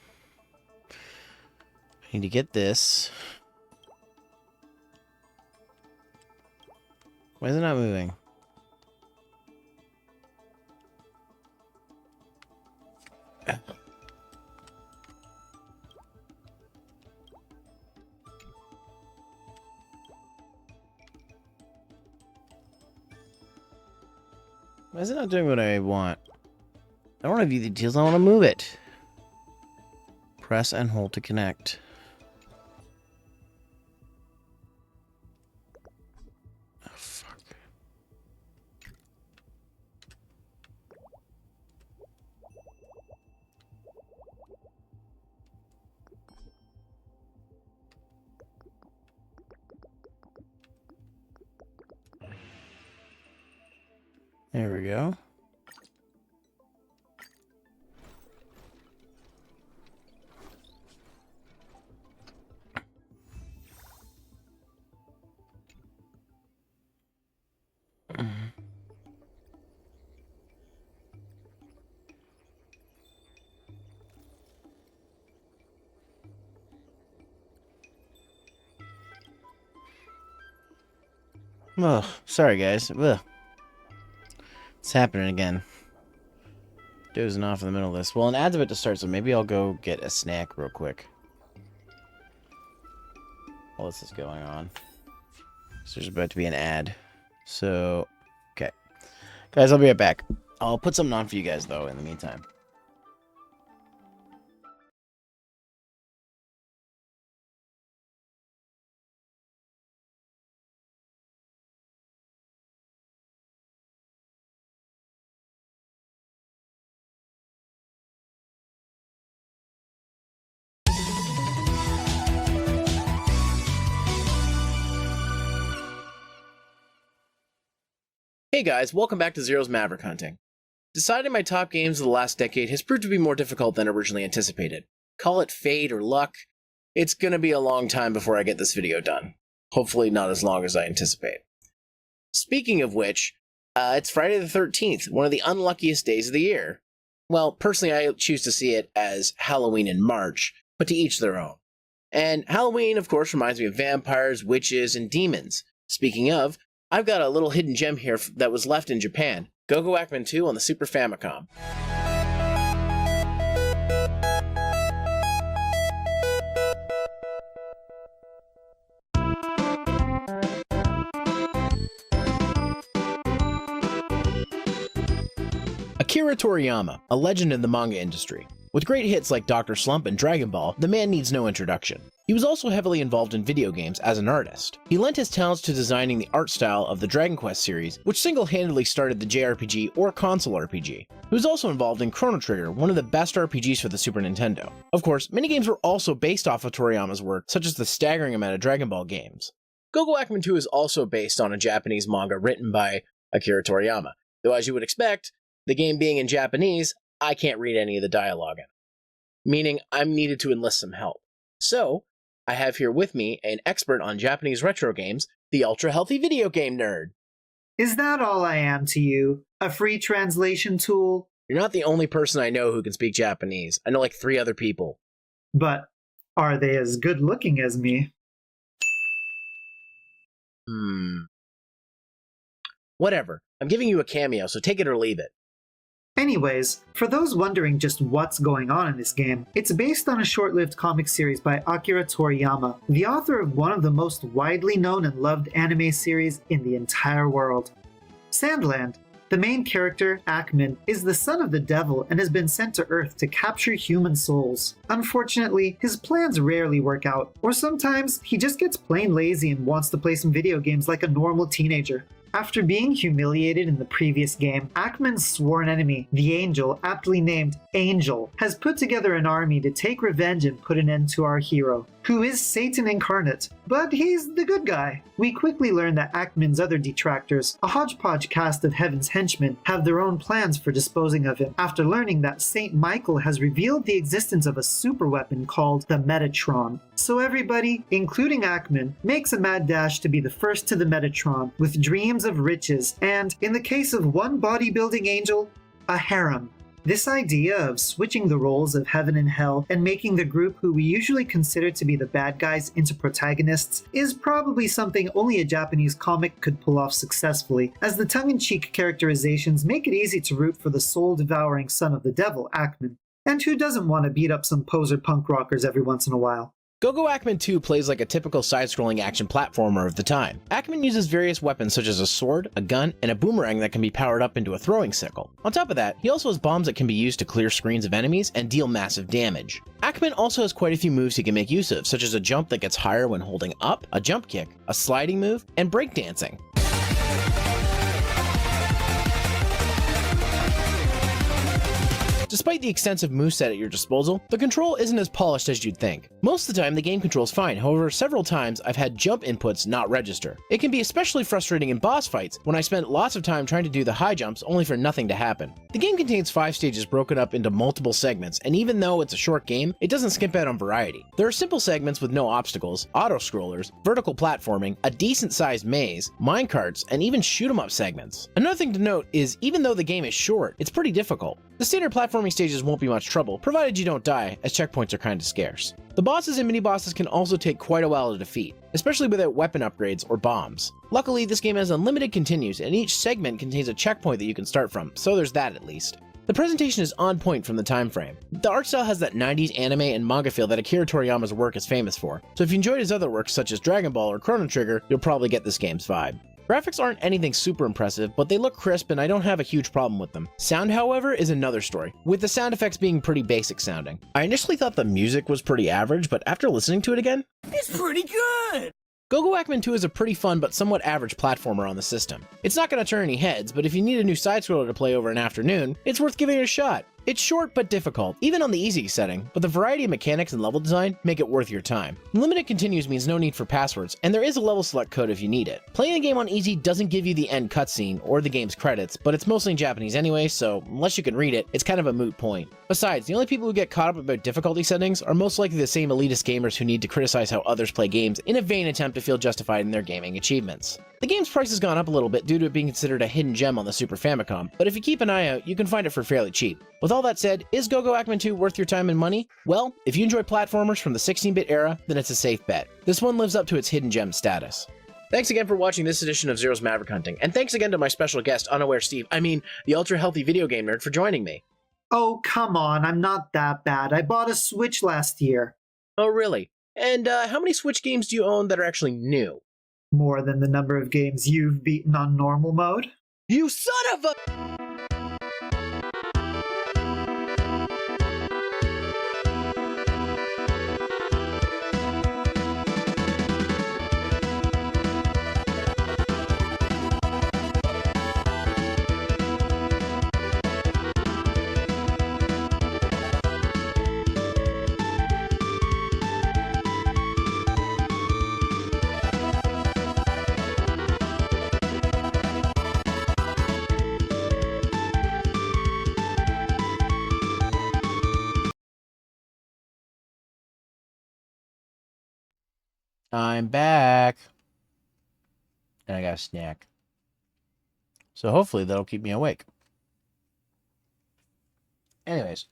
I need to get this. Why is it not moving? Why is it not doing what I want? I don't want to view the details, I want to move it. Press and hold to connect. Oh, fuck. There we go. Oh, sorry guys. Ugh. It's happening again. Dozing off in the middle of this. Well, an ad's about to start, so maybe I'll go get a snack real quick. While this is going on. So there's about to be an ad. So, okay. Guys, I'll be right back. I'll put something on for you guys, though, in the meantime. Hey guys, welcome back to Zero's Maverick Hunting. Deciding my top games of the last decade has proved to be more difficult than originally anticipated. Call it fate or luck, it's gonna be a long time before I get this video done. Hopefully not as long as I anticipate. Speaking of which, it's Friday the 13th, one of the unluckiest days of the year. Well, personally I choose to see it as Halloween in March, but to each their own. And Halloween, of course, reminds me of vampires, witches, and demons. Speaking of, I've got a little hidden gem here that was left in Japan. Go-Go Wackman 2 on the Super Famicom. Akira Toriyama, a legend in the manga industry. With great hits like Dr. Slump and Dragon Ball, the man needs no introduction. He was also heavily involved in video games as an artist. He lent his talents to designing the art style of the Dragon Quest series, which single-handedly started the JRPG or console RPG. He was also involved in Chrono Trigger, one of the best RPGs for the Super Nintendo. Of course, many games were also based off of Toriyama's work, such as the staggering amount of Dragon Ball games. Go-Go Wackman 2 is also based on a Japanese manga written by Akira Toriyama, though as you would expect, the game being in Japanese, I can't read any of the dialogue in it, meaning I'm needed to enlist some help. So, I have here with me an expert on Japanese retro games, the ultra-healthy video game nerd. Is that all I am to you? A free translation tool? You're not the only person I know who can speak Japanese. I know like 3 other people. But are they as good looking as one Whatever, I'm giving you a cameo, so take it or leave it. Anyways, for those wondering just what's going on in this game, it's based on a short-lived comic series by Akira Toriyama, the author of one of the most widely known and loved anime series in the entire world. Sandland. The main character, Ackman, is the son of the devil and has been sent to Earth to capture human souls. Unfortunately, his plans rarely work out, or sometimes he just gets plain lazy and wants to play some video games like a normal teenager. After being humiliated in the previous game, Ackman's sworn enemy, the Angel, aptly named Angel, has put together an army to take revenge and put an end to our hero, who is Satan incarnate. But he's the good guy. We quickly learn that Ackman's other detractors, a hodgepodge cast of Heaven's henchmen, have their own plans for disposing of him, after learning that Saint Michael has revealed the existence of a superweapon called the Metatron. So everybody, including Ackman, makes a mad dash to be the first to the Metatron, with dreams of riches, and, in the case of one bodybuilding angel, a harem. This idea of switching the roles of heaven and hell and making the group who we usually consider to be the bad guys into protagonists is probably something only a Japanese comic could pull off successfully, as the tongue-in-cheek characterizations make it easy to root for the soul-devouring son of the devil, Ackman. And who doesn't want to beat up some poser punk rockers every once in a while? Go-Go Ackman 2 plays like a typical side-scrolling action platformer of the time. Ackman uses various weapons such as a sword, a gun, and a boomerang that can be powered up into a throwing sickle. On top of that, he also has bombs that can be used to clear screens of enemies and deal massive damage. Ackman also has quite a few moves he can make use of, such as a jump that gets higher when holding up, a jump kick, a sliding move, and breakdancing. Despite the extensive moveset at your disposal, the control isn't as polished as you'd think. Most of the time, the game controls fine, however, several times I've had jump inputs not register. It can be especially frustrating in boss fights when I spent lots of time trying to do the high jumps only for nothing to happen. The game contains 5 stages broken up into multiple segments, and even though it's a short game, it doesn't skimp out on variety. There are simple segments with no obstacles, auto-scrollers, vertical platforming, a decent-sized maze, minecarts, and even shoot-'em-up segments. Another thing to note is, even though the game is short, it's pretty difficult. The standard platforming stages won't be much trouble, provided you don't die, as checkpoints are kinda scarce. The bosses and mini-bosses can also take quite a while to defeat, especially without weapon upgrades or bombs. Luckily, this game has unlimited continues, and each segment contains a checkpoint that you can start from, so there's that at least. The presentation is on point from the time frame. The art style has that 90s anime and manga feel that Akira Toriyama's work is famous for, so if you enjoyed his other works such as Dragon Ball or Chrono Trigger, you'll probably get this game's vibe. Graphics aren't anything super impressive, but they look crisp and I don't have a huge problem with them. Sound, however, is another story, with the sound effects being pretty basic sounding. I initially thought the music was pretty average, but after listening to it again, it's pretty good! Go-Go Ackman 2 is a pretty fun but somewhat average platformer on the system. It's not going to turn any heads, but if you need a new side-scroller to play over an afternoon, it's worth giving it a shot. It's short but difficult, even on the easy setting, but the variety of mechanics and level design make it worth your time. Limited continues means no need for passwords, and there is a level select code if you need it. Playing the game on easy doesn't give you the end cutscene or the game's credits, but it's mostly in Japanese anyway, so unless you can read it, it's kind of a moot point. Besides, the only people who get caught up about difficulty settings are most likely the same elitist gamers who need to criticize how others play games in a vain attempt to feel justified in their gaming achievements. The game's price has gone up a little bit due to it being considered a hidden gem on the Super Famicom, but if you keep an eye out, you can find it for fairly cheap. With all that said, is Go-Go Ackman 2 worth your time and money? Well, if you enjoy platformers from the 16-bit era, then it's a safe bet. This one lives up to its hidden gem status. Thanks again for watching this edition of Zero's Maverick Hunting, and thanks again to my special guest, Unaware Steve, the ultra-healthy video game nerd, for joining me. Oh, come on, I'm not that bad. I bought a Switch last year. Oh, really? And how many Switch games do you own that are actually new? More than the number of games you've beaten on normal mode. You son of a... I'm back. And I got a snack. So hopefully that'll keep me awake. Anyways.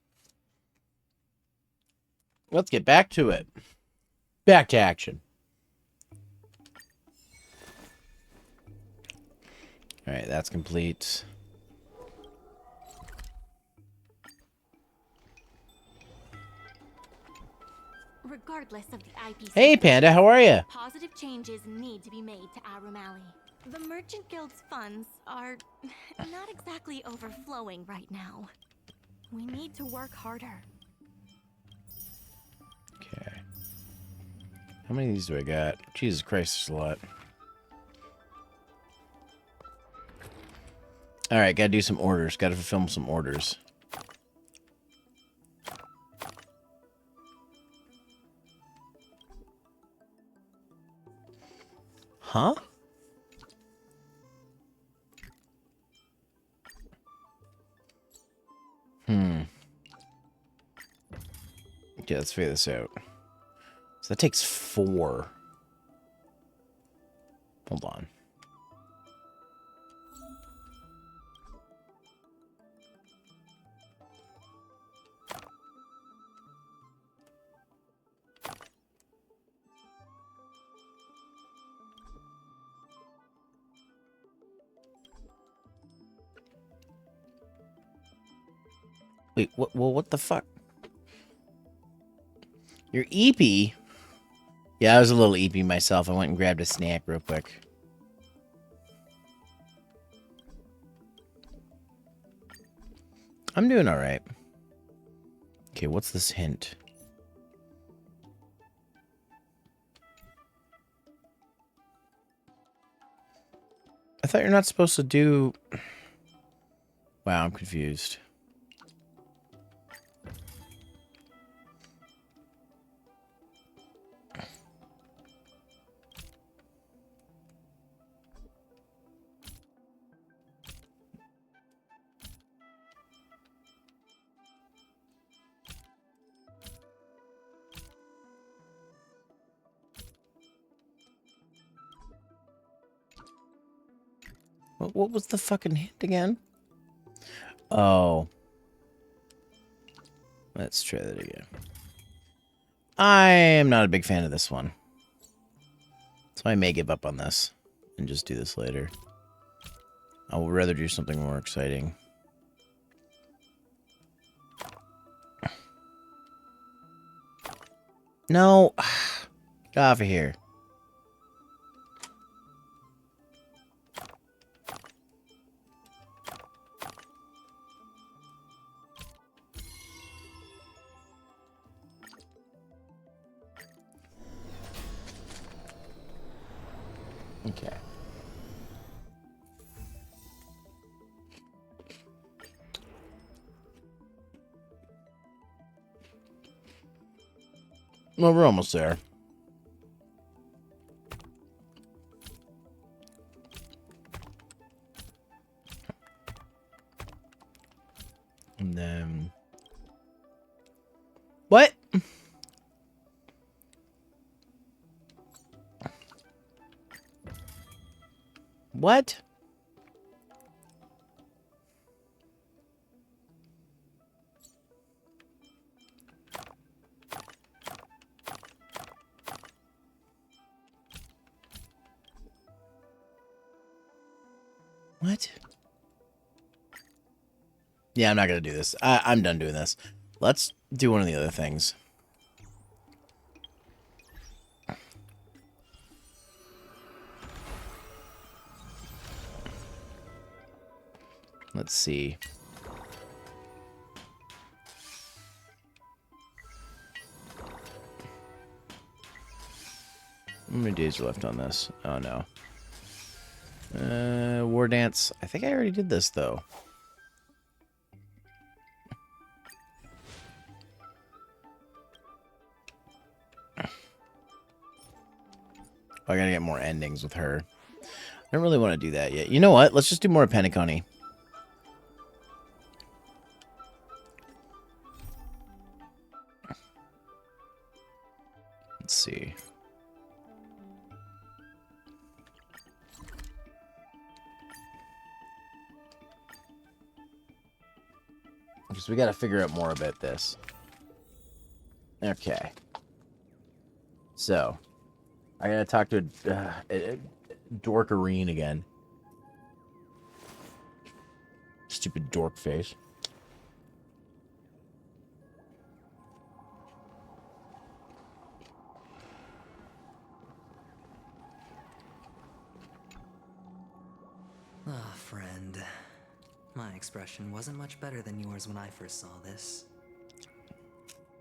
Let's get back to it. Back to action. Alright, that's complete. Regardless of the IPC. Hey, Panda, how are you? Positive changes need to be made to Arum Alley. The Merchant Guild's funds are not exactly overflowing right now. We need to work harder. Okay. How many of these do I got? Jesus Christ, there's a lot. Alright, gotta do some orders. Gotta fulfill some orders. Huh? Okay, let's figure this out. So that takes 4. Hold on. Wait, what? Well, what the fuck? Your EP? Yeah, I was a little EP myself. I went and grabbed a snack real quick. I'm doing alright. Okay, what's this hint? I thought you're not supposed to do... Wow, I'm confused. What was the fucking hint again? Oh. Let's try that again. I am not a big fan of this one. So I may give up on this and just do this later. I would rather do something more exciting. No. Get off of here. Okay. Well, we're almost there. And then... What? What? What? Yeah, I'm not gonna do this. I'm done doing this. Let's do one of the other things. Let's see. How many days are left on this? Oh, no. War Dance. I think I already did this, though. I gotta get more endings with her. I don't really want to do that yet. You know what? Let's just do more Penacony. Let's see. Because we gotta figure out more about this. Okay. So, I gotta talk to Dorkarine again. Stupid dork face. Ah, friend. My expression wasn't much better than yours when I first saw this.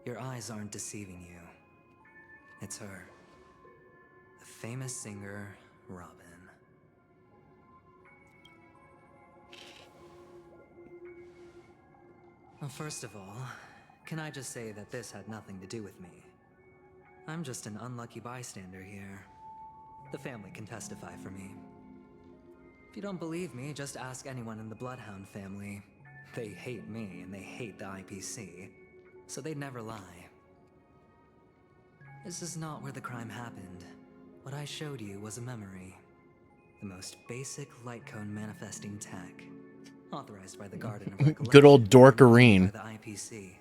Your eyes aren't deceiving you. It's her. The famous singer, Robin. Well, first of all, can I just say that this had nothing to do with me? I'm just an unlucky bystander here. The family can testify for me. If you don't believe me, just ask anyone in the Bloodhound family. They hate me and they hate the IPC, so they'd never lie. This is not where the crime happened. What I showed you was a memory. The most basic light cone manifesting tech. Authorized by the Garden of Recollection. Good old Dorkarine. By the IPC.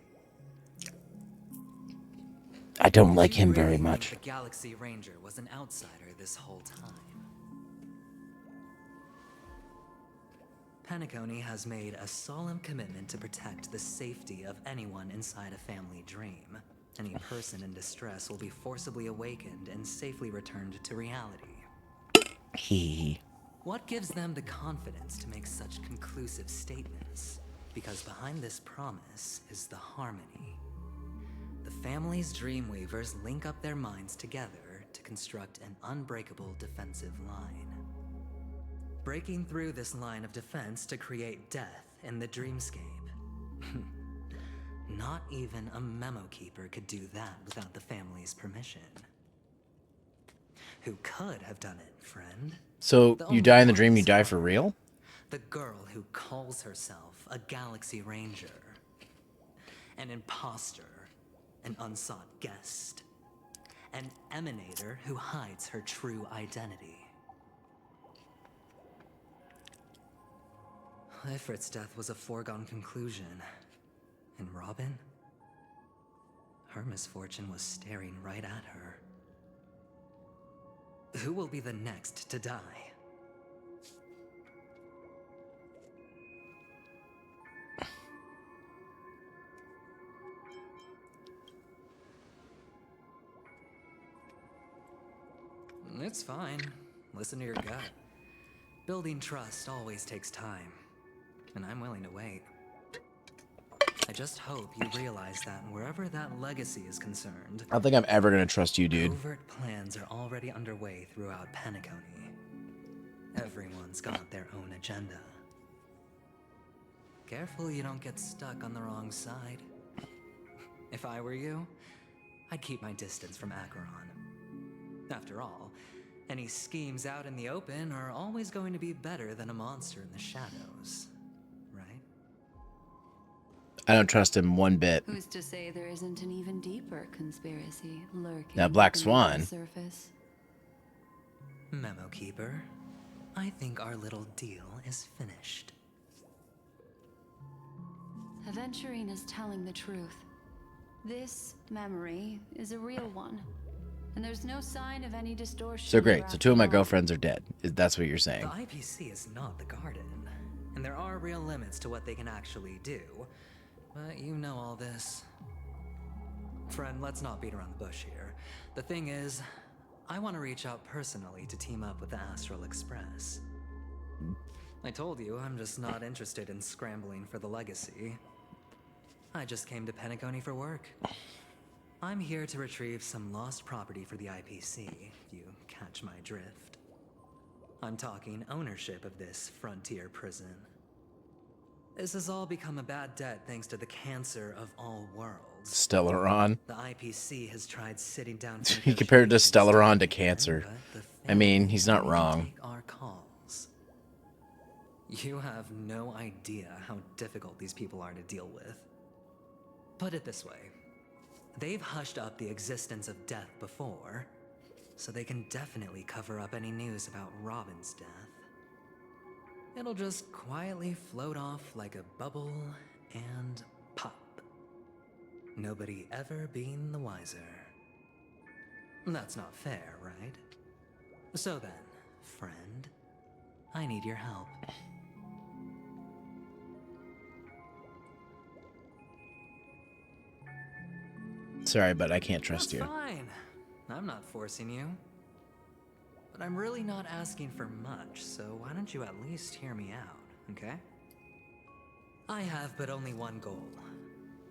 I don't like him Really very think much. The Galaxy Ranger was an outsider this whole time. Penacony has made a solemn commitment to protect the safety of anyone inside a family dream. Any person in distress will be forcibly awakened and safely returned to reality. What gives them the confidence to make such conclusive statements? Because behind this promise is the harmony. The family's Dreamweavers link up their minds together to construct an unbreakable defensive line. Breaking through this line of defense to create death in the dreamscape. Not even a memo keeper could do that without the family's permission. Who could have done it, friend? So The you only die in the one dream, you is die her. for real? The girl who calls herself a Galaxy Ranger. An imposter. An unsought guest. An emanator who hides her true identity. Ifrit's death was a foregone conclusion. And Robin? Her misfortune was staring right at her. Who will be the next to die? It's fine. Listen to your gut. Building trust always takes time. And I'm willing to wait. I just hope you realize that wherever that legacy is concerned, I don't think I'm ever gonna trust you, dude. covert plans are already underway throughout Penacony. Everyone's got their own agenda. Careful you don't get stuck on the wrong side. If I were you, I'd keep my distance from Acheron. After all, any schemes out in the open are always going to be better than a monster in the shadows, right? I don't trust him one bit. Who's to say there isn't an even deeper conspiracy lurking Now, Black beneath Swan. the surface? Memo Keeper, I think our little deal is finished. Aventurine is telling the truth. This memory is a real one. And there's no sign of any distortion. So great. So two of my after all. girlfriends are dead. That's what you're The saying. IPC is not the Garden, and there are real limits to what they can actually do. But you know all this. Friend, let's not beat around the bush here. The thing is, I want to reach out personally to team up with the Astral Express. I told you, I'm just not interested in scrambling for the legacy. I just came to Penacony for work. I'm here to retrieve some lost property for the IPC, if you catch my drift. I'm talking ownership of this frontier prison. This has all become a bad debt thanks to the cancer of all worlds. Stellaron. The IPC has tried sitting down. He compared to Stellaron to cancer. I mean, he's not wrong. Take our calls. You have no idea how difficult these people are to deal with. Put it this way. They've hushed up the existence of death before, so they can definitely cover up any news about Robin's death. It'll just quietly float off like a bubble and pop. Nobody ever being the wiser. That's not fair, right? So then, friend, I need your help. Sorry, but I can't trust That's you. fine. I'm not forcing you. But I'm really not asking for much, so why don't you at least hear me out, okay? I have but only one goal.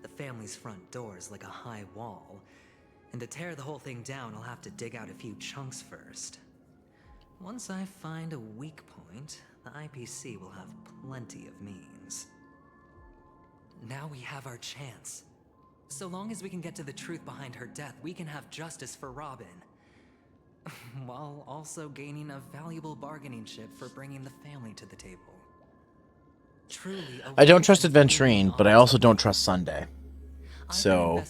The family's front door is like a high wall, and to tear the whole thing down, I'll have to dig out a few chunks first. Once I find a weak point, the IPC will have plenty of means. Now we have our chance. So long as we can get to the truth behind her death, we can have justice for Robin. While also gaining a valuable bargaining chip for bringing the family to the table. Truly, I don't trust Adventurine, but I also don't trust Sunday. So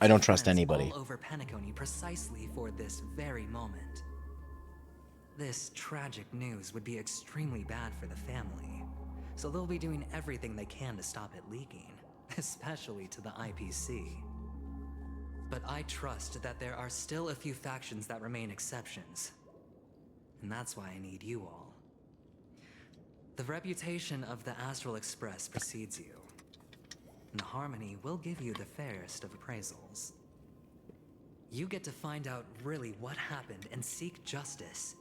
I don't trust anybody. All over Penacony precisely for this very moment. This tragic news would be extremely bad for the family, so they'll be doing everything they can to stop it leaking, especially to the IPC. But I trust that there are still a few factions that remain exceptions, and that's why I need you all. The reputation of the Astral Express precedes you. And the Harmony will give you the fairest of appraisals. You get to find out really what happened and seek justice.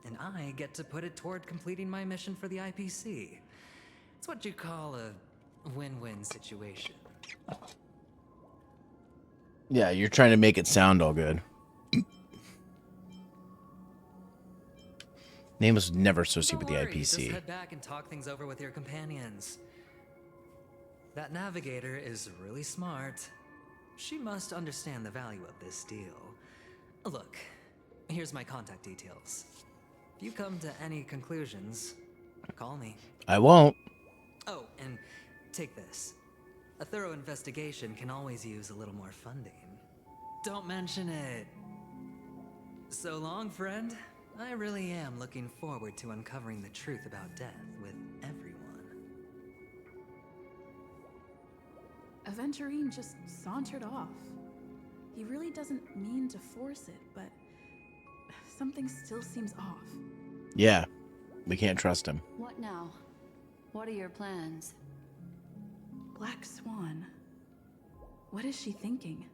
And I get to put it toward completing my mission for the IPC. It's what you call a win-win situation. Yeah, you're trying to make it sound all good. Name was never associated with the IPC. Just head back and talk things over with your companions. That navigator is really smart. She must understand the value of this deal. Look, here's my contact details. If you come to any conclusions, call me. I won't. Oh, and take this. A thorough investigation can always use a little more funding. Don't mention it. So long, friend. I really am looking forward to uncovering the truth about death with everyone. Aventurine just sauntered off. He really doesn't mean to force it, but something still seems off. Yeah, we can't trust him. What now? What are your plans? Black Swan. What is she thinking?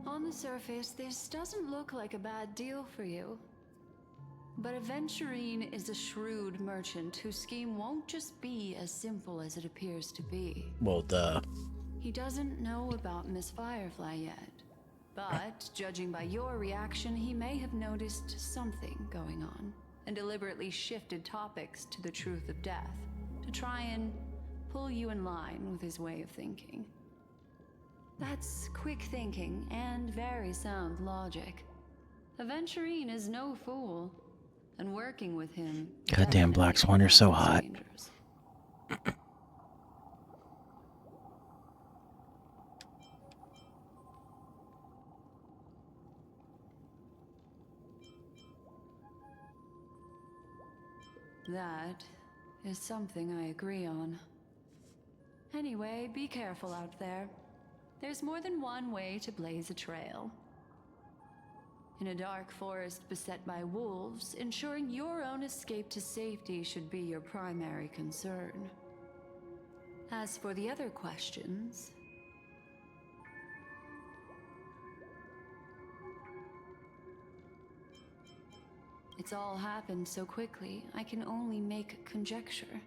On the surface, this doesn't look like a bad deal for you. But Aventurine is a shrewd merchant whose scheme won't just be as simple as it appears to be. Well, duh. He doesn't know about Miss Firefly yet. But, judging by your reaction, he may have noticed something going on, and deliberately shifted topics to the truth of death, to try and pull you in line with his way of thinking. That's quick thinking and very sound logic. Aventurine is no fool, and working with him... Goddamn Black Swan, you're so hot. That is something I agree on. Anyway, be careful out there. There's more than one way to blaze a trail. In a dark forest beset by wolves, ensuring your own escape to safety should be your primary concern. As for the other questions... It's all happened so quickly, I can only make conjecture.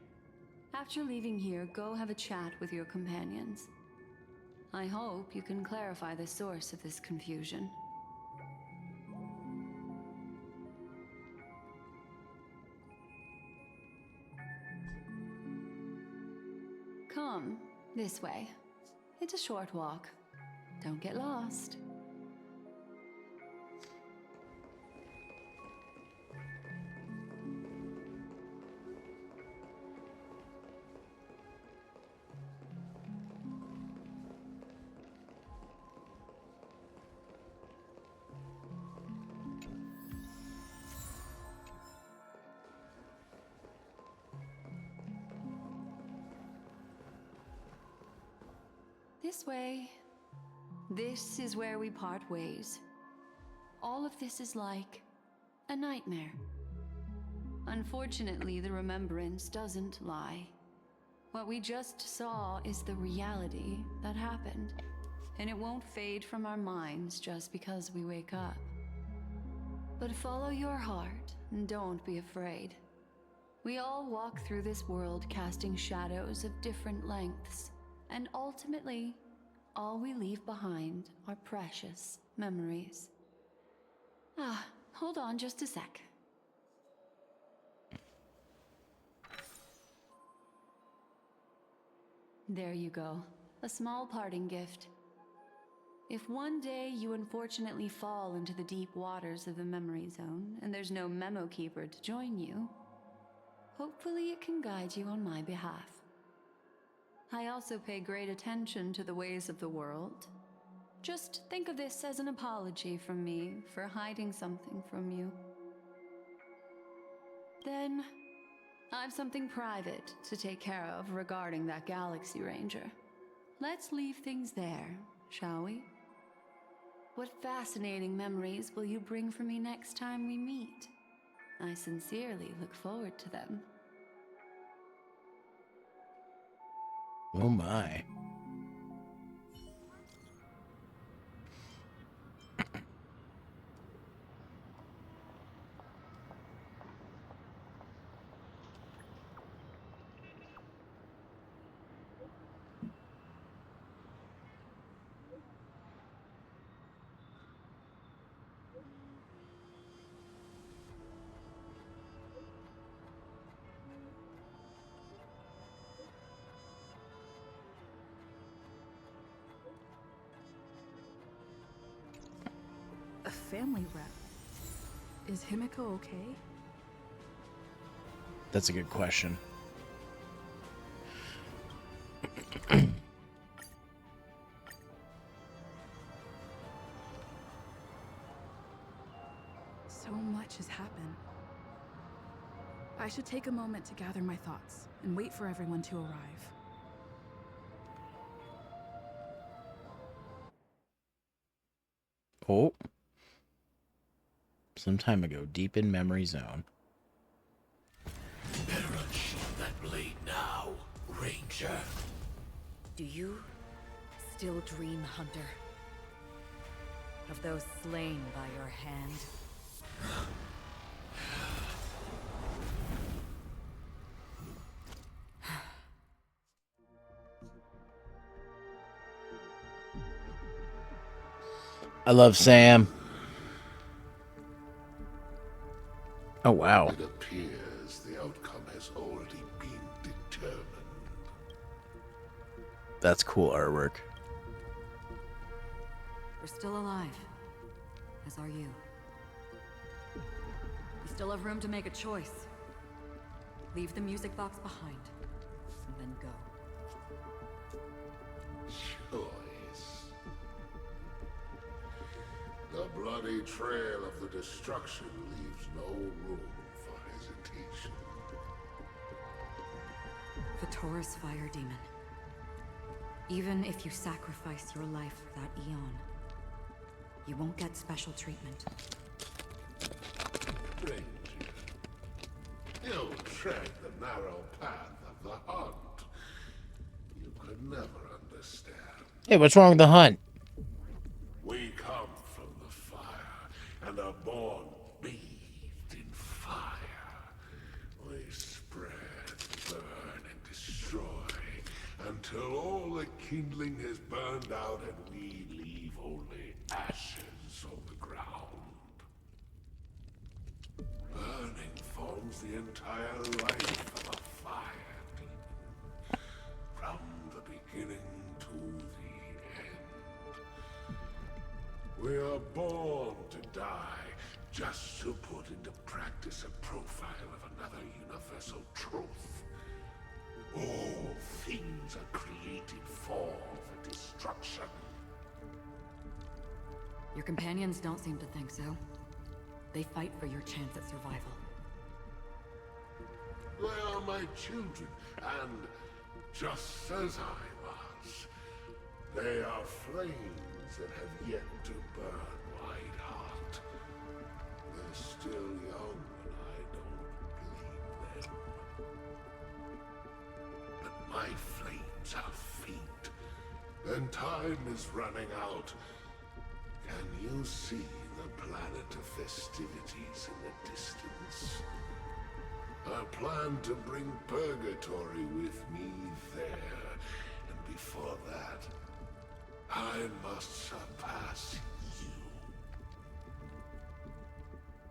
After leaving here, go have a chat with your companions. I hope you can clarify the source of this confusion. Come, this way. It's a short walk. Don't get lost. This way. This is where we part ways. All of this is like a nightmare. Unfortunately, the remembrance doesn't lie. What we just saw is the reality that happened, and it won't fade from our minds just because we wake up. But follow your heart and don't be afraid. We all walk through this world casting shadows of different lengths, and ultimately, all we leave behind are precious memories. Hold on just a sec. There you go. A small parting gift. If one day you unfortunately fall into the deep waters of the memory zone and there's no memo keeper to join you, hopefully it can guide you on my behalf. I also pay great attention to the ways of the world. Just think of this as an apology from me for hiding something from you. Then, I've something private to take care of regarding that Galaxy Ranger. Let's leave things there, shall we? What fascinating memories will you bring for me next time we meet? I sincerely look forward to them. Oh my. A family rep. Is Himiko okay? That's a good question. So much has happened. I should take a moment to gather my thoughts and wait for everyone to arrive. Oh. Some time ago, deep in memory zone. Better unsheath that blade now, Ranger. Do you still dream, Hunter? Of those slain by your hand? I love Sam. Oh, wow. It appears the outcome has already been determined. That's cool artwork. We're still alive, as are you. You still have room to make a choice. Leave the music box behind, and then go. Choice. The bloody trail of the destruction leaves no room for hesitation. The Taurus Fire Demon. Even if you sacrifice your life for that eon, you won't get special treatment. Ranger, you tread the narrow path of the hunt. You could never understand. Hey, what's wrong with the hunt? We come from the fire and are born bathed in fire. We spread, burn, and destroy until all the kindling has burned out and we leave only ashes on the ground. Burning forms the entire life of a fire demon, from the beginning to the end. We are born to die, just to put into practice a profile of another universal truth. All things are created for the destruction. Your companions don't seem to think so. They fight for your chance at survival. They are my children, and just as I was, they are flames that have yet to burn wide hot. They're still young, and I don't flames are faint, and time is running out. Can you see the planet of festivities in the distance? I plan to bring Purgatory with me there, and before that, I must surpass you.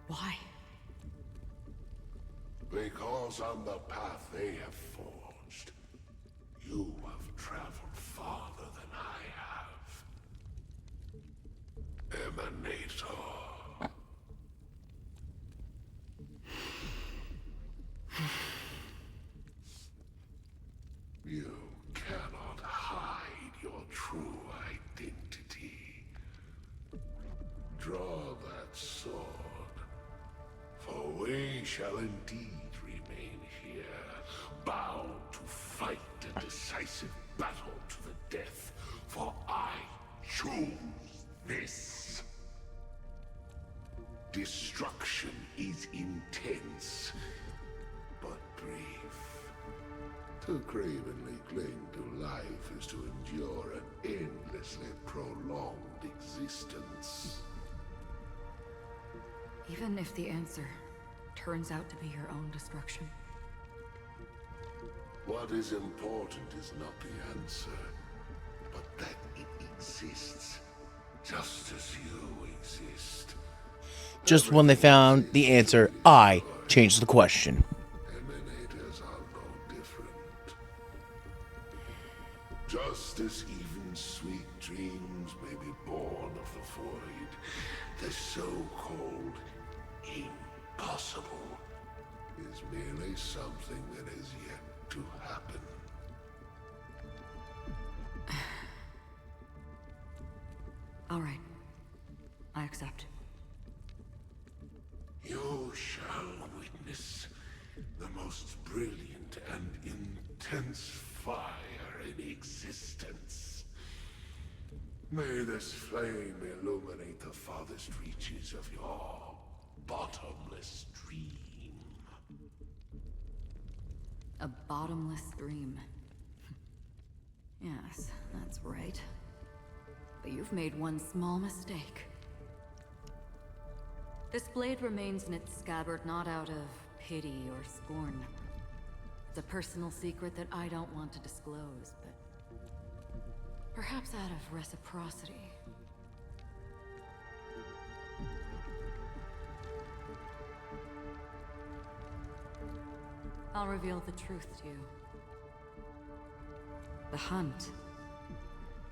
Why? Because on the path they have forged, you have traveled farther than I have. Emanator. You cannot hide your true identity. Draw that sword, for we shall indeed remain here, bound to fight a decisive battle to the death, for I choose this. Destruction is intense, but brief. To cravenly cling to life is to endure an endlessly prolonged existence. Even if the answer turns out to be your own destruction. What is important is not the answer, but that it exists, just as you exist. Just when they found the answer, I changed the question. Emanators are no different. Just as even sweet dreams may be born of the void, the so-called impossible is merely something that is yet to happen. All right. I accept. You shall witness the most brilliant and intense fire in existence. May this flame illuminate the farthest reaches of your bottomless dream. A bottomless dream. Yes, that's right. But you've made one small mistake. This blade remains in its scabbard not out of pity or scorn. It's a personal secret that I don't want to disclose, but perhaps out of reciprocity. I'll reveal the truth to you. The hunt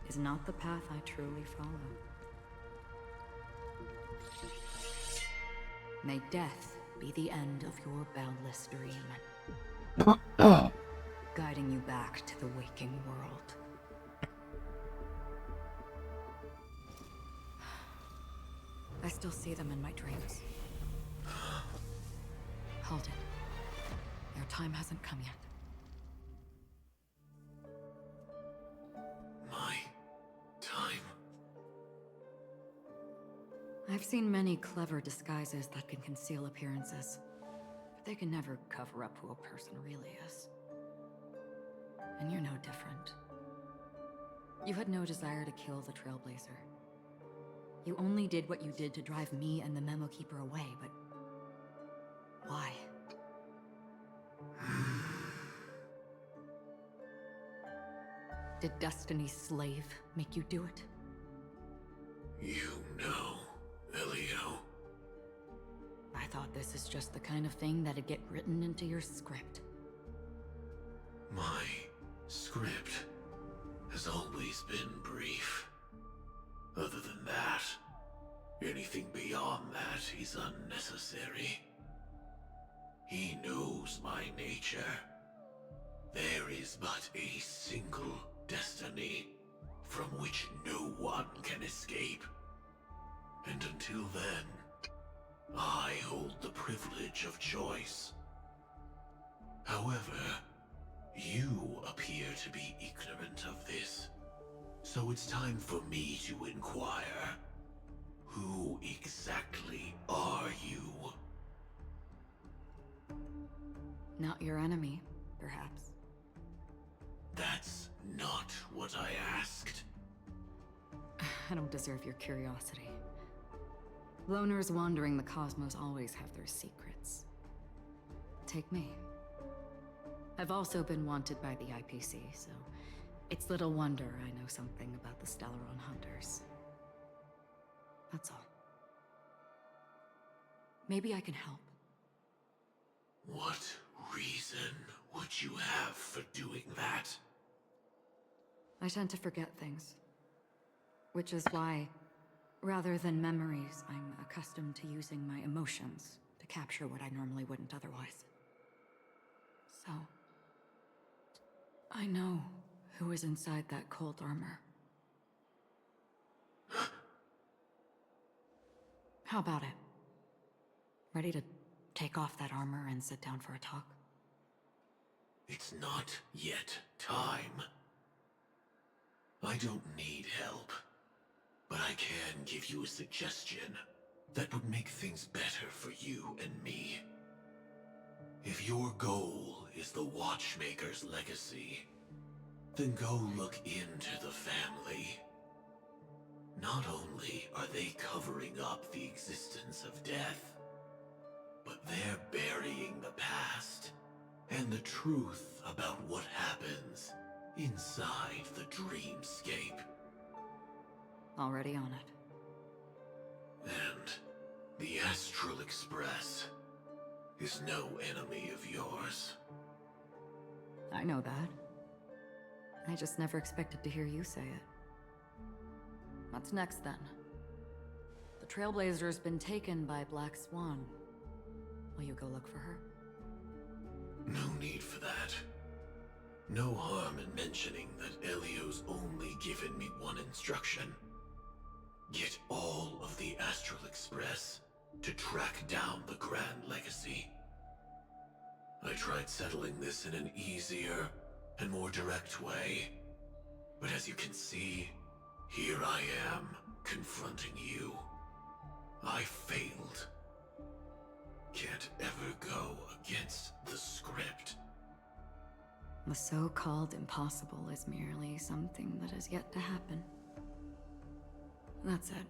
is not the path I truly follow. May death be the end of your boundless dream. Guiding you back to the waking world. I still see them in my dreams. Hold it. Your time hasn't come yet. My time? I've seen many clever disguises that can conceal appearances, but they can never cover up who a person really is. And you're no different. You had no desire to kill the Trailblazer. You only did what you did to drive me and the Memo Keeper away, but why? Did Destiny's slave make you do it? You know, Elio. I thought this is just the kind of thing that'd get written into your script. My script has always been brief. Other than that, anything beyond that is unnecessary. He knows my nature. There is but a single destiny from which no one can escape. And until then, I hold the privilege of choice. However, you appear to be ignorant of this, so it's time for me to inquire. Who exactly are you? Not your enemy, perhaps. That's not what I asked. I don't deserve your curiosity. Loners wandering the cosmos always have their secrets. Take me. I've also been wanted by the IPC, so it's little wonder I know something about the Stellaron Hunters. That's all. Maybe I can help. What reason would you have for doing that? I tend to forget things. Which is why, rather than memories, I'm accustomed to using my emotions to capture what I normally wouldn't otherwise. So, I know who is inside that cold armor. How about it? Ready to take off that armor and sit down for a talk? It's not yet time. I don't need help, but I can give you a suggestion that would make things better for you and me. If your goal is the Watchmaker's legacy, then go look into the family. Not only are they covering up the existence of death, but they're burying the past and the truth about what happens inside the dreamscape. Already on it. And the Astral Express is no enemy of yours. I know that. I just never expected to hear you say it. What's next, then? The Trailblazer's been taken by Black Swan. Will you go look for her? No need for that. No harm in mentioning that Elio's only given me one instruction. Get all of the Astral Express to track down the Grand Legacy. I tried settling this in an easier and more direct way, but as you can see, here I am, confronting you. I failed. Can't ever go against the script. The so-called impossible is merely something that has yet to happen. That's it.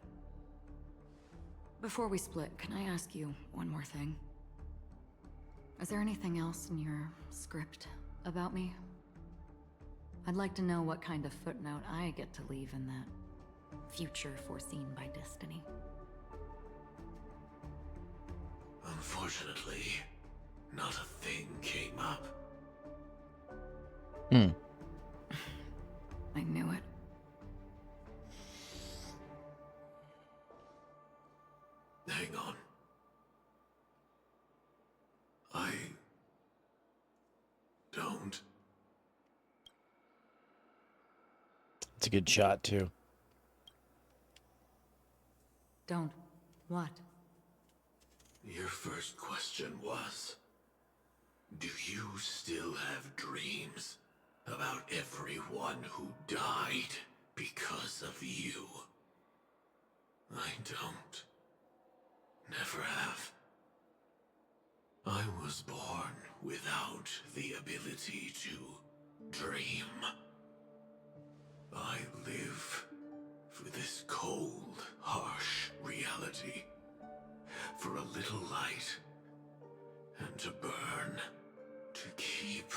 Before we split, can I ask you one more thing? Is there anything else in your script about me? I'd like to know what kind of footnote I get to leave in that future foreseen by destiny. Unfortunately, not a thing came up. I knew it. Hang on. I don't. It's a good shot, too. Don't. What? Your first question was, do you still have dreams about everyone who died because of you? I don't. Never have. I was born without the ability to dream. I live for this cold, harsh reality. For a little light, and to burn, to keep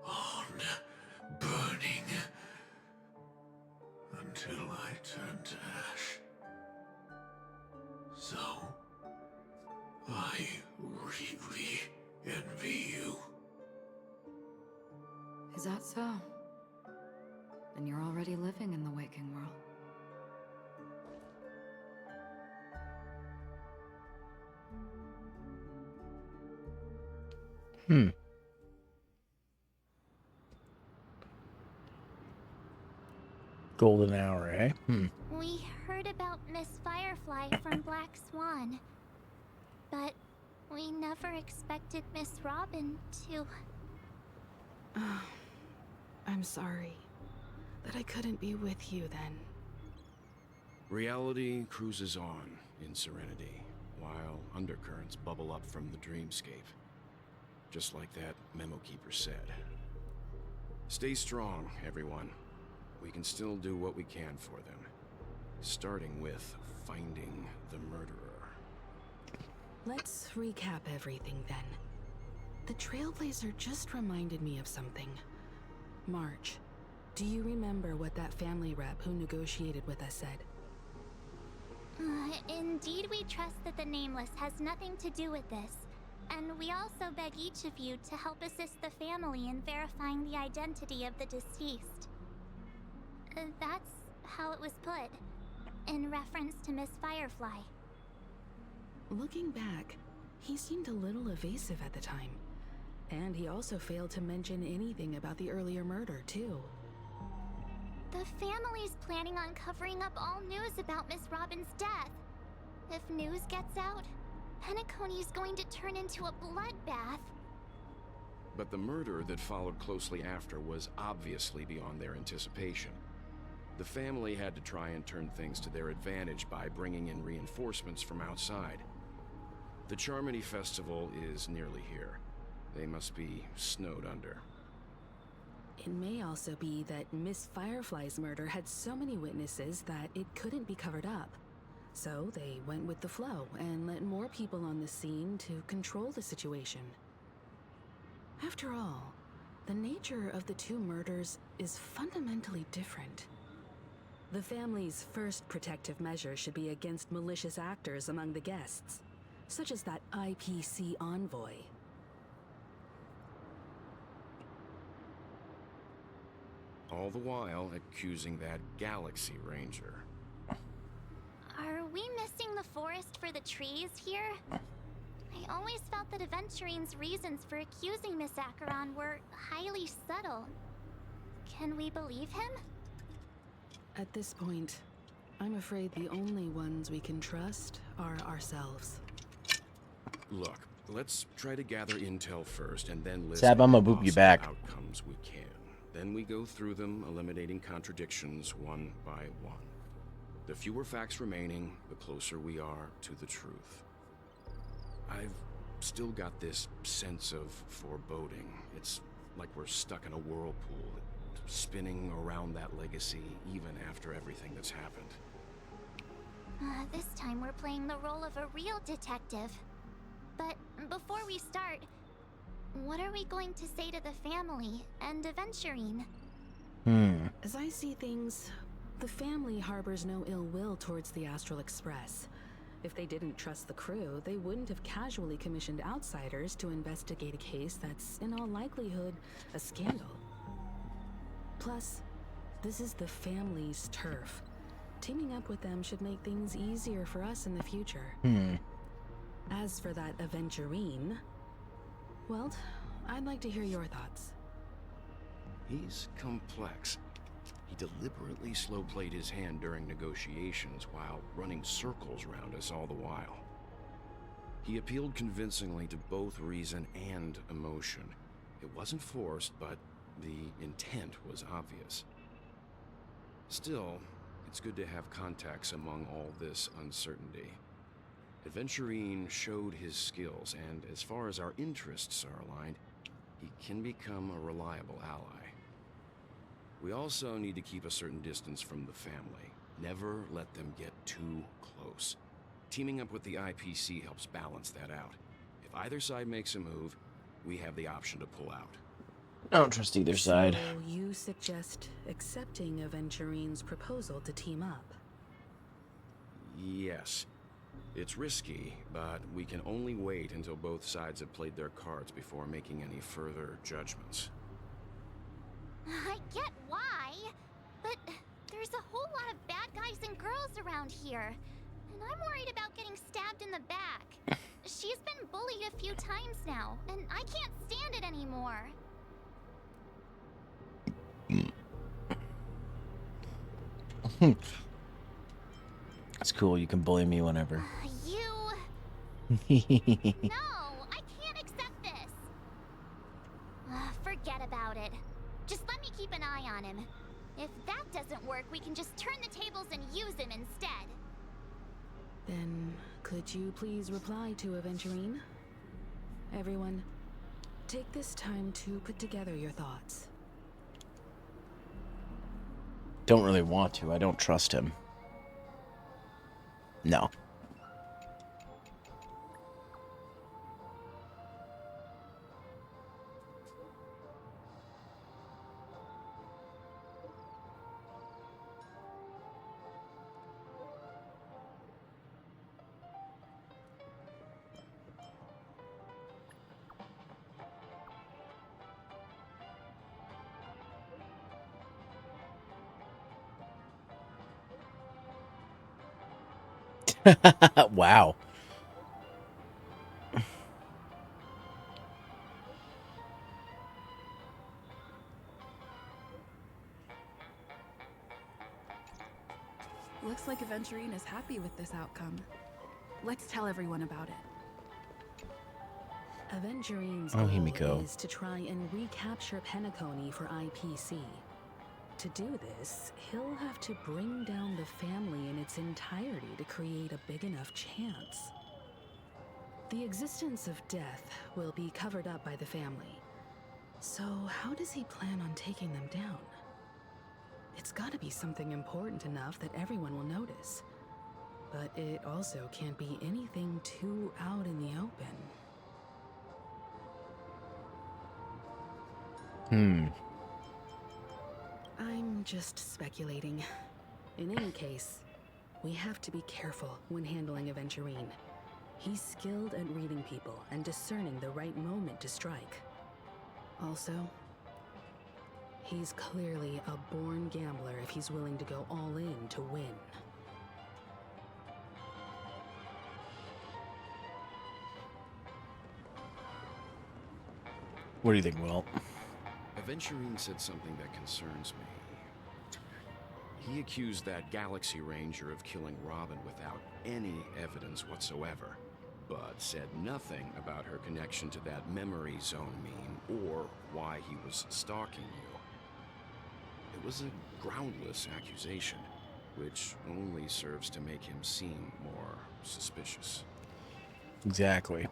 on burning, until I turn to ash. So, I really envy you. Is that so? Then you're already living in the waking world. Golden hour, eh? We heard about Miss Firefly from Black Swan, but we never expected Miss Robin to... I'm sorry that I couldn't be with you then. Reality cruises on in serenity, while undercurrents bubble up from the dreamscape. Just like that memo keeper said. Stay strong, everyone. We can still do what we can for them. Starting with finding the murderer. Let's recap everything then. The Trailblazer just reminded me of something. March, do you remember what that family rep who negotiated with us said? Indeed, we trust that the Nameless has nothing to do with this. And we also beg each of you to help assist the family in verifying the identity of the deceased. That's how it was put, in reference to Miss Firefly. Looking back, he seemed a little evasive at the time. And he also failed to mention anything about the earlier murder, too. The family's planning on covering up all news about Miss Robin's death. If news gets out, Penacony's going to turn into a bloodbath. But the murder that followed closely after was obviously beyond their anticipation. The family had to try and turn things to their advantage by bringing in reinforcements from outside. The Charmony Festival is nearly here. They must be snowed under. It may also be that Miss Firefly's murder had so many witnesses that it couldn't be covered up. So they went with the flow and let more people on the scene to control the situation. After all, the nature of the two murders is fundamentally different. The family's first protective measure should be against malicious actors among the guests, such as that IPC envoy. All the while accusing that Galaxy Ranger. Are we missing the forest for the trees here? I always felt that Aventurine's reasons for accusing Miss Acheron were highly subtle. Can we believe him? At this point, I'm afraid the only ones we can trust are ourselves. Look, let's try to gather intel first and then list Sab, I'ma boop you possible back. outcomes we can. Then we go through them, eliminating contradictions one by one. The fewer facts remaining, the closer we are to the truth. I've still got this sense of foreboding. It's like we're stuck in a whirlpool, spinning around that legacy even after everything that's happened. This time we're playing the role of a real detective. But before we start, what are we going to say to the family and Aventurine? As I see things, the family harbors no ill will towards the Astral Express. If they didn't trust the crew, they wouldn't have casually commissioned outsiders to investigate a case that's, in all likelihood, a scandal. Plus, this is the family's turf. Teaming up with them should make things easier for us in the future. As for that Aventurine, well, I'd like to hear your thoughts. He's complex. He deliberately slow-played his hand during negotiations while running circles around us all the while. He appealed convincingly to both reason and emotion. It wasn't forced, but the intent was obvious. Still, it's good to have contacts among all this uncertainty. Aventurine showed his skills, and as far as our interests are aligned, he can become a reliable ally. We also need to keep a certain distance from the family. Never let them get too close. Teaming up with the IPC helps balance that out. If either side makes a move, we have the option to pull out. I don't trust either side. So you suggest accepting Aventurine's proposal to team up? Yes. It's risky, but we can only wait until both sides have played their cards before making any further judgments. I get why, but there's a whole lot of bad guys and girls around here, and I'm worried about getting stabbed in the back. She's been bullied a few times now, and I can't stand it anymore. It's cool, you can bully me whenever. No, I can't accept this. Forget about it. Just let me keep an eye on him. If that doesn't work, we can just turn the tables and use him instead. Then, could you please reply to Aventurine? Everyone, take this time to put together your thoughts. Don't really want to. I don't trust him. No. Wow. Looks like Aventurine is happy with this outcome. Let's tell everyone about it. Aventurine's Oh, goal Himiko. is to try and recapture Penacony for IPC. To do this, he'll have to bring down the family in its entirety to create a big enough chance. The existence of death will be covered up by the family. So how does he plan on taking them down? It's gotta be something important enough that everyone will notice. But it also can't be anything too out in the open. I'm just speculating. In any case, we have to be careful when handling Aventurine. He's skilled at reading people and discerning the right moment to strike. Also, he's clearly a born gambler if he's willing to go all in to win. What do you think, Will? Aventurine said something that concerns me. He accused that Galaxy Ranger of killing Robin without any evidence whatsoever, but said nothing about her connection to that memory zone meme or why he was stalking you. It was a groundless accusation, which only serves to make him seem more suspicious. Exactly.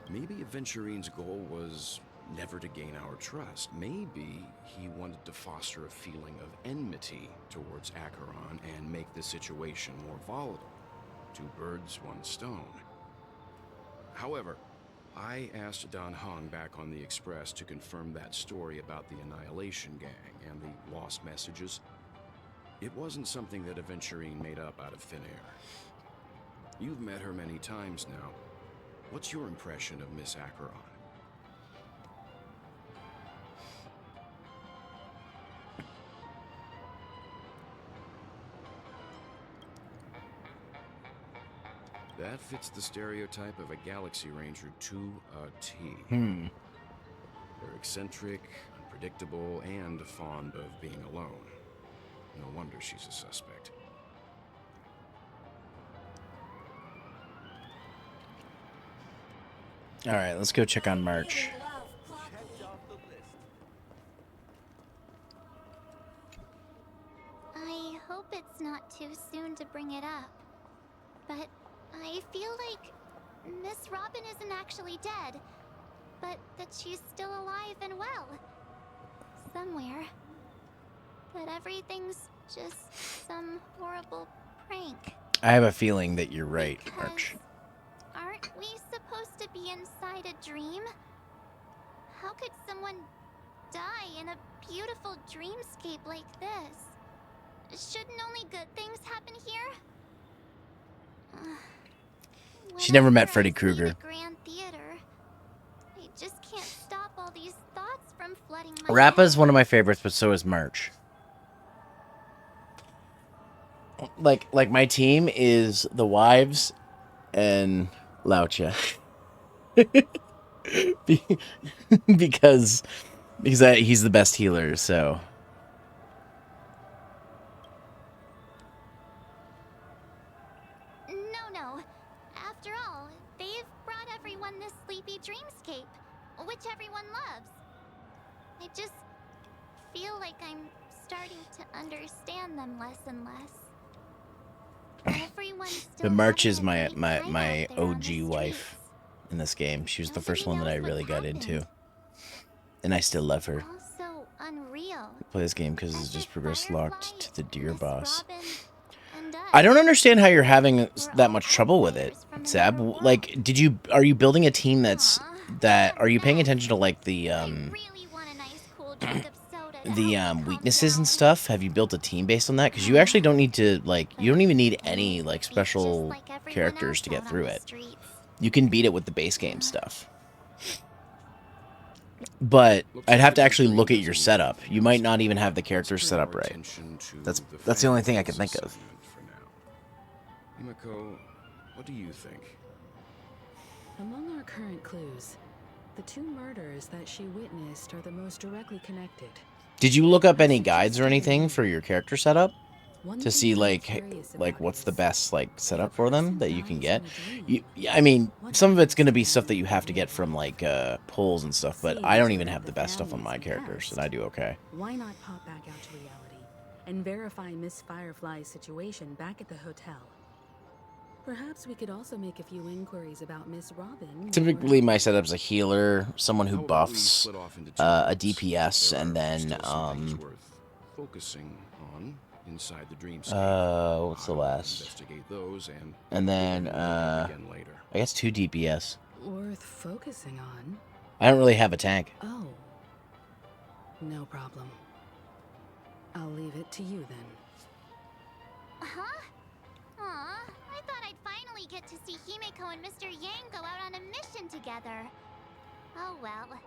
Maybe Aventurine's goal was never to gain our trust. Maybe he wanted to foster a feeling of enmity towards Acheron and make the situation more volatile. Two birds, one stone. However, I asked Dan Heng back on the Express to confirm that story about the Annihilation Gang and the lost messages. It wasn't something that Aventurine made up out of thin air. You've met her many times now. What's your impression of Miss Acheron? That fits the stereotype of a Galaxy Ranger to a T. They're eccentric, unpredictable, and fond of being alone. No wonder she's a suspect. All right, let's go check on March. I hope it's not too soon to bring it up, but I feel like Miss Robin isn't actually dead, but that she's still alive and well. Somewhere. But everything's just some horrible prank. I have a feeling that you're right, March. Aren't we supposed to be inside a dream? How could someone die in a beautiful dreamscape like this? Shouldn't only good things happen here? She never met Freddy Krueger. Grand Theater, I just can't stop all these thoughts from flooding my Rappa's one of my favorites, but so is March. Like my team is the Wives and Laucha. because he's the best healer, so. No. After all, they've brought everyone this sleepy dreamscape, which everyone loves. I just feel like I'm starting to understand them less and less. But March is my OG wife in this game. She was the first one that I really got into. And I still love her. Also unreal. Play this game because it's just progress locked to the deer boss. Robin, and us. I don't understand how you're having that much trouble with it, Zab. Like, are you building a team are you paying attention to like the weaknesses and stuff? Have you built a team based on that? Because you actually don't need to, like, you don't even need any like special characters to get through it. You can beat it with the base game stuff. But I'd have to actually look at your setup. You might not even have the characters set up right. That's the only thing I can think of. Himiko, what do you think? Among our current clues, the 2 murders that she witnessed are the most directly connected. Did you look up any guides or anything for your character setup to see like what's the best like setup for them that you can get? I mean, some of it's going to be stuff that you have to get from like polls and stuff, but I don't even have the best stuff on my characters, and I do okay. Why not pop back out to reality and verify Miss Firefly's situation back at the hotel? Perhaps we could also make a few inquiries about Miss Robin. Typically, my setup's a healer, someone who buffs, a DPS, and then focusing on inside the dream what's the last? Investigate those and then I guess 2 DPS. Worth focusing on. I don't really have a tank. Oh, no problem. I'll leave it to you then. Huh? Aw, I thought I'd finally get to see Himiko and Mr. Yang go out on a mission together. Oh well.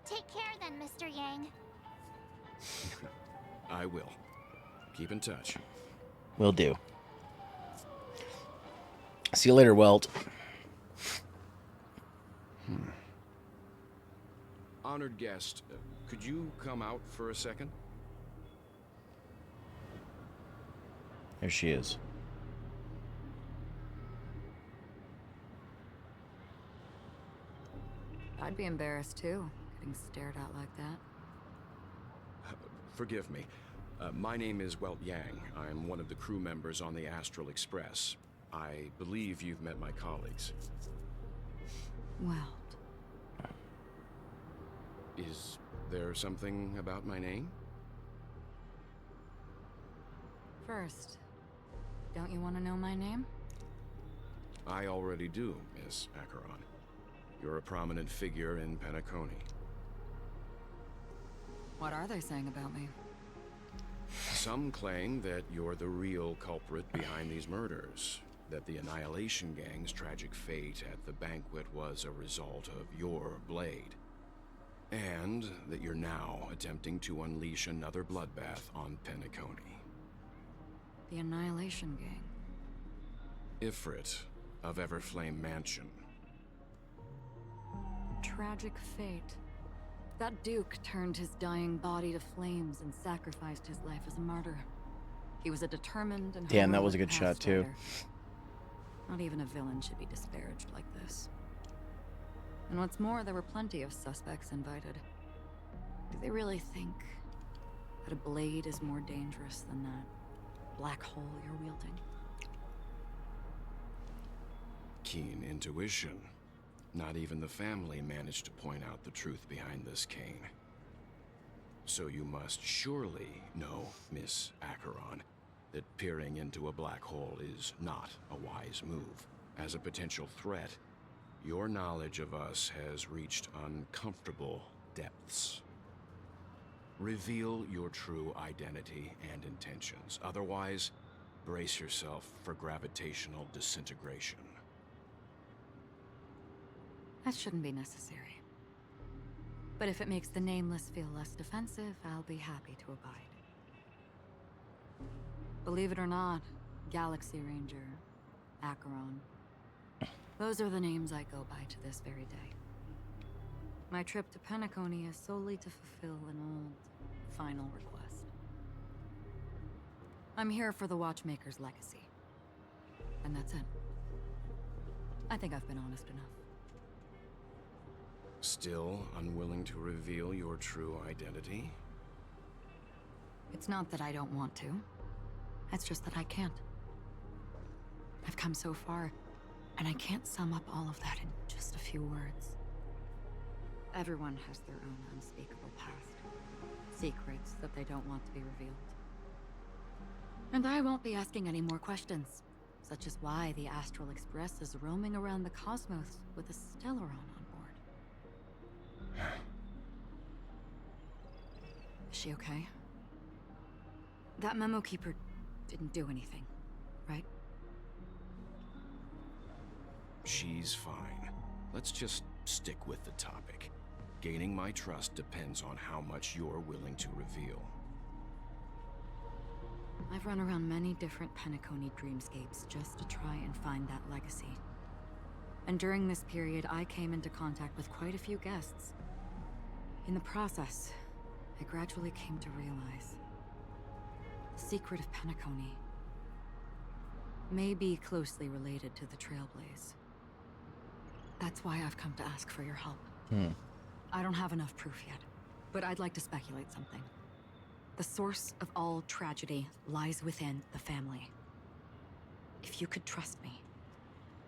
Take care then, Mr. Yang. I will. Keep in touch. Will do. See you later, Welt. Honored guest, could you come out for a second? There she is. I'd be embarrassed too, getting stared at like that. Forgive me. My name is Welt Yang. I'm one of the crew members on the Astral Express. I believe you've met my colleagues. Welt. Is there something about my name? First, don't you want to know my name? I already do, Miss Acheron. You're a prominent figure in Penacony. What are they saying about me? Some claim that you're the real culprit behind these murders, that the Annihilation Gang's tragic fate at the banquet was a result of your blade, and that you're now attempting to unleash another bloodbath on Penacony. The Annihilation Gang? Ifrit of Everflame Mansion. Tragic fate. That Duke turned his dying body to flames and sacrificed his life as a martyr. He was a determined and damn, that was a heroic good shot too. fighter. Not even a villain should be disparaged like this. And what's more, there were plenty of suspects invited. Do they really think that a blade is more dangerous than that black hole you're wielding? Keen intuition. Not even the family managed to point out the truth behind this cane. So you must surely know, Miss Acheron, that peering into a black hole is not a wise move. As a potential threat, your knowledge of us has reached uncomfortable depths. Reveal your true identity and intentions. Otherwise, brace yourself for gravitational disintegration. That shouldn't be necessary. But if it makes the Nameless feel less defensive, I'll be happy to abide. Believe it or not, Galaxy Ranger, Acheron, those are the names I go by to this very day. My trip to Penacony is solely to fulfill an old, final request. I'm here for the Watchmaker's legacy. And that's it. I think I've been honest enough. Still unwilling to reveal your true identity? It's not that I don't want to. It's just that I can't. I've come so far, and I can't sum up all of that in just a few words. Everyone has their own unspeakable past. secrets that they don't want to be revealed. And I won't be asking any more questions, such as why the Astral Express is roaming around the cosmos with a Stellaron on board. Is she okay? That memo keeper didn't do anything, right? She's fine. Let's just stick with the topic. Gaining my trust depends on how much you're willing to reveal. I've run around many different Penacony dreamscapes just to try and find that legacy. And during this period, I came into contact with quite a few guests. In the process, I gradually came to realize the secret of Penacony may be closely related to the Trailblaze. That's why I've come to ask for your help. I don't have enough proof yet, but I'd like to speculate something. The source of all tragedy lies within the family. If you could trust me,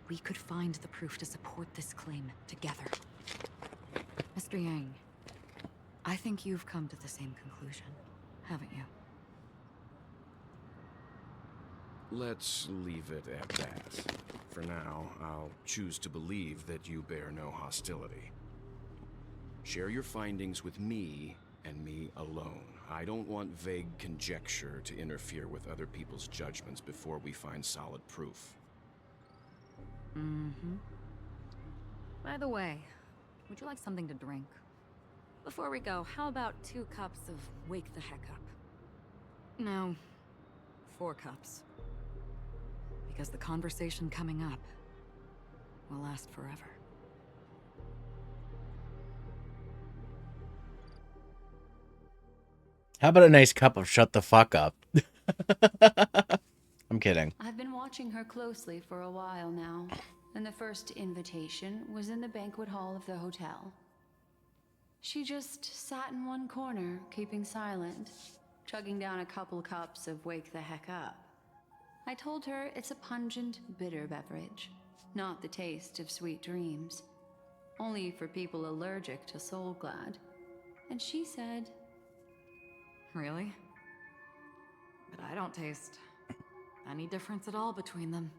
we could find the proof to support this claim together. Mr. Yang, I think you've come to the same conclusion, haven't you? Let's leave it at that. For now, I'll choose to believe that you bear no hostility. Share your findings with me and me alone. I don't want vague conjecture to interfere with other people's judgments before we find solid proof. By the way, would you like something to drink? Before we go, how about 2 cups of Wake the Heck Up? No, 4 cups. Because the conversation coming up will last forever. How about a nice cup of shut the fuck up? I'm kidding. I've been watching her closely for a while now, and the first invitation was in the banquet hall of the hotel. She just sat in one corner, keeping silent, chugging down a couple cups of Wake the Heck Up. I told her it's a pungent, bitter beverage, not the taste of sweet dreams, only for people allergic to Soul Glad. And she said, Really? But I don't taste any difference at all between them.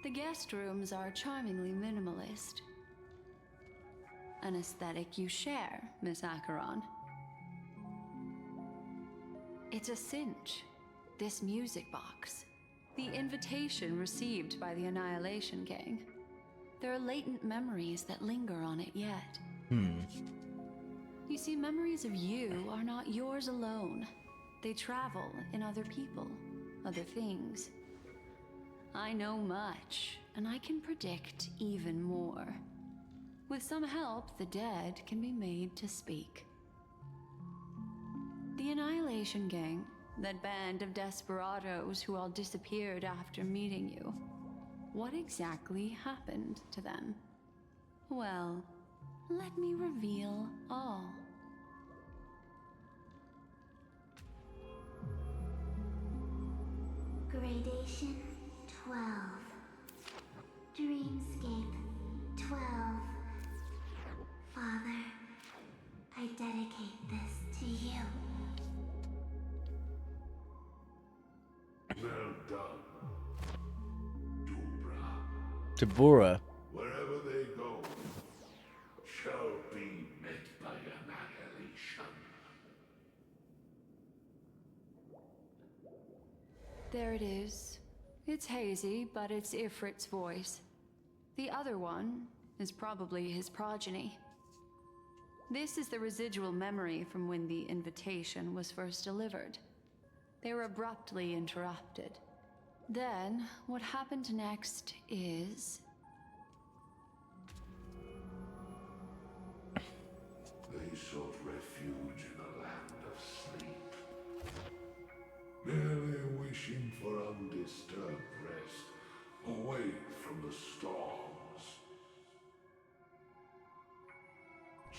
the guest rooms are charmingly minimalist. An aesthetic you share, Miss Acheron. It's a cinch, this music box. The invitation received by the Annihilation Gang. There are latent memories that linger on it yet. You see, memories of you are not yours alone. They travel in other people, other things. I know much, and I can predict even more. With some help, the dead can be made to speak. The Annihilation Gang, that band of desperados who all disappeared after meeting you. What exactly happened to them? Well, let me reveal all. Gradation 12. Dreamscape 12. Father, I dedicate this to you. Well done, Dubra. Tabura. Wherever they go, shall be met by annihilation. There it is. It's hazy, but it's Ifrit's voice. The other one is probably his progeny. This is the residual memory from when the invitation was first delivered. They were abruptly interrupted. Then, what happened next is... They sought refuge in a land of sleep, merely wishing for undisturbed rest, away from the storms.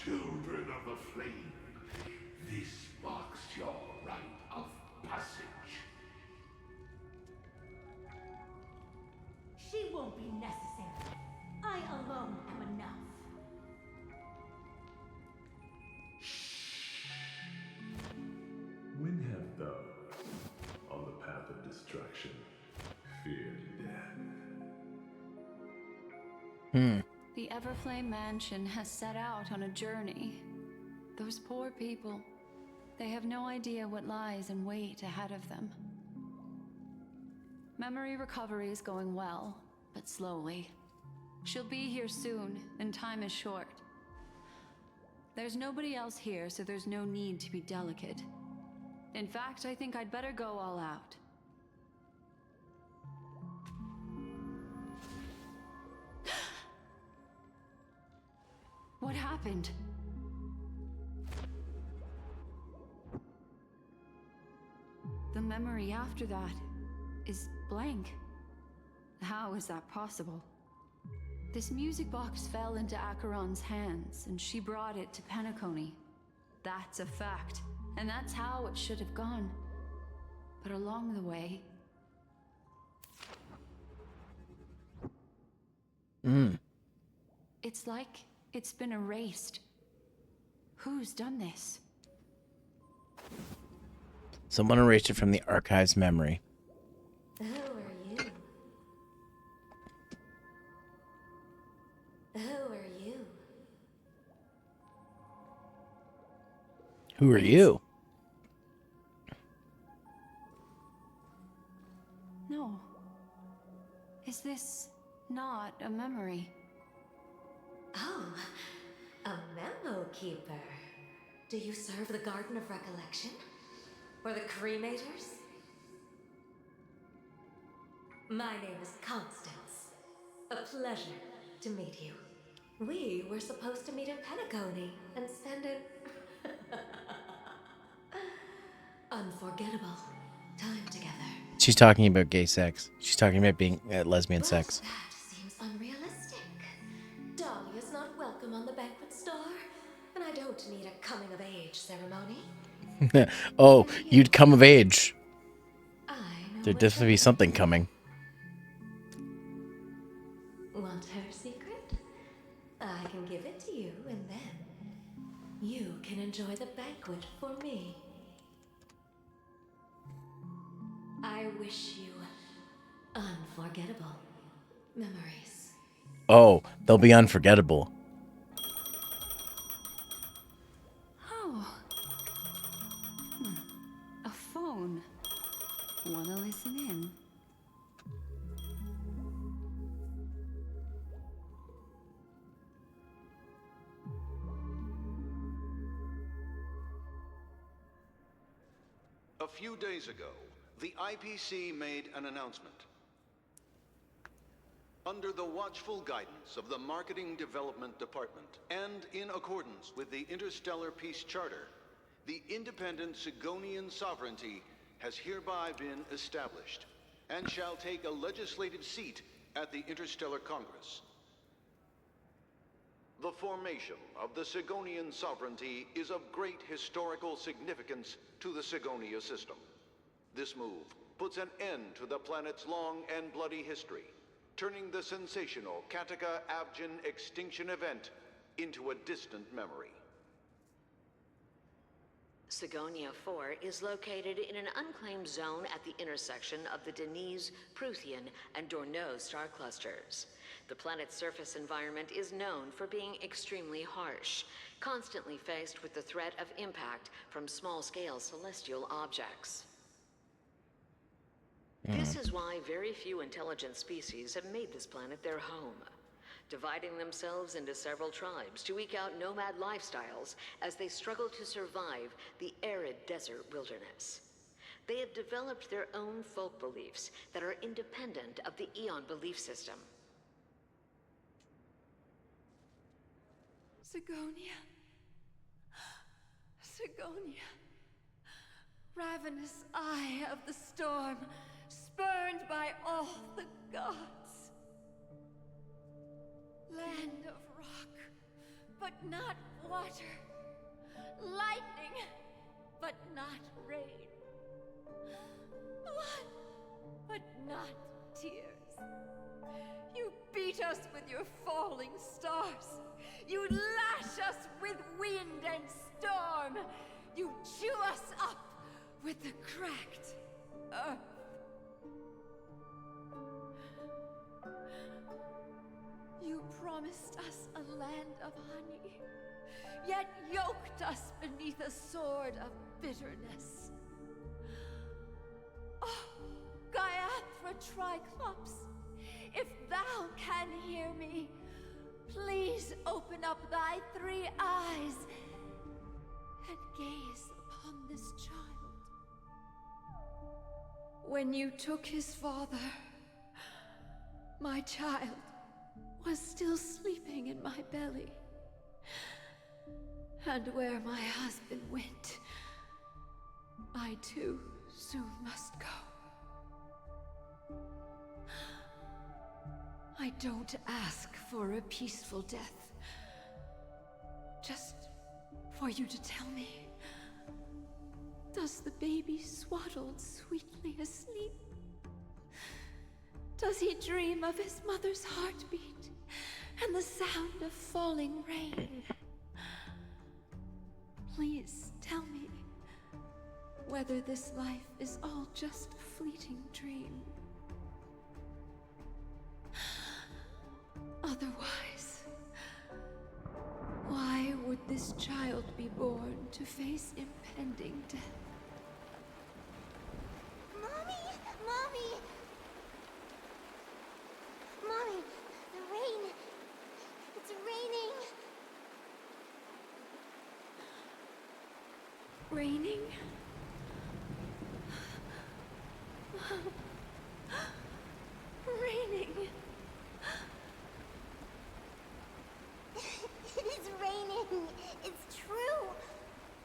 Children of the flame, this marks your rite of passage. She won't be necessary. I alone am The Everflame Mansion has set out on a journey. Those poor people, they have no idea what lies in wait ahead of them. Memory recovery is going well, but slowly. She'll be here soon, and time is short. There's nobody else here, so there's no need to be delicate. In fact, I think I'd better go all out. What happened? The memory after that is blank. How is that possible? This music box fell into Acheron's hands, and she brought it to Penacony. That's a fact, and that's how it should have gone. But along the way... It's like it's been erased. Who's done this? Someone erased it from the archive's memory. Who are you? Who are you? Who are you? No. Is this not a memory? Oh, a memo keeper. Do you serve the Garden of Recollection? Or the Cremators? My name is Constance. A pleasure to meet you. We were supposed to meet in Penacony and spend an unforgettable time together. She's talking about gay sex. She's talking about being lesbian sex. That seems unrealistic. Dahlia's not welcome on the banquet star, and I don't need a coming-of-age ceremony. Oh, you'd come of age. There'd definitely be something coming. Want her secret? I can give it to you, and then you can enjoy the banquet for me. I wish you unforgettable memories. Oh, they'll be unforgettable. Oh. A phone. Wanna listen in? A few days ago, the IPC made an announcement. Under the watchful guidance of the Marketing Development Department, and in accordance with the Interstellar Peace Charter, the independent Sigonian sovereignty has hereby been established, and shall take a legislative seat at the Interstellar Congress. The formation of the Sigonian sovereignty is of great historical significance to the Sigonia system. This move puts an end to the planet's long and bloody history, turning the sensational Kataka-Abjin extinction event into a distant memory. Sigonia 4 is located in an unclaimed zone at the intersection of the Denise, Prothean, and Dorneau star clusters. The planet's surface environment is known for being extremely harsh, constantly faced with the threat of impact from small-scale celestial objects. This is why very few intelligent species have made this planet their home, dividing themselves into several tribes to eke out nomad lifestyles as they struggle to survive the arid desert wilderness. They have developed their own folk beliefs that are independent of the Eon belief system. Sigonia. Sigonia. Ravenous eye of the storm, spurned by all the gods. Land of rock, but not water. Lightning, but not rain. Blood, but not tears. You beat us with your falling stars. You lash us with wind and storm. You chew us up with the cracked earth. You promised us a land of honey, yet yoked us beneath a sword of bitterness. Oh, Gaiathra Triclops, if thou can hear me, please open up thy 3 eyes and gaze upon this child. When you took his father, my child was still sleeping in my belly. And where my husband went, I too soon must go. I don't ask for a peaceful death. Just for you to tell me, does the baby swaddled sweetly asleep? Does he dream of his mother's heartbeat and the sound of falling rain? Please tell me whether this life is all just a fleeting dream. Otherwise, why would this child be born to face impending death? Mommy! Mommy! Mommy, the rain. It's raining. Raining? Raining. It is raining. It's true.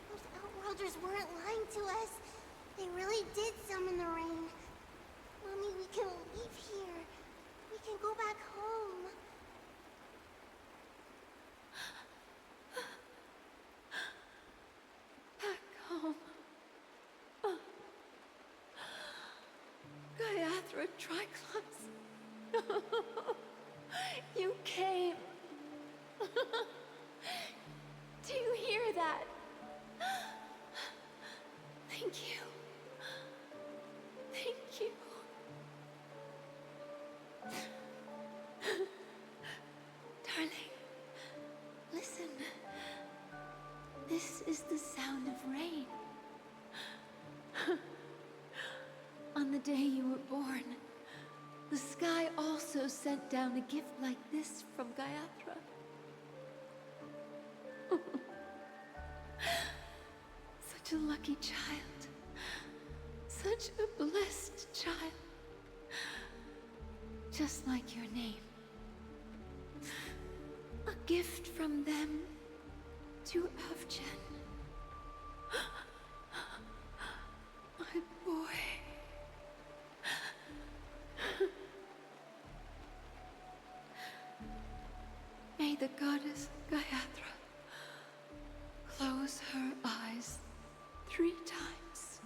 Those Outworlders weren't lying to us. They really did summon the rain. Mommy, we can leave here. We can go back home. Back home. Gaiathra Triclops. You came. Do you hear that? Thank you. Thank you. Darling, listen. This is the sound of rain. On the day you were born, the sky also sent down a gift like this from Gaiathra. Such a lucky child. Such a blessed child. Just like your name. A gift from them to Avjen. My boy. May the goddess Gaiathra close her eyes 3 times.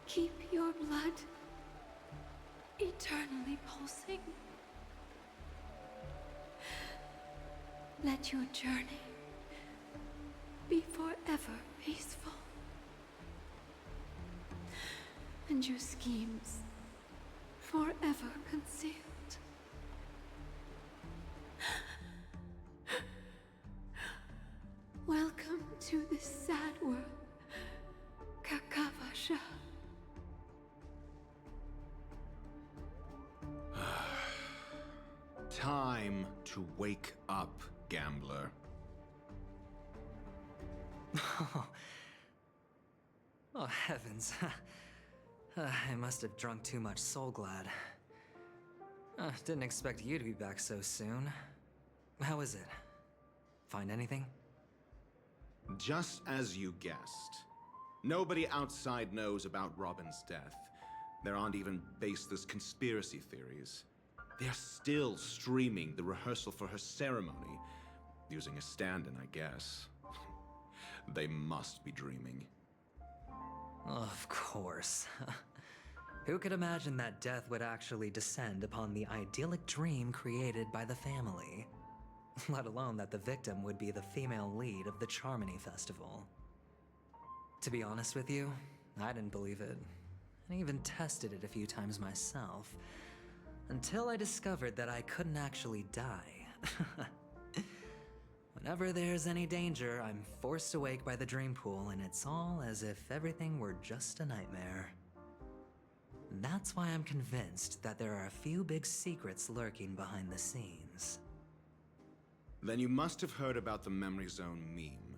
Keep your blood eternally pulsing. Let your journey be forever peaceful. And your schemes forever concealed. Welcome to this sad world, Kakavasha. Time to wake up, gambler. Oh, heavens. I must have drunk too much Soul Glad. Didn't expect you to be back so soon. How is it? Find anything? Just as you guessed. Nobody outside knows about Robin's death. There aren't even baseless conspiracy theories. They're still streaming the rehearsal for her ceremony, using a stand-in, I guess. They must be dreaming. Of course. Who could imagine that death would actually descend upon the idyllic dream created by the family? Let alone that the victim would be the female lead of the Charmony Festival. To be honest with you, I didn't believe it. I even tested it a few times myself. Until I discovered that I couldn't actually die. Whenever there's any danger, I'm forced awake by the dream pool, and it's all as if everything were just a nightmare. That's why I'm convinced that there are a few big secrets lurking behind the scenes. Then you must have heard about the Memory Zone meme.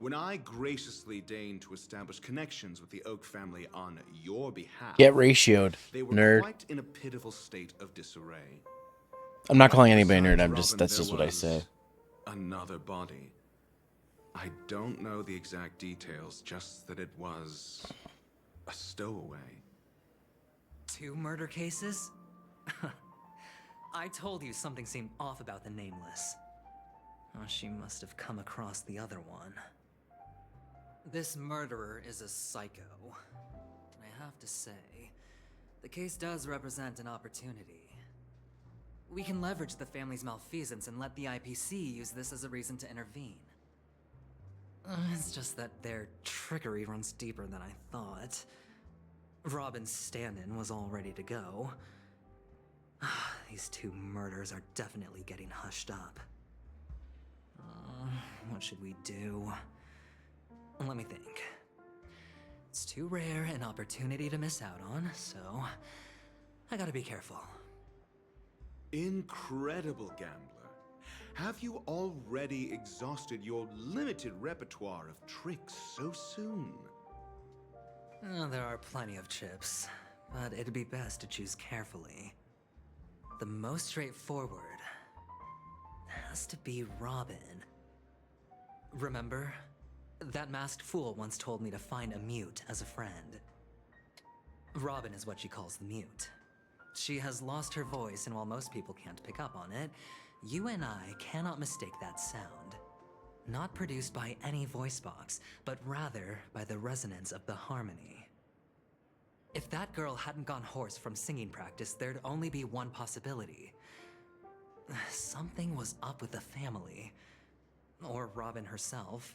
When I graciously deigned to establish connections with the Oak family on your behalf, Get ratioed, they were nerd. quite in a pitiful state of disarray. I'm not calling anybody nerd. Besides That's Robin, just what there I say. was another body. I don't know the exact details, just that it was a stowaway. 2 murder cases? I told you something seemed off about the Nameless. Oh, she must have come across the other one. This murderer is a psycho. And I have to say, the case does represent an opportunity. We can leverage the family's malfeasance and let the IPC use this as a reason to intervene. It's just that their trickery runs deeper than I thought. Robin's stand-in was all ready to go. These 2 murders are definitely getting hushed up. What should we do? Let me think. It's too rare an opportunity to miss out on, so I gotta be careful. Incredible gambler. Have you already exhausted your limited repertoire of tricks so soon? There are plenty of chips, but it'd be best to choose carefully. The most straightforward has to be Robin. Remember? That masked fool once told me to find a mute as a friend. Robin is what she calls the mute. She has lost her voice, and while most people can't pick up on it, you and I cannot mistake that sound. Not produced by any voice box, but rather by the resonance of the harmony. If that girl hadn't gone hoarse from singing practice, there'd only be one possibility. Something was up with the family. Or Robin herself.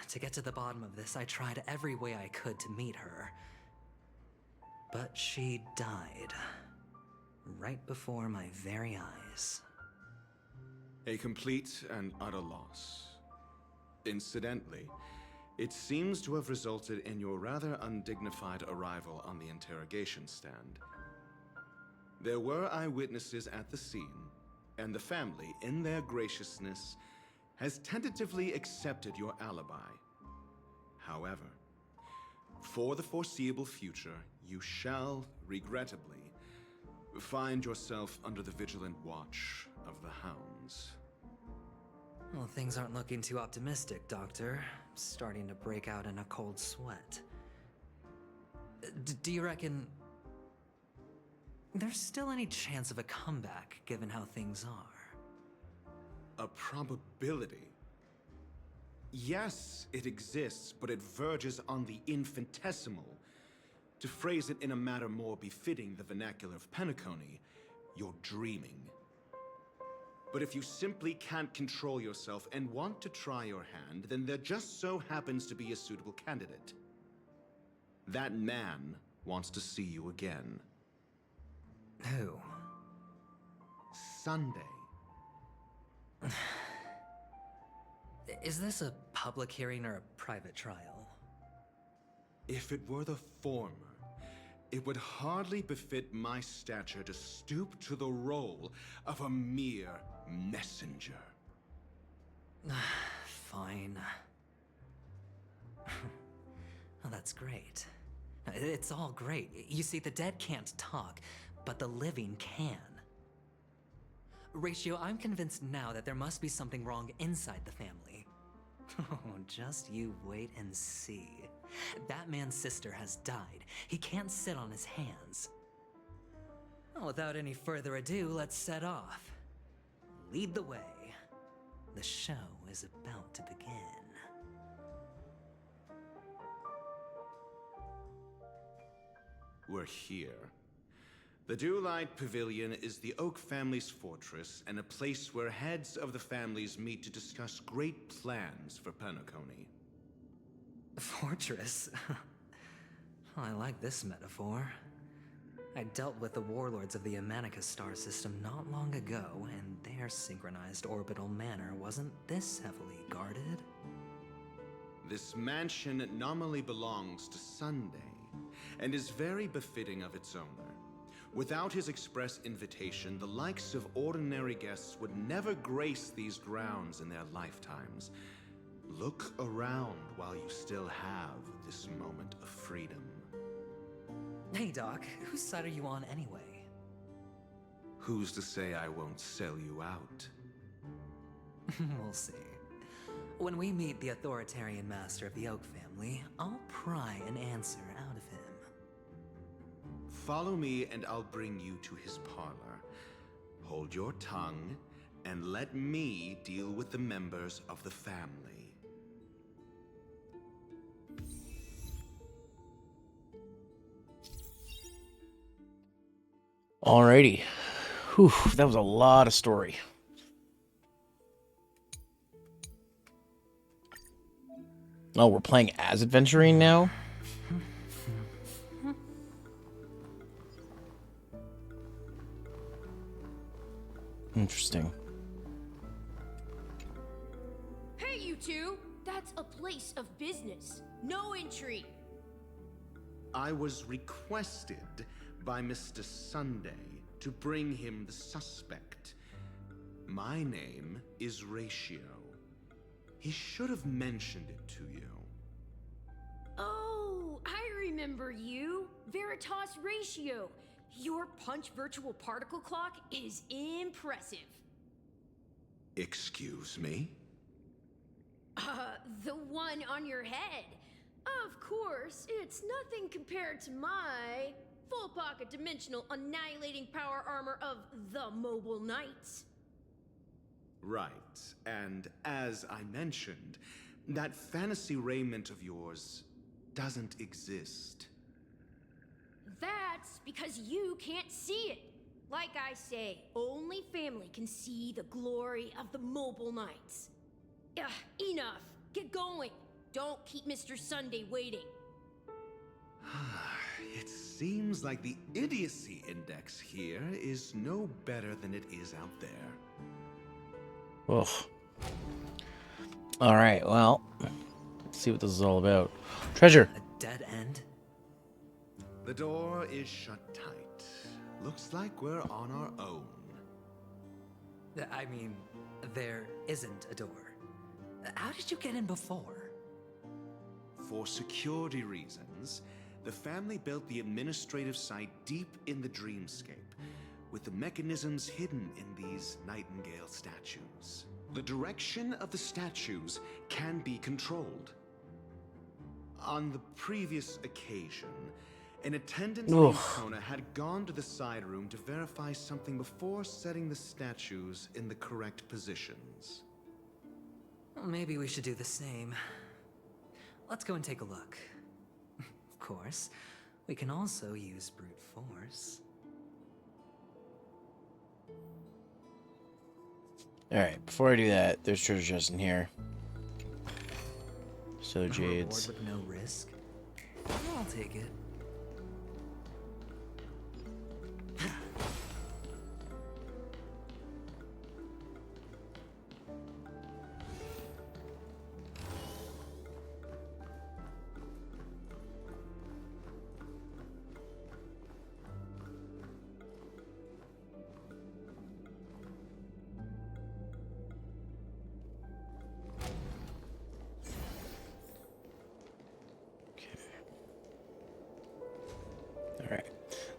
To get to the bottom of this, I tried every way I could to meet her. But she died. Right before my very eyes. A complete and utter loss. Incidentally, it seems to have resulted in your rather undignified arrival on the interrogation stand. There were eyewitnesses at the scene, and the family, in their graciousness, has tentatively accepted your alibi. However, for the foreseeable future, you shall, regrettably, find yourself under the vigilant watch of the hounds. Well, things aren't looking too optimistic, Doctor. I'm starting to break out in a cold sweat. Do you reckon there's still any chance of a comeback, given how things are? A probability? Yes, it exists, but it verges on the infinitesimal. To phrase it in a manner more befitting the vernacular of Penacony, you're dreaming. But if you simply can't control yourself and want to try your hand, then there just so happens to be a suitable candidate. That man wants to see you again. Who? Sunday. Is this a public hearing or a private trial? If it were the former, it would hardly befit my stature to stoop to the role of a mere messenger. Fine. Oh, that's great. It's all great. You see, the dead can't talk, but the living can. Ratio, I'm convinced now that there must be something wrong inside the family. Oh, just you wait and see. That man's sister has died. He can't sit on his hands. Well, without any further ado, let's set off. Lead the way. The show is about to begin. We're here. The Dewlight Pavilion is the Oak family's fortress and a place where heads of the families meet to discuss great plans for Penacony. Fortress? I like this metaphor. I dealt with the warlords of the Amanicus star system not long ago, and their synchronized orbital manor wasn't this heavily guarded. This mansion nominally belongs to Sunday, and is very befitting of its owner. Without his express invitation, the likes of ordinary guests would never grace these grounds in their lifetimes. Look around while you still have this moment of freedom. Hey Doc, whose side are you on anyway? Who's to say I won't sell you out? We'll see. When we meet the authoritarian master of the Oak family, I'll pry an answer out of him. Follow me and I'll bring you to his parlor. Hold your tongue and let me deal with the members of the family. Alrighty. Whew, that was a lot of story. Oh, we're playing as Adventurine now? Interesting. Hey, you two! That's a place of business. No intrigue. I was requested by Mr. Sunday to bring him the suspect. My name is Ratio. He should have mentioned it to you. Oh, I remember you. Veritas Ratio. Your punch virtual particle clock is impressive. Excuse me? The one on your head. Of course, it's nothing compared to my full pocket dimensional annihilating power armor of the Mobile Knights. Right, and as I mentioned, that fantasy raiment of yours doesn't exist. That's because you can't see it. Like I say, only family can see the glory of the Mobile Knights. Ugh, enough. Get going. Don't keep Mr. Sunday waiting. It seems like the idiocy index here is no better than it is out there. Ugh. Alright, well, let's see what this is all about. Treasure. A dead end? The door is shut tight. Looks like we're on our own. I mean, there isn't a door. How did you get in before? For security reasons, the family built the administrative site deep in the dreamscape, with the mechanisms hidden in these Nightingale statues. The direction of the statues can be controlled. On the previous occasion, an attendant named Kona had gone to the side room to verify something before setting the statues in the correct positions. Well, maybe we should do the same. Let's go and take a look. Of course, we can also use brute force. Alright, before I do that, there's treasure chest in here. So A jades. reward with no risk. I'll take it. Alright.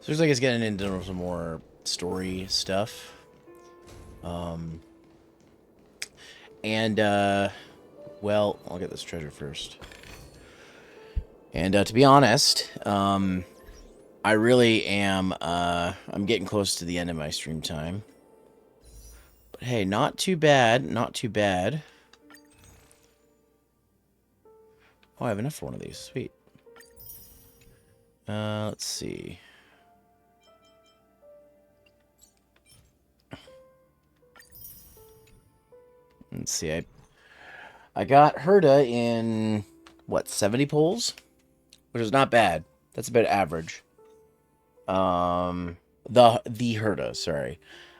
So looks like it's getting into some more story stuff. Well, I'll get this treasure first. And to be honest, I really am, I'm getting close to the end of my stream time. But hey, not too bad, not too bad. Oh, I have enough for one of these. Sweet. Let's see. Let's see. I got Herta in, what, 70 pulls? Which is not bad. That's about average. The Herta, sorry.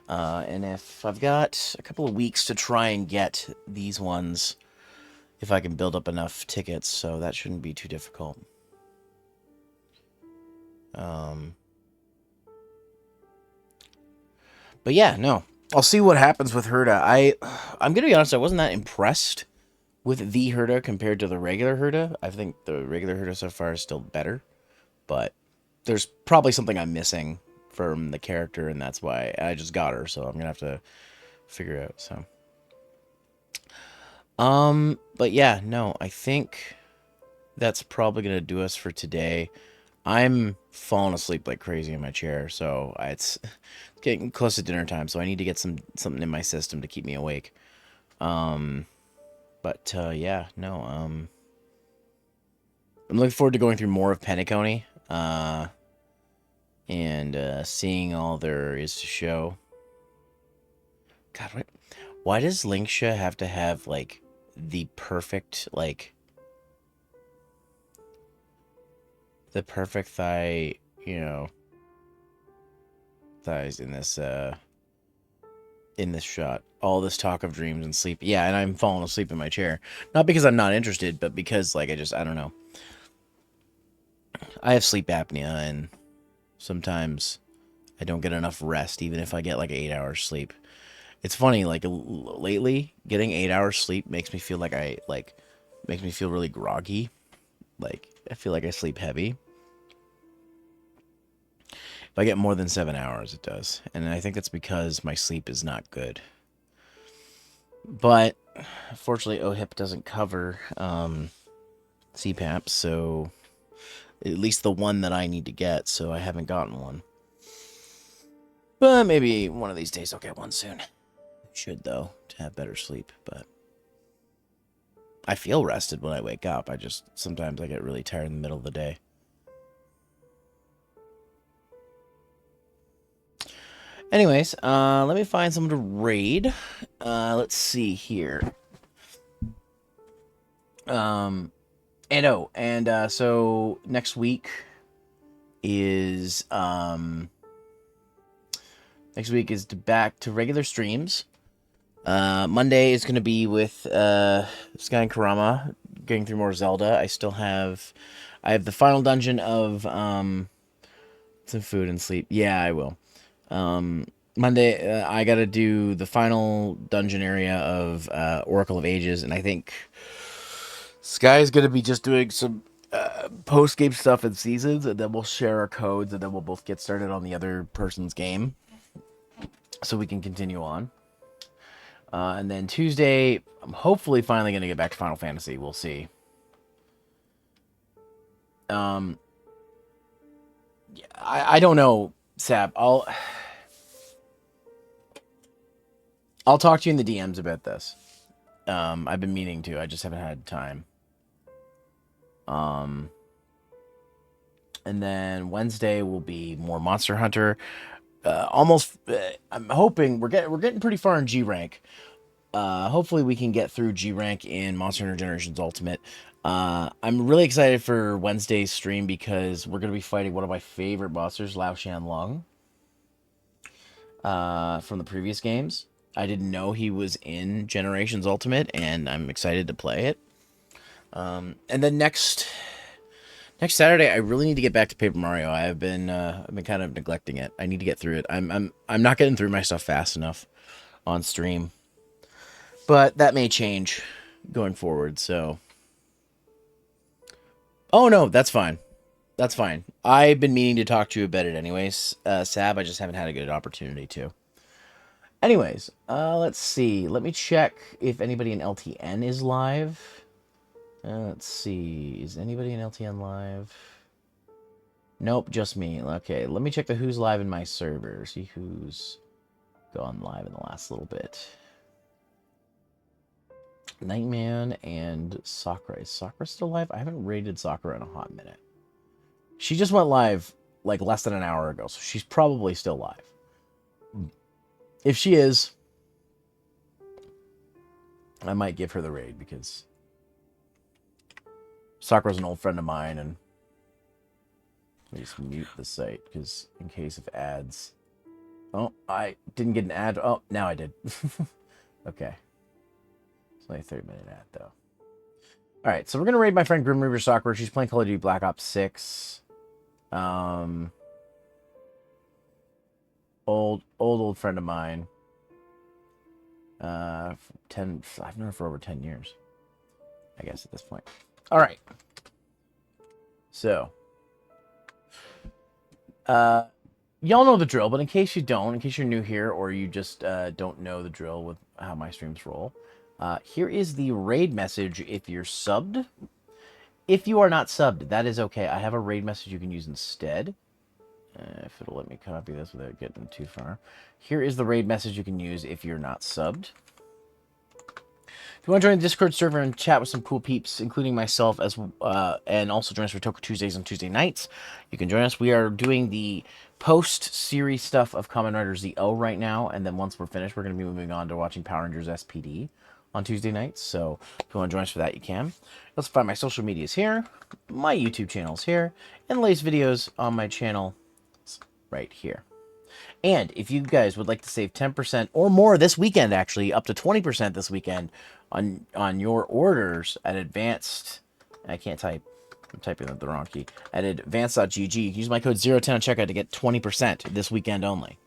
And if I've got a couple of weeks to try and get these ones, if I can build up enough tickets, so that shouldn't be too difficult. But yeah, no. I'll see what happens with Herta. I'm gonna be honest, I wasn't that impressed with the Herta compared to the regular Herta. I think the regular Herta so far is still better. But there's probably something I'm missing from the character, and that's why I just got her, so I'm gonna have to figure it out, so. But yeah, no, I think that's probably gonna do us for today. I'm falling asleep like crazy in my chair, so it's getting close to dinner time, so I need to get something in my system to keep me awake. But yeah, no, I'm looking forward to going through more of Penacony, and seeing all there is to show. God, why does Linksha have to have, like, the perfect, like, the perfect thigh, you know, thighs in this shot? All this talk of dreams and sleep. Yeah, and I'm falling asleep in my chair. Not because I'm not interested, but because, like, I don't know. I have sleep apnea, and sometimes I don't get enough rest, even if I get, like, 8 hours sleep. It's funny, like, lately, getting 8 hours sleep makes me feel like makes me feel really groggy. Like, I feel like I sleep heavy. If I get more than 7 hours, it does. And I think that's because my sleep is not good. But, fortunately, OHIP doesn't cover CPAP, so at least the one that I need to get, so I haven't gotten one. But maybe one of these days I'll get one soon. Should, though, to have better sleep, but I feel rested when I wake up. Sometimes I get really tired in the middle of the day. Anyways, let me find someone to raid. Let's see here. So next week is back to regular streams. Monday is going to be with Sky and Karama, getting through more Zelda. I have the final dungeon of some food and sleep. Yeah, I will. Monday, I got to do the final dungeon area of Oracle of Ages, and I think Sky's going to be just doing some post-game stuff in Seasons, and then we'll share our codes, and then we'll both get started on the other person's game, so we can continue on. And then Tuesday, I'm hopefully finally going to get back to Final Fantasy. We'll see. I don't know, Sab. I'll talk to you in the DMs about this. I've been meaning to. I just haven't had time. And then Wednesday will be more Monster Hunter. I'm hoping we're getting pretty far in G rank. Hopefully we can get through G rank in Monster Hunter Generations Ultimate. I'm really excited for Wednesday's stream because we're gonna be fighting one of my favorite monsters, Lao Shanlong, from the previous games. I didn't know he was in Generations Ultimate, and I'm excited to play it. And then next Saturday, I really need to get back to Paper Mario. I've been kind of neglecting it. I need to get through it. I'm not getting through my stuff fast enough on stream, but that may change going forward. So, oh no, that's fine. That's fine. I've been meaning to talk to you about it anyways, Sab. I just haven't had a good opportunity to. Anyways, let's see. Let me check if anybody in LTN is live. Let's see. Is anybody in LTN live? Nope, just me. Okay, let me check the who's live in my server. See who's gone live in the last little bit. Nightman and Sakura. Is Sakura still live? I haven't rated Sakura in a hot minute. She just went live like less than an hour ago, so she's probably still live. If she is, I might give her the raid because Sakura's an old friend of mine, and me just mute the site, because in case of ads... Oh, I didn't get an ad. Oh, now I did. Okay. It's only a 30-minute ad, though. Alright, so we're going to raid my friend Grim Reaper Soccer. She's playing Call of Duty Black Ops 6. Old friend of mine. I've known her for over 10 years. I guess at this point. Alright. So. Y'all know the drill, but in case you don't, in case you're new here, or you just don't know the drill with how my streams roll, here is the raid message if you're subbed. If you are not subbed, that is okay. I have a raid message you can use instead. If it'll let me copy this without getting too far. Here is the raid message you can use if you're not subbed. If you want to join the Discord server and chat with some cool peeps, including myself, and also join us for Toku Tuesdays on Tuesday nights, you can join us. We are doing the post-series stuff of Kamen Rider ZO right now, and then once we're finished, we're going to be moving on to watching Power Rangers SPD on Tuesday nights. So if you want to join us for that, you can. Let's find my social medias here, my YouTube channel's here, and the latest videos on my channel right here. And if you guys would like to save 10% or more this weekend, actually, up to 20% this weekend on your orders at Advanced, I can't type, I'm typing the wrong key, at advanced.gg, use my code 010 at checkout to get 20% this weekend only.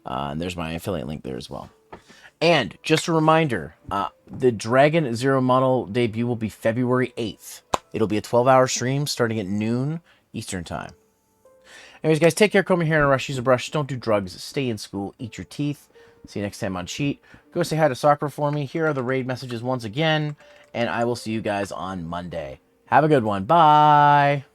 And there's my affiliate link there as well. And just a reminder, the Dragon Zero model debut will be February 8th. It'll be a 12-hour stream starting at noon Eastern Time. Anyways, guys, take care, comb your hair in a rush, use a brush, don't do drugs, stay in school, eat your teeth. See you next time on Cheat. Go say hi to Sakura for me. Here are the raid messages once again, and I will see you guys on Monday. Have a good one. Bye!